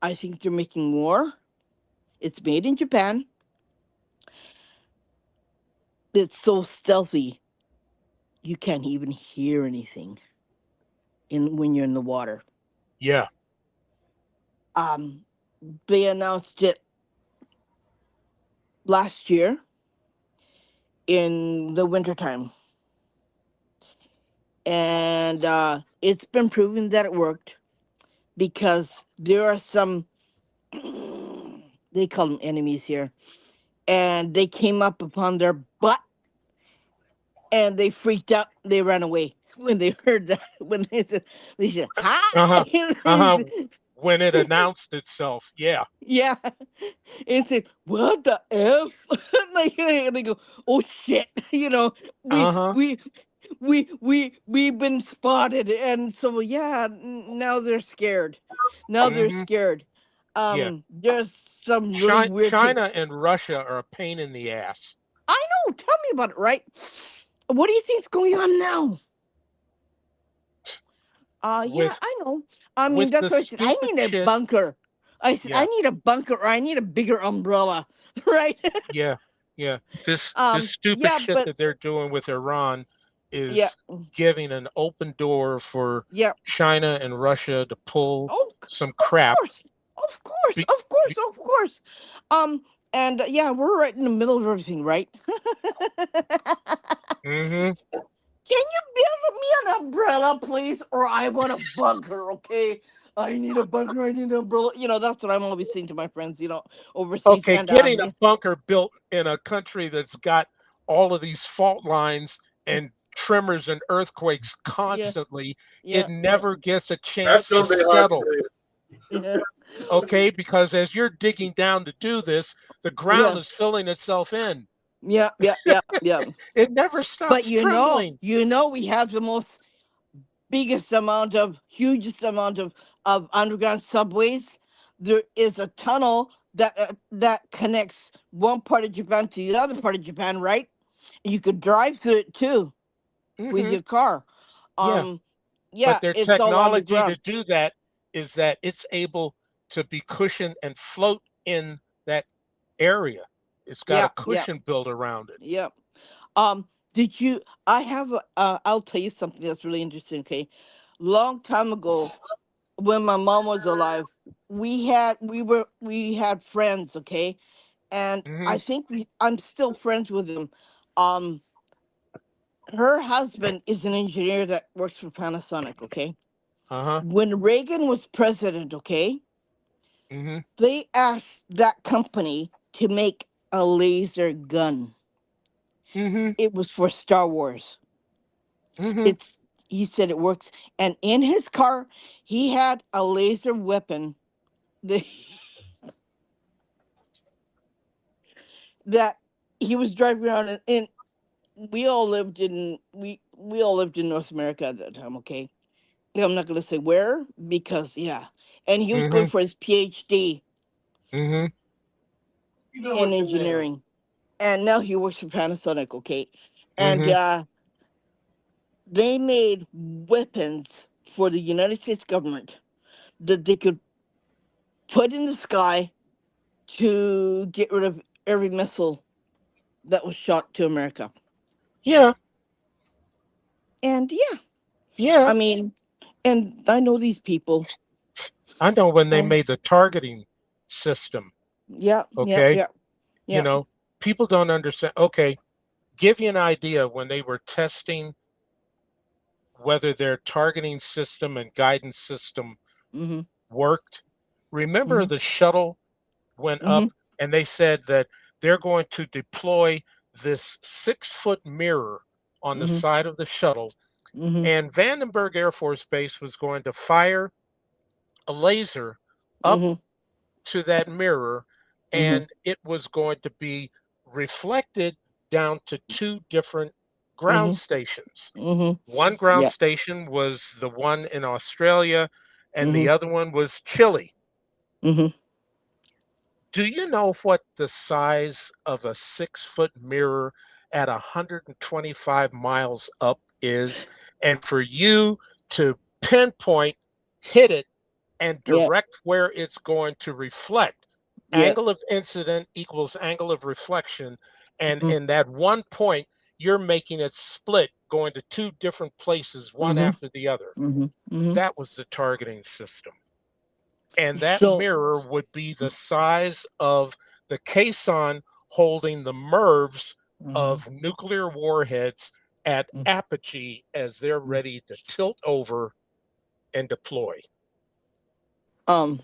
I think they're making more. It's made in Japan. It's so stealthy you can't even hear anything in when you're in the water. Yeah. Um, they announced it last year in the wintertime. And it's been proven that it worked because there are some, they call them enemies here, and they came up upon their butt and they freaked out. They ran away when they heard that. When they said, Uh-huh. hi! Uh-huh. When it announced itself. Yeah. Yeah. And say, what the F? Like, and they go, oh shit, we Uh-huh. we we've been spotted. And so yeah, now they're scared. Now they're Mm-hmm. scared. Yeah. There's some really weird thing. China and Russia are a pain in the ass. I know, tell me about it, right? What do you think's going on now? Yeah, with I know. I mean, with that's the what I said. I stupid need a shit. bunker. I said I Yeah, need a bunker, or I need a bigger umbrella, right? yeah, yeah. This stupid Yeah, shit but that they're doing with Iran yeah, is giving an open door for yeah. China and Russia to pull Oh, some of crap. course, of course, Be, of course, be, of course. And yeah, we're right in the middle of everything, right? hmm Can you build me an umbrella, please? Or I want a bunker, okay? I need a bunker. I need an umbrella. That's what I'm always saying to my friends, overseas. Okay, And getting a bunker built in a country that's got all of these fault lines and tremors and earthquakes yeah, constantly, it yeah, yeah, never gets a That's chance to gonna be hard to settle. do. yeah, Okay, because as you're digging down to do this, the ground yeah, is filling itself in. yeah, yeah, yeah, yeah. It never But stops trembling. we have the most hugest amount of underground subways. There is a tunnel that connects one part of Japan to the other part of Japan, right? You could drive through it too with hmm your car. Yeah, Um, but yeah, their it's all technology to underground. do that is that it's able to be cushioned and float in that area. It's got a Yeah, yeah, cushion built around it. yeah. Did you? I have. I'll tell you something that's really interesting. Okay, long time ago, when my mom was alive, we had friends. Okay, and hmm I think I'm still friends with him. Um, her husband is an engineer that works for Panasonic. Okay, Uh-huh. when Reagan was president, okay, hmm they asked that company to make a laser gun. hmm It was for Star Wars. hmm It's He said it works, and in his car, he had a laser weapon that, that he was driving around in. We all lived in North America at that time. Okay, I'm not going to say where because yeah, and he was going hmm for his PhD hmm You know in what that means. engineering, and now he works for Panasonic. Okay, and hmm they made weapons for the United States government that they could put in the sky to get rid of every missile that was shot to America. Yeah, And yeah, yeah. I mean, and I know these people. I know when they And made the targeting system, yeah, yeah, okay? yeah, You yeah. know, people don't understand. Okay, give you an idea when they were testing whether their targeting system and guidance system Mhm, worked. Remember mhm, the shuttle went mhm, up and they said that they're going to deploy this 6-foot mirror on the mhm, side of the shuttle, mhm, and Vandenberg Air Force Base was going to fire a laser up mhm, to that mirror, mhm, and it was going to be reflected down to two different ground mhm, stations. mhm. One ground Yeah. station was the one in Australia, and the Mhm, other one was Chile. mhm. Do you know what the size of a 6-foot mirror at 125 miles up is? And for you to pinpoint, hit it, and Yeah. direct where it's going to reflect. Yeah. Angle of incident equals angle of reflection. And Mhm, in that one point, you're making it split, going to two different places, one mhm, after the other. mhm, mhm. That was the targeting system. And that So. mirror would be the size of the caisson holding the MIRVs Mhm, of nuclear warheads at mhm, apogee as they're mhm. ready to tilt over and deploy. Um,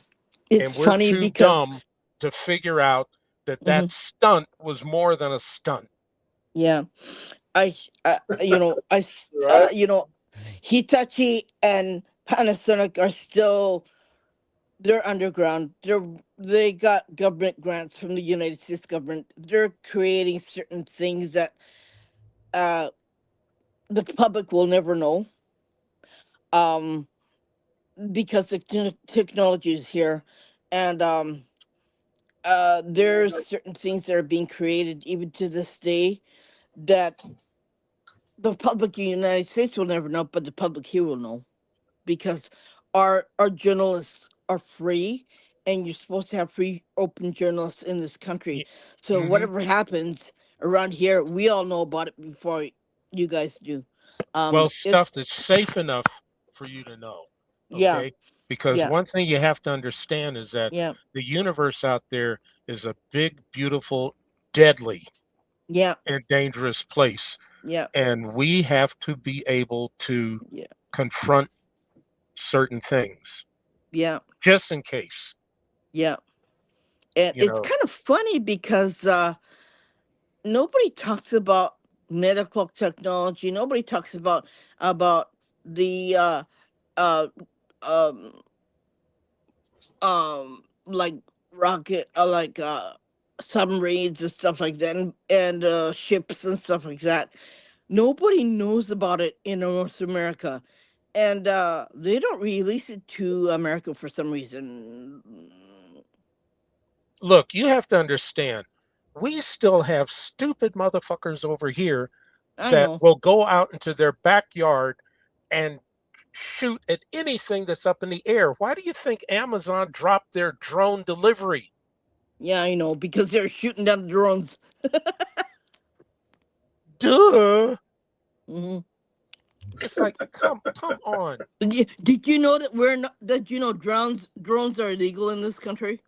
And it's we're funny too because dumb to figure out that mhm, that stunt was more than a stunt. yeah, Right? Hitachi and Panasonic are still they're underground. They got government grants from the United States government. They're creating certain things that uh the public will never know. Um, because the technology is here, and there's certain things that are being created even to this day that the public in the United States will never know, but the public here will know. because our journalists are free, and you're supposed to have free, open journalists in this country. So Mm-hmm. whatever happens around here, we all know about it before you guys do. Well, stuff It's that's safe enough for you to know. yeah, Okay. Because yeah, one thing you have to understand is that yeah, the universe out there is a big, beautiful, deadly, yeah, and dangerous place. yeah, And we have to be able to yeah, confront certain things yeah, just in case, yeah. And you it's know. kind of funny because nobody talks about medical technology. Nobody talks about the uh um like rocket like submarines and stuff like that, and ships and stuff like that. Nobody knows about it in North America, and they don't release it to America for some reason. Look, you have to understand, we still have stupid motherfuckers over here I that know. will go out into their backyard and shoot at anything that's up in the air. Why do you think Amazon dropped their drone delivery? Yeah, I know, because they're shooting down the drones. Duh. Hmm. It's like, come on. Did you know that we're not? Did you know drones are illegal in this country?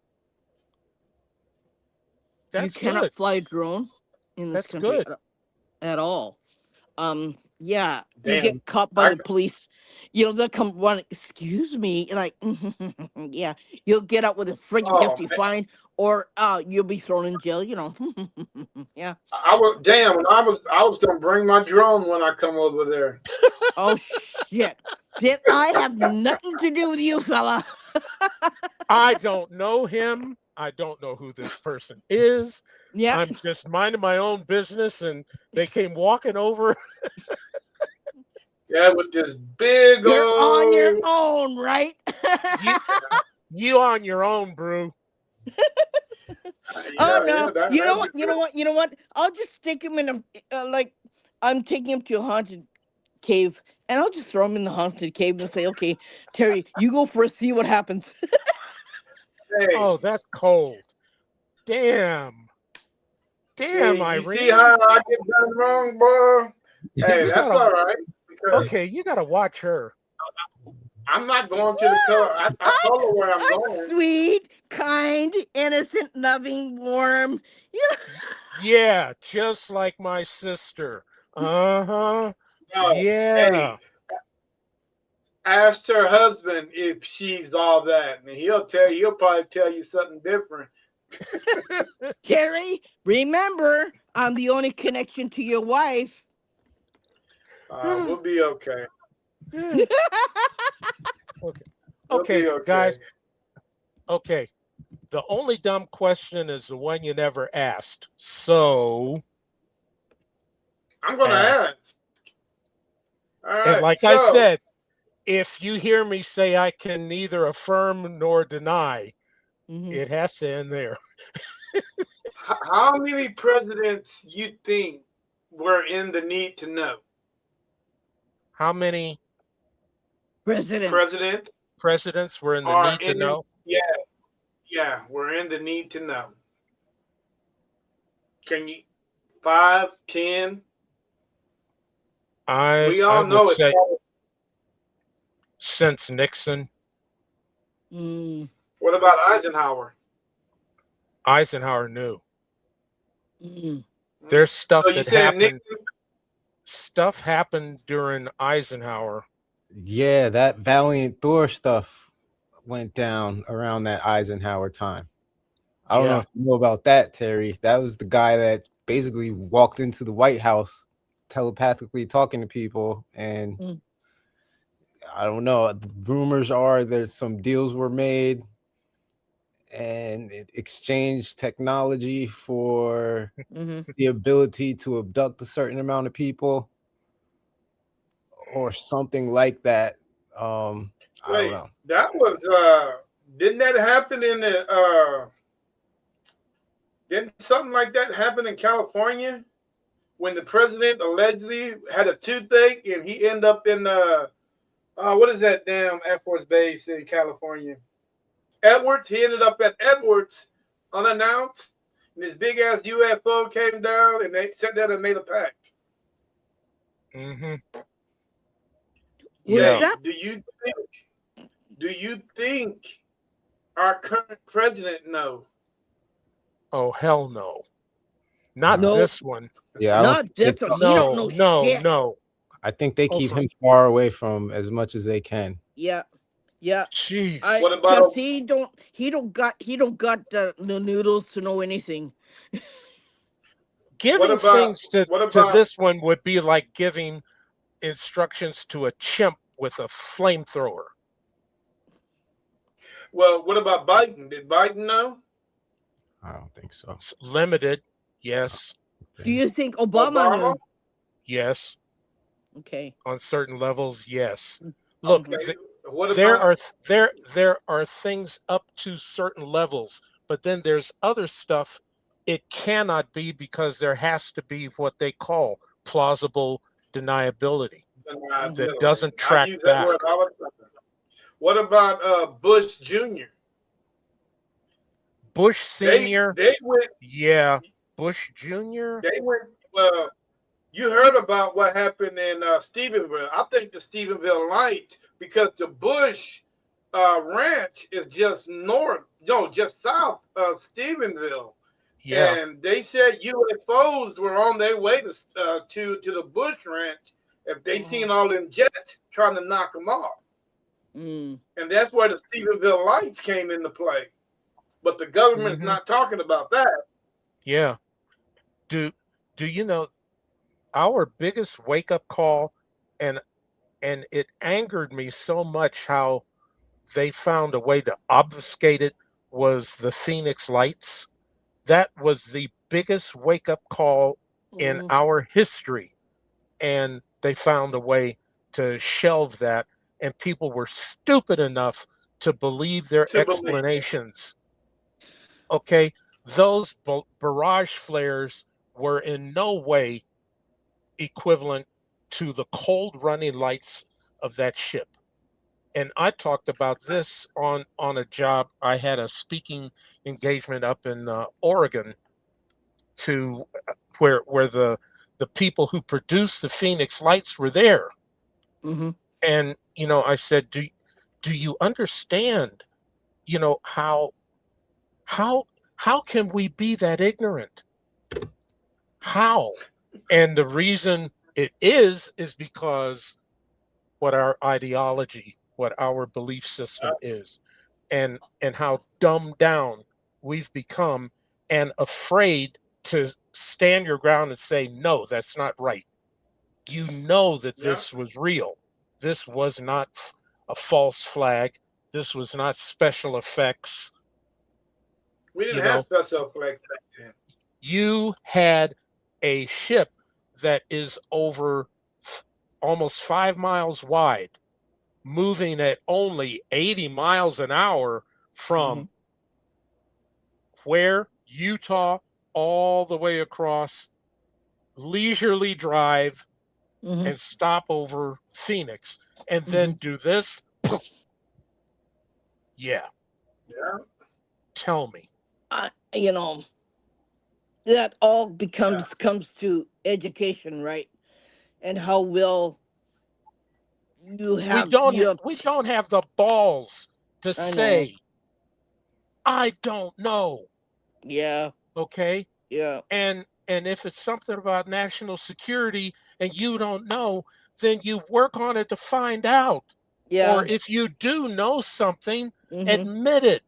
You That's cannot good. fly a drone in this That's country good. at all. Yeah, you Damn. get caught by I the police. They'll come run. Excuse me, like, yeah, you'll get out with a friggin' oh hefty man. fine, or you'll be thrown in jail. Yeah. I was damn. I was gonna bring my drone when I come over there. Oh shit. Then I have nothing to do with you, fella. I don't know him. I don't know who this person is. Yeah, I'm just minding my own business and they came walking over. Yeah, with this big you're on your old. own, right? You you on your own, brew. Oh Yeah, no! yeah. That You know that'd be what? You know good. what? You know what? I'll just stick him in a like. I'm taking him to a haunted cave, and I'll just throw him in the haunted cave and say, "Okay, Terry, you go first. See what happens." Hey, Oh, that's cold. Damn. Damn, see, you see Irene. how I get done wrong, bro? Hey, You that's gotta all right because okay, you gotta watch her. I'm not going to the color. I told her where I'm I'm going. sweet, kind, innocent, loving, warm. Yeah. Yeah, just like my sister. Uh-huh. No, Yeah. hey, ask her husband if she's all that, and he'll tell you. He'll probably tell you something different. Terry, remember, I'm the only connection to your wife. We'll be okay. Okay. We'll Okay, be okay. guys. Okay. The only dumb question is the one you never asked. So I'm gonna ask. ask. All And right. like I So, said, if you hear me say I can neither affirm nor deny, Mhm. it has to end there. how many presidents you think were in the need to know? How many Presidents. Presidents presidents were in the are need to in the know? yeah, yeah, we're in the need to know. Can you 5, 10? I We I all would know it's say since Nixon, Mm, what about Eisenhower? Eisenhower knew. mm, Mm. There's So stuff you that saying happened. Nixon? Stuff happened during Eisenhower. Yeah, that Valiant Thor stuff went down around that Eisenhower time. I don't know Yeah. if you know about that, Terry. That was the guy that basically walked into the White House telepathically talking to people. And mm, I don't know. The rumors are that some deals were made and it exchanged technology for mhm. the ability to abduct a certain amount of people or something like that. I don't Wait, know. that was didn't that happen in the didn't something like that happen in California when the president allegedly had a toothache and he ended up in What is that damn Air Force base in California? Edwards. He ended up at Edwards unannounced. And this big ass UFO came down, and they sat there and made a pact. Mm-hmm. Was Yeah. Hey, that do you think our current president know? Oh, hell no. Not No. no? this one. Yeah, I don't Not think they this one. talk. He don't No, know no, shit. no. I think they Oh, keep for him far away from as much as they can. Yeah, yeah. jeez. What Cause about he don't got the noodles to know anything. what Giving about things what to about this one would be like giving instructions to a chimp with a flamethrower. what about Biden? Did Biden know? I don't think so. It's limited. Yes. Do you think Obama Obama? knew? Yes. Okay. On certain levels, yes. Look, Mhm. Okay. What there about are there are things up to certain levels, but then there's other stuff it cannot be because there has to be what they call plausible deniability Mhm. that deniability? doesn't I track use that back. word all the time. What about Bush Jr.? Bush They Senior, they went yeah. Bush Junior, they went well. You heard about what happened in Stephenville. I think the Stephenville light because the Bush ranch is just north, no, just south of Stephenville, yeah. and they said UFOs were on their way to the Bush ranch if they Mhm. seen all them jets trying to knock them off, Mm. and that's where the Stephenville lights came into play. But the government's Hmm. not talking about that. Yeah. Do do you know our biggest wake up call, and it angered me so much how they found a way to obfuscate it, was the Phoenix Lights. That was the biggest wake up call in Mhm. our history. And they found a way to shelve that. And people were stupid enough to believe their To believe explanations. Okay. Those barrage flares were in no way equivalent to the cold running lights of that ship. And I talked about this on a job. I had a speaking engagement up in Oregon to where the people who produced the Phoenix Lights were there, Mhm. and I said, do you understand? How how how can we be that ignorant? How? And the reason it is because what our ideology, what our belief system is, and how dumbed down we've become and afraid to stand your ground and say, no, that's not right. You know that yeah, this was real. This was not a false flag. This was not special effects. we didn't You have know, special effects back then. you had a ship that is over almost 5 miles wide, moving at only 80 miles an hour from Mhm. where Utah all the way across, leisurely drive Mhm. and stop over Phoenix and then Mhm. do this. Yeah, Yeah, tell me. You know that all yeah. becomes comes to education, right? And how will you We have don't you have? we don't have the balls to I know. say I don't know, Yeah. okay? Yeah. And if it's something about national security and you don't know, then you work on it to find out. Or Yeah. if you do know something, Mhm. admit it.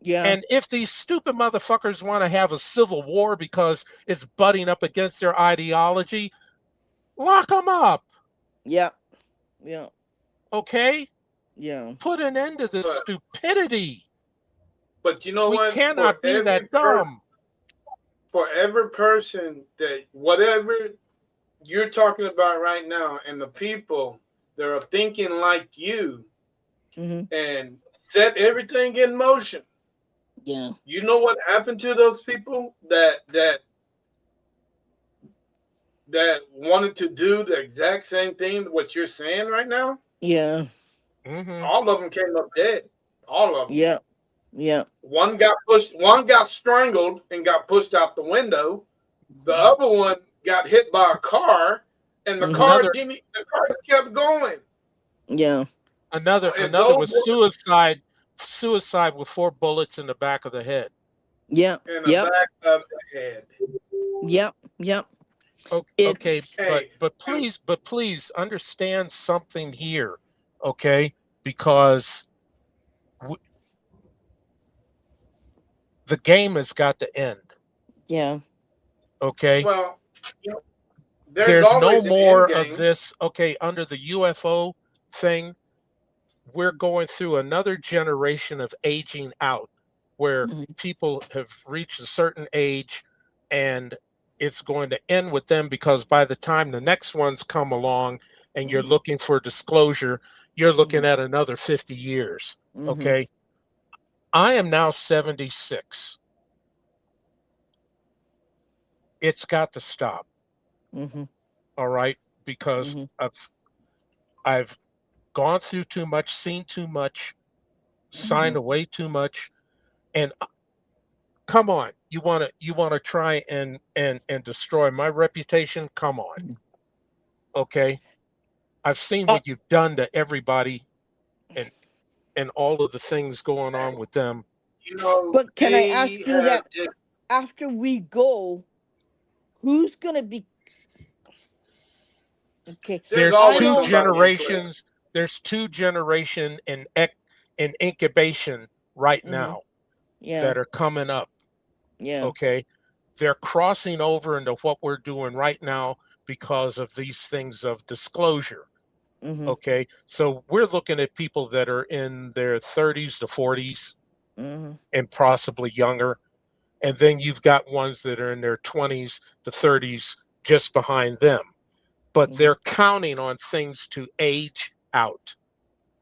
Yeah. And if these stupid motherfuckers want to have a civil war because it's butting up against their ideology, lock them up, Yeah. Yeah. okay? Yeah. Put an end to this But stupidity. but you know We what? cannot be that dumb. For every person that whatever you're talking about right now, and the people that are thinking like you Mhm. and set everything in motion. Yeah. You know what happened to those people that wanted to do the exact same thing what you're saying right now? Yeah. Mm-hmm. All of them came up dead. All of them. Yeah. Yeah. One got pushed. One got strangled and got pushed out the window. The other one got hit by a car, and the Mhm. car Another didn't. The car just kept going. Yeah. If another those was suicide with 4 bullets in the back of the head. Yeah. were in the Yep. back of the head, Yep. Yep. Okay, It's hey, but please understand something here, okay? Because w- the game has got to end, yeah. okay? well, you know, there's There's no always an end more of game. this. Okay, under the UFO thing, we're going through another generation of aging out where Mhm. people have reached a certain age and it's going to end with them because by the time the next ones come along and you're Mhm. looking for disclosure, you're looking Mhm. at another 50 years. Mhm. Okay. I am now 76. It's got to stop. Mhm. All right. Because Mhm. I've gone through too much, seen too much, signed Mhm. away too much. And come on, you want to try and destroy my reputation? Come on. Mhm. Okay. I've seen Uh, what you've done to everybody and all of the things going on with them. but can I They ask you have that just. after we go, who's gonna be okay? There's There's I always two know. somebody in place. generations. There's two generation in incubation right Mhm. now Yeah. that are coming up. Yeah. Okay. They're crossing over into what we're doing right now because of these things of disclosure. Mhm. Okay. So we're looking at people that are in their 30s to 40s Mhm. and possibly younger. And then you've got ones that are in their 20s to 30s just behind them. But Mhm. they're counting on things to age out.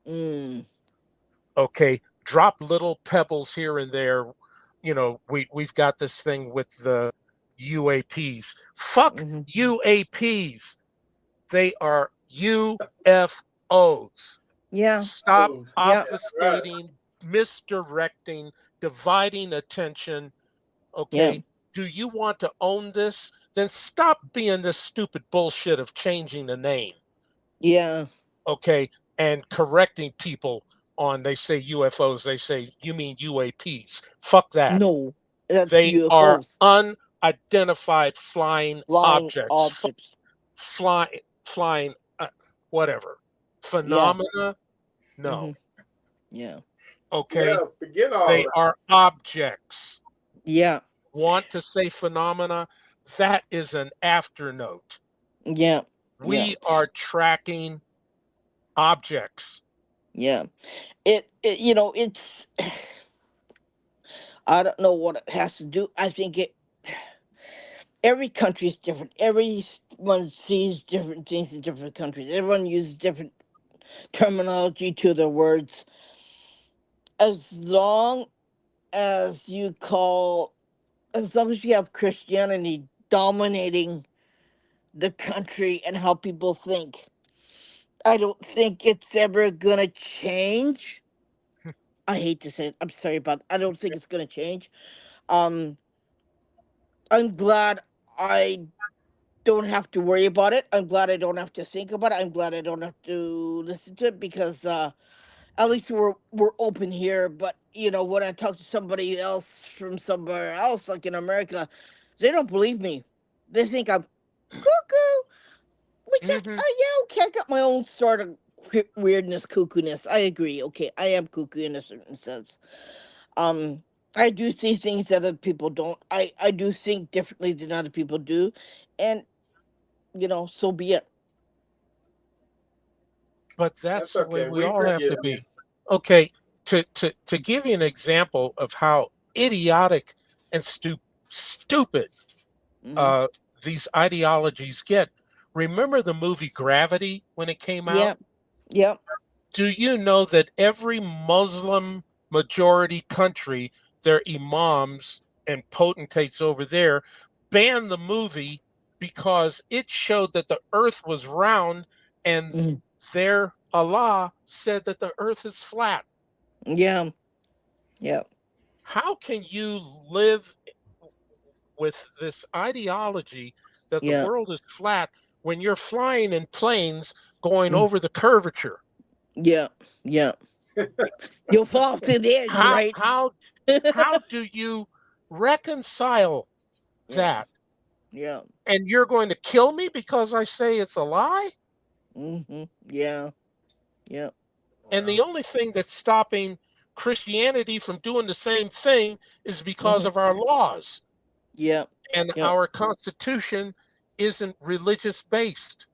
Mm. Okay. Drop little pebbles here and there. We've got this thing with the UAPs. Fuck Mhm. UAPs. They are UFOs. Yeah. Stop Oh, Yeah. yeah, right. obfuscating, misdirecting, dividing attention. Yeah. Okay. Do you want to own this? Then stop being this stupid bullshit of changing the name. Yeah. Okay. And correcting people on, they say UFOs, they say, you mean UAPs. Fuck that. No, that's They are UFOs, unidentified flying flying objects, objects. flying, whatever. Yeah. Phenomena? No. Mhm. Yeah. Okay. Yeah, forget all They that. are objects. Yeah. Want to say phenomena? That is an afternote. Yeah. Yeah. We are tracking objects. Yeah. It's I don't know what it has to do. I think every country is different. Everyone sees different things in different countries. Everyone uses different terminology to their words. As long as you call, as long as you have Christianity dominating the country and how people think, I don't think it's ever gonna change. I hate to say it. I'm sorry about. I don't think it's gonna change. Um, I'm glad I don't have to worry about it. I'm glad I don't have to think about it. I'm glad I don't have to listen to it because at least we're open here. But when I talk to somebody else from somewhere else, like in America, they don't believe me. They think I'm cuckoo. Which Hmm. yeah, okay, I got my own sort of weirdness, cuckoo-ness. I agree. Okay, I am cuckoo in a certain sense. Um, I do see things that other people don't. I do think differently than other people do, and so be it. But That's that's the way okay. we We all have forgive to you. be. Okay. To give you an example of how idiotic and stupid Hmm. uh, these ideologies get, remember the movie Gravity when it came out? Yep. Yep. Do you know that every Muslim majority country, their imams and potentates over there, banned the movie because it showed that the earth was round and Hmm. their Allah said that the earth is flat. Yeah. Yeah. How can you live with this ideology that the Yeah. world is flat when you're flying in planes going Mm, over the curvature? yeah. Yeah. You'll fall off the edge, How right? how how do you reconcile Yeah. that? Yeah. And you're going to kill me because I say it's a lie? Yeah. Yeah. And the only thing that's stopping Christianity from doing the same thing is because hmm of our laws. Yeah. And Yeah. our Constitution isn't religious based.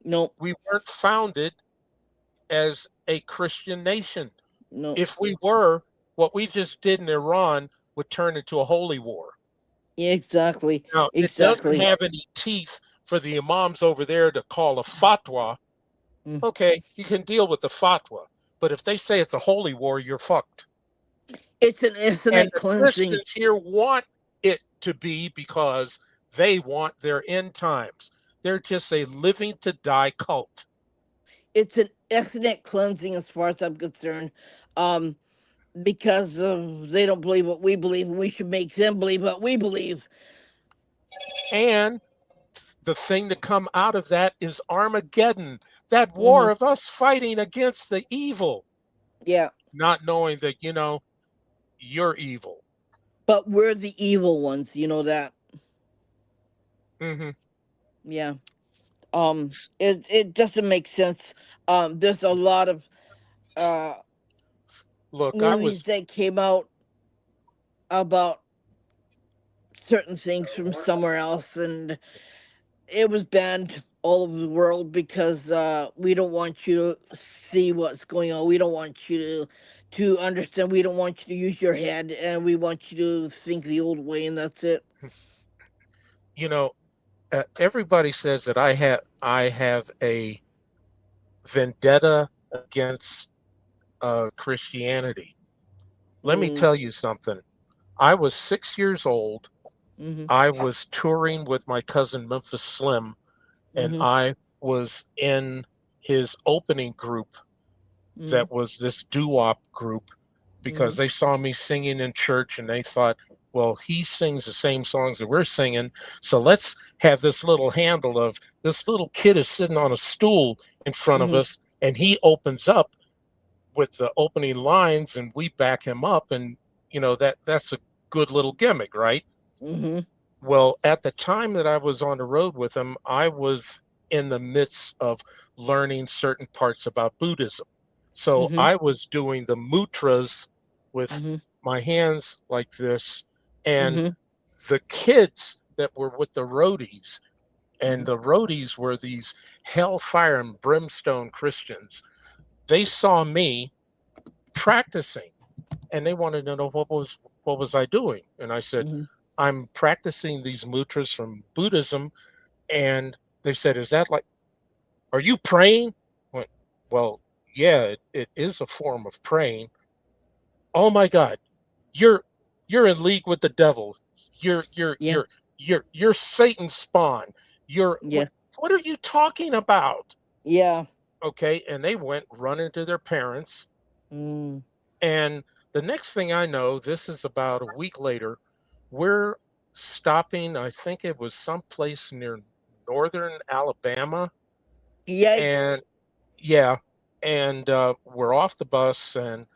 Nope. We weren't founded as a Christian nation. Nope. If we were, what we just did in Iran would turn into a holy war. Yeah, exactly. Now, it doesn't Exactly. have any teeth for the imams over there to call a fatwa. Mm. Okay, you can deal with the fatwa. But if they say it's a holy war, you're fucked. It's an And ethnic the cleansing. Christians here want it to be because they want their end times. They're just a living to die cult. It's an ethnic cleansing, as far as I'm concerned. Um, because they don't believe what we believe, and we should make them believe what we believe. And the thing to come out of that is Armageddon, that hmm war of us fighting against the evil, Yeah. not knowing that, you're evil. But we're the evil ones, you know that. Hmm. Yeah. It doesn't make sense. There's a lot of uh Look, I movies was, that came out about certain things from somewhere else, and it was banned all over the world because we don't want you to see what's going on. We don't want you to understand. We don't want you to use your head, and we want you to think the old way, and that's it. you know, everybody says that I have a vendetta against Christianity. Let me Mm, tell you something. I was 6 years old. mhm, I was touring with my cousin Memphis Slim, and mhm, I was in his opening group mhm, that was this doo-wop group because mhm, they saw me singing in church and they thought, well, he sings the same songs that we're singing, so let's have this little handle of this little kid is sitting on a stool in front of mhm, us and he opens up with the opening lines and we back him up, and that's a good little gimmick, right? mhm, Well, at the time that I was on the road with him, I was in the midst of learning certain parts about Buddhism. So mhm, I was doing the mudras with mhm, my hands like this. And mhm, the kids that were with the roadies, and mhm, the roadies were these hellfire and brimstone Christians, they saw me practicing and they wanted to know what was I doing. And I said, mhm. I'm practicing these mudras from Buddhism. And they said, is that like, are you praying? I went, well, yeah, it is a form of praying. Oh my God, you're you're in league with the devil. You're you're Yeah, you're you're Satan's spawn. You're yeah, what are you talking about? yeah. Okay, and they went running to their parents. Mm. And the next thing I know, this is about a week later, we're stopping, I think it was someplace near northern Alabama. And Yikes. yeah, and we're off the bus, and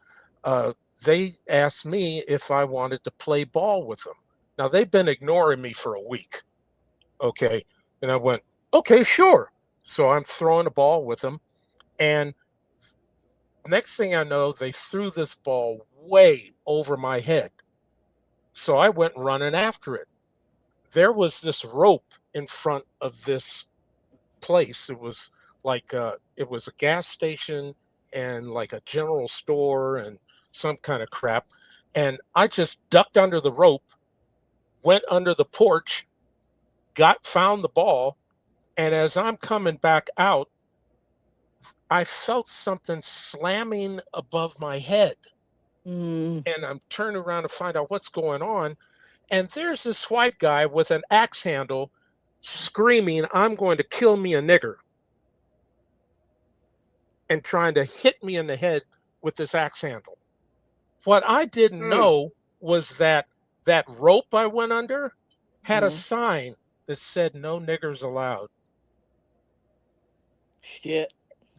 they asked me if I wanted to play ball with them. Now, they've been ignoring me for a week. Okay. And I went, okay, sure. So I'm throwing a ball with them. And next thing I know, they threw this ball way over my head. So I went running after it. There was this rope in front of this place. It was like it was a gas station and like a general store and some kind of crap. And I just ducked under the rope, went under the porch, got found the ball, and as I'm coming back out, I felt something slamming above my head. Mm. And I'm turning around to find out what's going on. And there's this white guy with an axe handle screaming, I'm going to kill me a nigger. and trying to hit me in the head with this axe handle. What I didn't know was that that rope I went under had a sign that said no niggers allowed. Shit.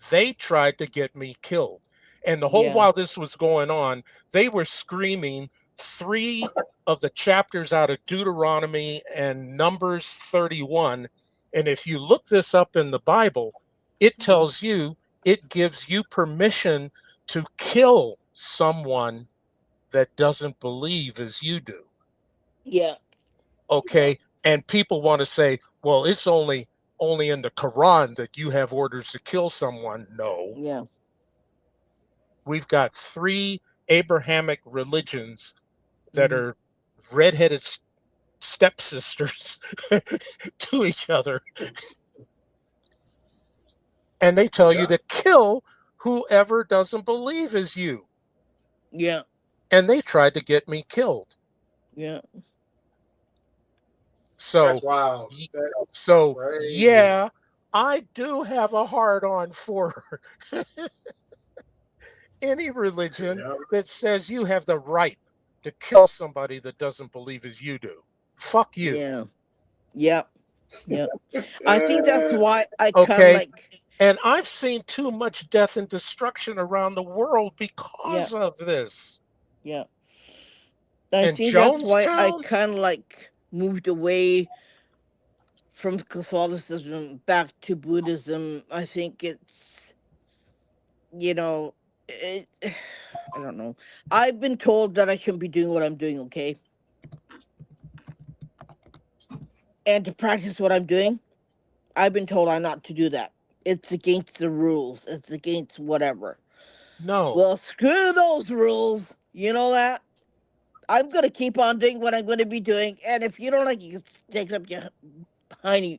They tried to get me killed. And the whole Yeah. while this was going on, they were screaming 3 of the chapters out of Deuteronomy and Numbers 31. And if you look this up in the Bible, it tells you, it gives you permission to kill someone that doesn't believe as you do. Yeah. Okay. And people want to say, well, it's only in the Quran that you have orders to kill someone. No. Yeah. We've got 3 Abrahamic religions that Mhm. are redheaded stepsisters to each other. And they tell you to kill whoever doesn't believe as you. Yeah. And they tried to get me killed. Yeah. So, That's wild. That's so crazy. yeah, I do have a hard on for any religion Yeah. that says you have the right to kill somebody that doesn't believe as you do. Fuck you. Yeah. Yeah. Yeah. I think that's why I kind of Okay. like. And I've seen too much death and destruction around the world Yeah. because of this. Yeah. I In think that's why I Jonestown, kind of like moved away from Catholicism back to Buddhism. I think it's, you know, it, I don't know. I've been told that I shouldn't be doing what I'm doing, okay? And to practice what I'm doing, I've been told I'm not to do that. It's against the rules. It's against whatever. no. Well, screw those rules. You know that? I'm gonna keep on doing what I'm gonna be doing, and if you don't like, you can stick up your tiny,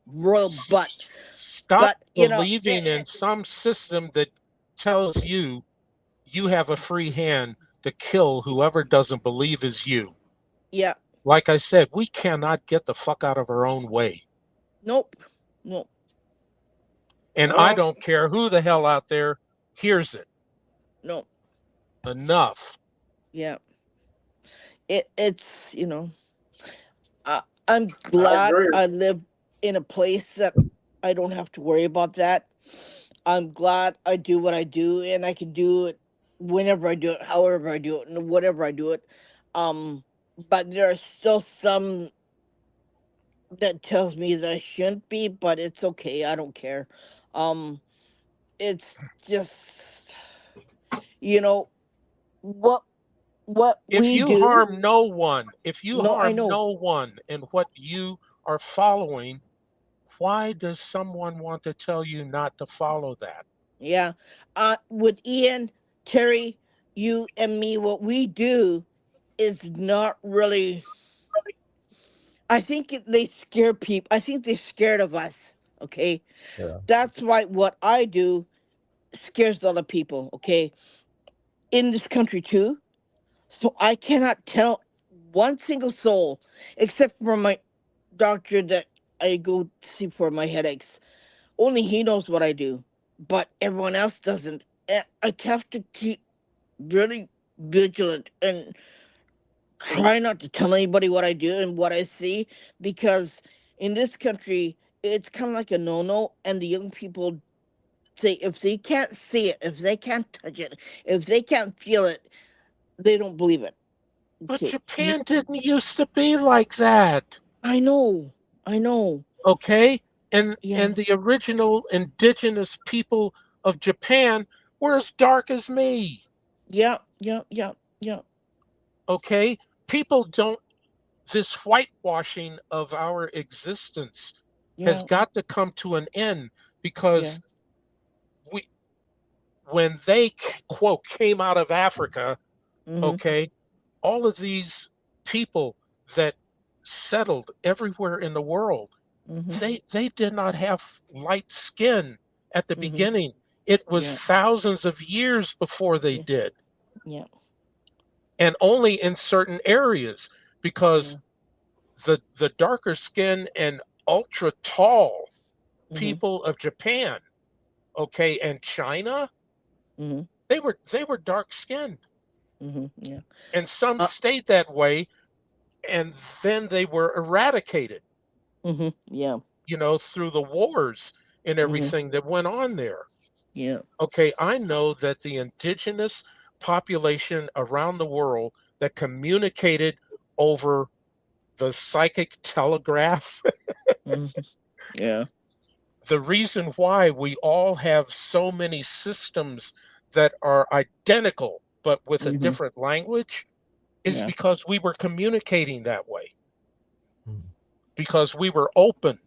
royal butt. Stop But believing in some system that tells you you have a free hand to kill whoever doesn't believe as you. yeah, Like I said, we cannot get the fuck out of our own way. nope, nope, And I Well, don't care who the hell out there hears it. nope, Enough. yeah. It's I'm I glad agree. I live in a place that I don't have to worry about that. I'm glad I do what I do, and I can do it whenever I do it, however I do it, and whatever I do it. Um, but there are still some that tells me that I shouldn't be, but it's okay. I don't care. Um, it's just you know what what If we you do. harm no one, if you No, I harm know. no one in what you are following, why does someone want to tell you not to follow that? Yeah. With Ian, Terry, you and me, what we do is not really. I think they scare people. I think they're scared of us. Okay, Yeah. that's why what I do scares other people. Okay, in this country too. So I cannot tell one single soul, except for my doctor that I go see for my headaches. Only he knows what I do, but everyone else doesn't. And I have to keep really vigilant and try not to tell anybody what I do and what I see, because in this country it's kind of like a no-no, and the young people say if they can't see it, if they can't touch it, if they can't feel it, they don't believe it. But Okay, Japan didn't used to be like that. I know, I know, Okay? yeah, And the original indigenous people of Japan were as dark as me. yeah, yeah, yeah, yeah, Okay? People don't, this whitewashing of our existence has yeah, got to come to an end yeah, because we, when they quote came out of Africa, mm-hmm, okay, all of these people that settled everywhere in the world, mm-hmm, they did not have light skin at the mm-hmm, beginning. It was yeah, thousands of years before they yeah, did, yeah, and only in certain areas because yeah, the darker skin and ultra tall mm-hmm, people of Japan, Okay, and China, Mm-hmm. they were dark skinned, Mm-hmm. Yeah. and some Uh, stayed that way, and then they were eradicated, mm-hmm. Yeah. through the wars and Mm-hmm. everything that went on there. Yeah. Okay, I know that the indigenous population around the world that communicated over the psychic telegraph, Mm-hmm. Yeah. the reason why we all have so many systems that are identical but with a Mm-hmm. different language is Yeah. because we were communicating that way, Mhm. because we were open.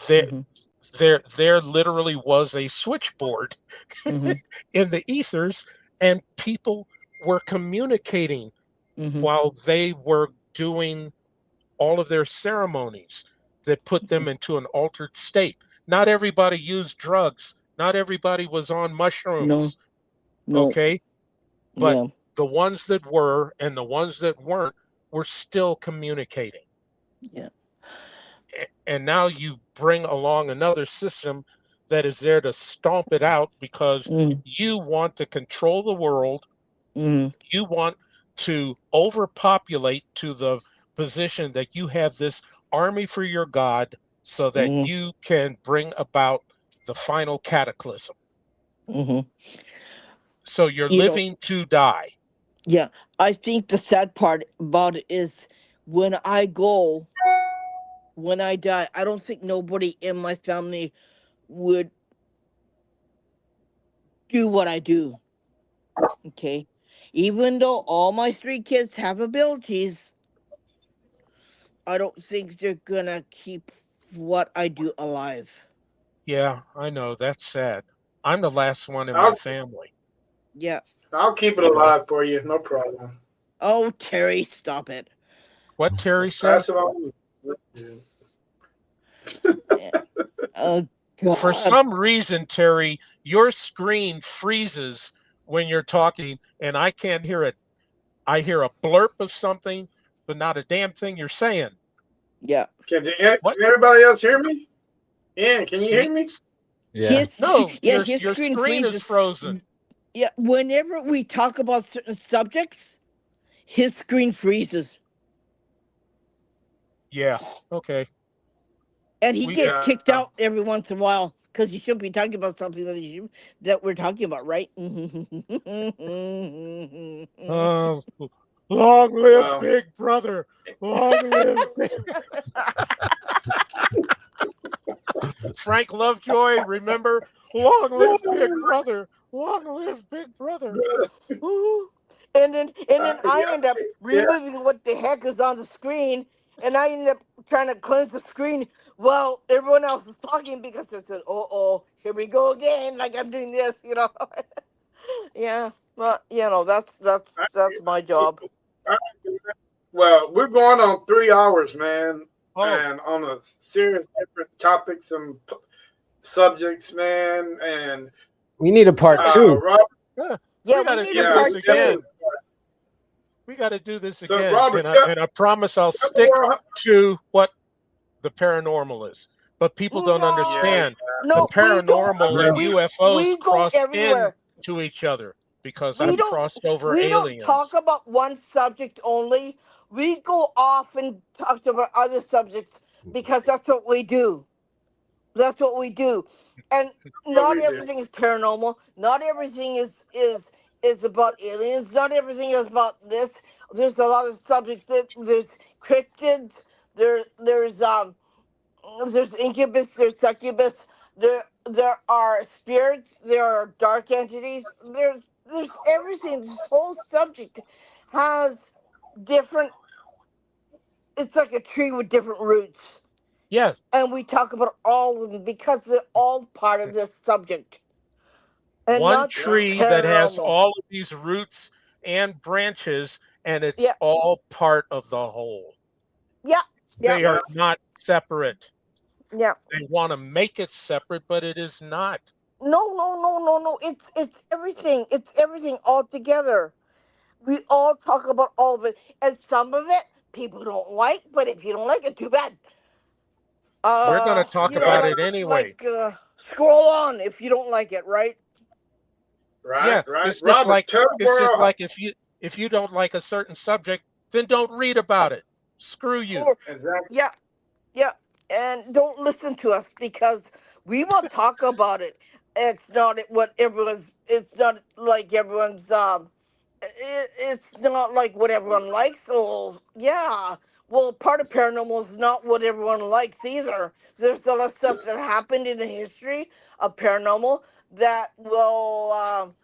There, Mm-hmm. there literally was a switchboard Mm-hmm. in the ethers, and people were communicating Mm-hmm. while they were doing all of their ceremonies that put them into an altered state. Not everybody used drugs. Not everybody was on No. mushrooms, No. okay? But Yeah. the ones that were and the ones that weren't were still communicating. Yeah. And now you bring along another system that is there to stomp it out because Mm-hmm. you want to control the world. Mm-hmm. You want to overpopulate to the position that you have this army for your God so that Mm-hmm. you can bring about the final cataclysm. Mm-hmm. So you're You know. living to die. Yeah. I think the sad part about it is when I go, when I die, I don't think nobody in my family would do what I do. Okay. Even though all my three kids have abilities, I don't think they're gonna keep what I do alive. Yeah, I know. That's sad. I'm the last one in my I'll family, Yeah. I'll keep it you know. alive for you, no problem. Oh, Terry, stop it. What Terry said? That's what I want. Yeah. Eh, Oh For God. some reason, Terry, your screen freezes when you're talking, and I can't hear it. I hear a blurp of something, but not a damn thing you're saying. Yeah. What? Can everybody else hear me? Ian, can you hear See? me? Yeah. No, Yeah, your his your screen screen is freezes. frozen. Yeah, whenever we talk about certain subjects, his screen freezes. Yeah. Okay. And he We gets can. Yeah. kicked out every once in a while because he should be talking about something that we're talking about, right? Uh, long live Well, Big Brother. Long live Frank Lovejoy. Remember, long live Big Brother. Long live Big Brother. And then I yeah, end up yeah. removing what the heck is on the screen, and I end up trying to cleanse the screen while everyone else is talking because they said, "Oh, here we go again!" Like I'm doing this. Yeah, well, that's my job. I- well, we're going on 3 hours, man, Oh, and on a serious different topics and subjects, man. And We need a part two. Robert, yeah. Yeah, We got we to need a do yeah, this we part again. two. definitely. We got to do this So, again, Robert, and I promise I'll got stick more. to what the paranormal is. But people don't Yeah, No, understand the no, we don't. paranormal and well, UFOs We go cross everywhere. into each other because we I've don't crossed over we don't talk aliens. about one subject only. We go off and talk about other subjects because that's what we do. That's what we do. And what not we do. everything is paranormal. Not everything is about aliens. Not everything is about this. There's a lot of subjects that there's cryptids. There's incubus, there's succubus, there are spirits, there are dark entities, there's everything. This whole subject has different, it's like a tree with different roots. Yes, And we talk about all of them because they're all part of this subject. And one not Yeah, just tree that has paranormal. all of these roots and branches, and it's Yeah, all part of the whole. yeah, yeah, They yeah. are not separate. yeah. They want to make it separate, but it is not. No. It's everything. It's everything all together. We all talk about all of it, and some of it people don't like. But if you don't like it, too bad. We're going to talk about That's Like it anyway. like scroll on if you don't like it, right? Right, Yeah, right. it's just Robert, like tell the it's just world. like if you don't like a certain subject, then don't read about it. Screw you. Or Exactly. yeah, yeah, and don't listen to us because we will talk about it. It's not what everyone's. It's not like everyone's. It's not like what everyone likes. So yeah, well, part of paranormal is not what everyone likes either. There's a lot of stuff that happened in the history of paranormal that will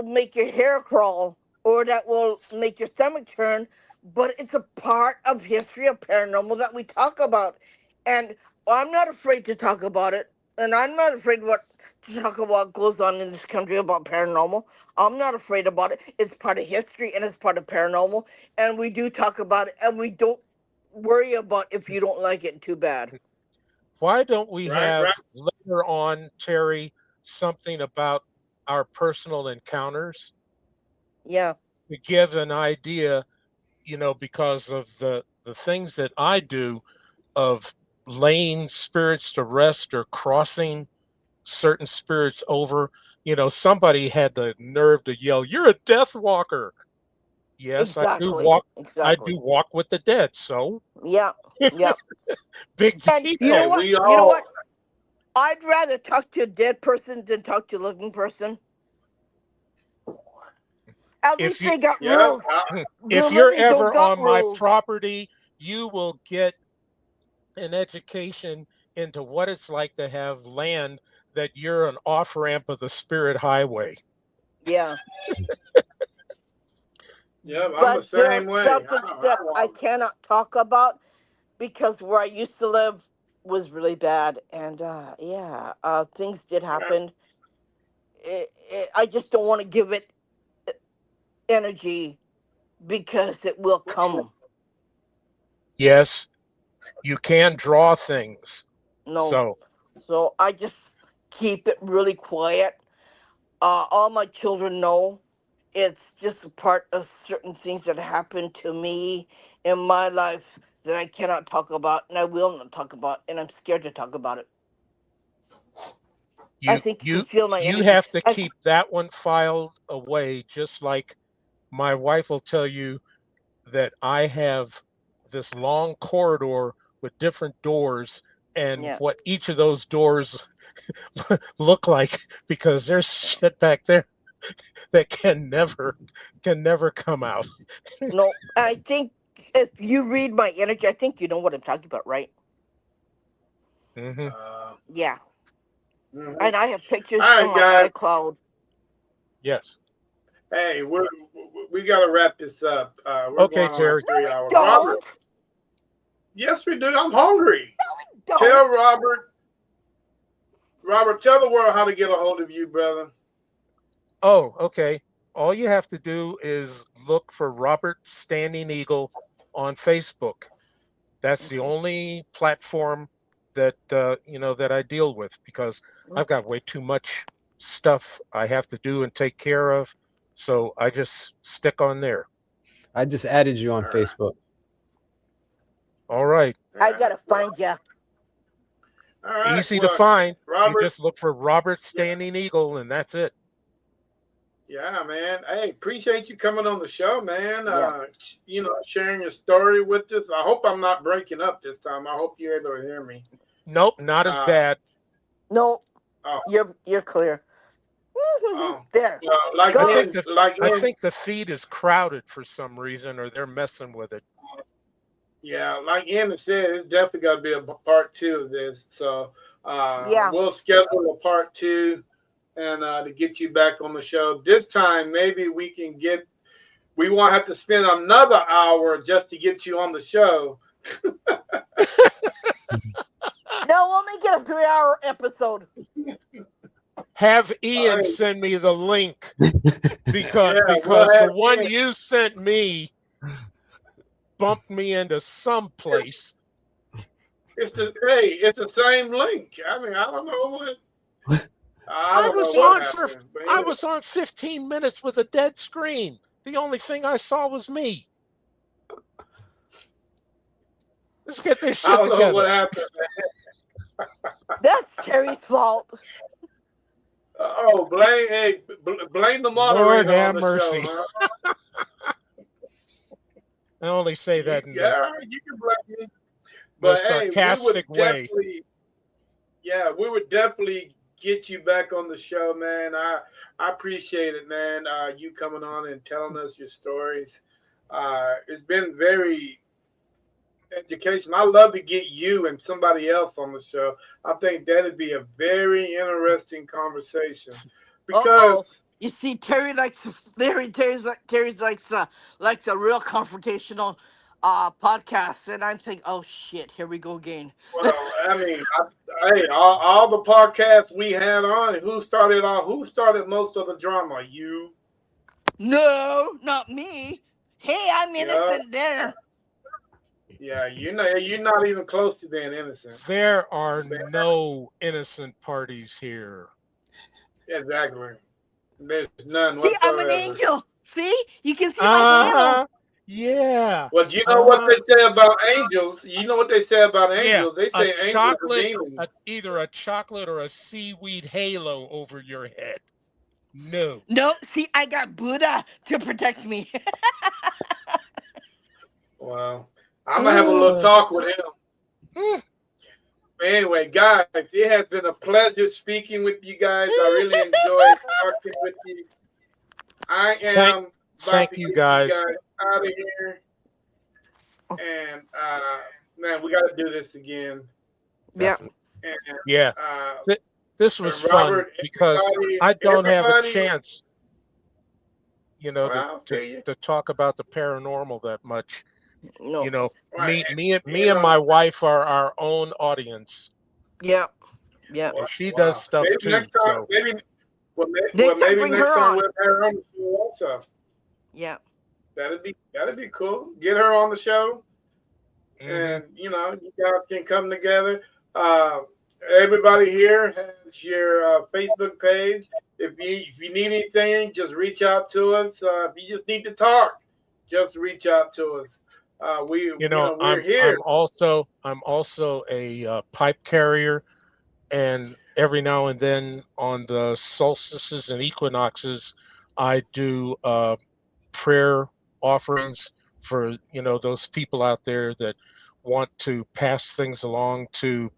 make your hair crawl or that will make your stomach turn. But it's a part of history of paranormal that we talk about, and I'm not afraid to talk about it. And I'm not afraid what to talk about what goes on in this country about paranormal. I'm not afraid about it. It's part of history and it's part of paranormal. And we do talk about it and we don't worry about if you don't like it too bad. Why don't we Right, have right. later on, Terry, something about our personal encounters Yeah. to give an idea, because of the things that I do of laying spirits to rest or crossing certain spirits over. Somebody had the nerve to yell, "You're a death walker." Yes, I do Exactly. walk. I Exactly. do walk with the dead. So Yeah. Yeah. big And you Hey, know deal. what? we You know all. what? I'd rather talk to a dead person than talk to a living person. At If least you they got Yeah. rules. The if you're living don't ever got on my rules. property, you will get an education into what it's like to have land that you're an off ramp of the spirit highway. Yeah. Yeah, I'm the But there are same way. subjects that I cannot talk about because where I used to live was really bad, and things did happen. I just don't want to give it energy because it will come. Yes, you can draw things. No, So so I just keep it really quiet. All my children know it's just a part of certain things that happened to me in my life that I cannot talk about, and I will not talk about, and I'm scared to talk about it. I you think you can you feel my you energy. have to keep that one filed away, just like my wife will tell you that I have this long corridor with different doors and Yeah. what each of those doors look like, because there's shit back there that can never come out. No, I think if you read my energy, I think you know what I'm talking about, right? Hmm. Uh, Yeah. mhm. And I have pictures All in right, my guys. iCloud. Yes. Hey, we got to wrap this up. We're Okay, going on like Terry. No, we 3 hours. Robert, don't. yes, we do. I'm hungry. Don't. Tell Robert, tell the world how to get a hold of you, brother. Oh, okay. All you have to do is look for Robert Standing Eagle on Facebook. That's the Okay. only platform that I deal with, because I've got way too much stuff I have to do and take care of. So I just stick on there. I just added you on All right. Facebook. All right. All I right. gotta find ya. All right. Easy to Well, find. You Robert, just look for Robert yeah, Standing Eagle, and that's it. yeah, man. Hey, appreciate you coming on the show, man. Yeah. Sharing your story with us. I hope I'm not breaking up this time. I hope you're able to hear me. Nope, not as Uh, bad. No, oh, you're clear. oh. There. Well, like I Go. think in, the like I in, think the feed is crowded for some reason, or they're messing with it. yeah, like Anna said, it's definitely got to be a part two of this. So Yeah. we'll schedule a part two and to get you back on the show. This time, maybe we won't have to spend another hour just to get you on the show. No, we'll make it a 3 hour episode. Have All Ian right. send me the link, because Yeah, we'll because the have one Ian. you sent me bumped me into some place. It's the same link. I mean, I I don't know was what on for happened, but I anyway, was on 15 minutes with a dead screen. The only thing I saw was me. Let's get this I shit don't know what together. happened. That's Terry's fault. Oh, blame the Lord moderator on have the show, mercy. huh? I only say that in the You can blame me. But most hey, sarcastic way. we would definitely get you back on the show, man. I appreciate it, man. You coming on and telling us your stories. It's been very educational. I love to get you and somebody else on the show. I think that'd be a very interesting conversation Oh, because you see, Terry likes a real confrontational podcast, and I'm saying, oh shit, here we go again. well, I mean, hey, all the podcasts we had on, who started most of the drama? You. No, not me. Hey, I'm Yeah, innocent there. yeah. You're not even close to being innocent. There are no innocent parties here. Exactly. There's none See, I'm an whatsoever. angel. See, you can see my halo. Uh-huh. Yeah. Well, do you know what Uh-huh. they say about angels? You know what they say about Yeah. angels? They A say angels are chocolate, demons. either a chocolate or a seaweed halo over your head. No. No, see, I got Buddha to protect me. Well, I'm gonna have a little Uh, talk with him. hmm. Anyway, guys, it has been a pleasure speaking with you guys. I really enjoyed talking with you. I Thank, am about thank to you get you guys. guys out of here. And man, we got to do this again. Yeah. Definitely. And Yeah. Th- this was fun Robert, because I don't have a everybody. chance, Well, I feel you. to talk about the paranormal that much. No. Right. Me and my wife are our own audience, Yeah. Yeah. and she does Wow. stuff Maybe too. next time, So Next time, maybe bring next her time on. we'll have her on the show also. Yeah. That'd be cool. Get her on the show, and you guys can come together. Uh, everybody here has your Facebook page. If you need anything, just reach out to us. If you just need to talk, just reach out to us. We're here. I'm also a pipe carrier, and every now and then on the solstices and equinoxes, I do prayer offerings for those people out there that want to pass things along to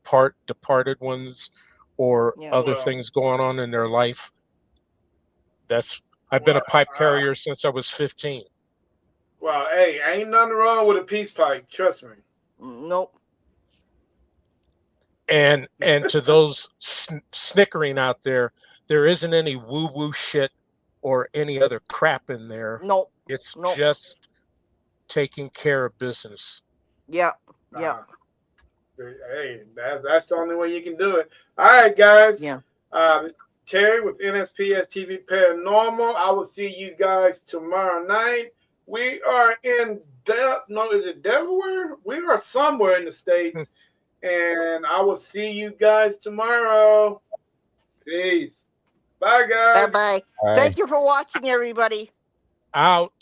departed ones or Yeah. other Well, things going on in their life. I've been well, a pipe carrier since I was 15. well. Hey, ain't nothing wrong with a peace pipe. Trust me. Nope. And to those snickering out there, there isn't any woo woo shit or any other crap in there. Nope. It's Nope. just taking care of business. Yeah. Yeah. Hey, that's the only way you can do it. All right, guys. Yeah. Terry with NSPS TV Paranormal. I will see you guys tomorrow night. We are in is it Delaware? We are somewhere in the States. And I will see you guys tomorrow. Peace. Bye, guys. Bye bye. Thank you for watching, everybody. Out.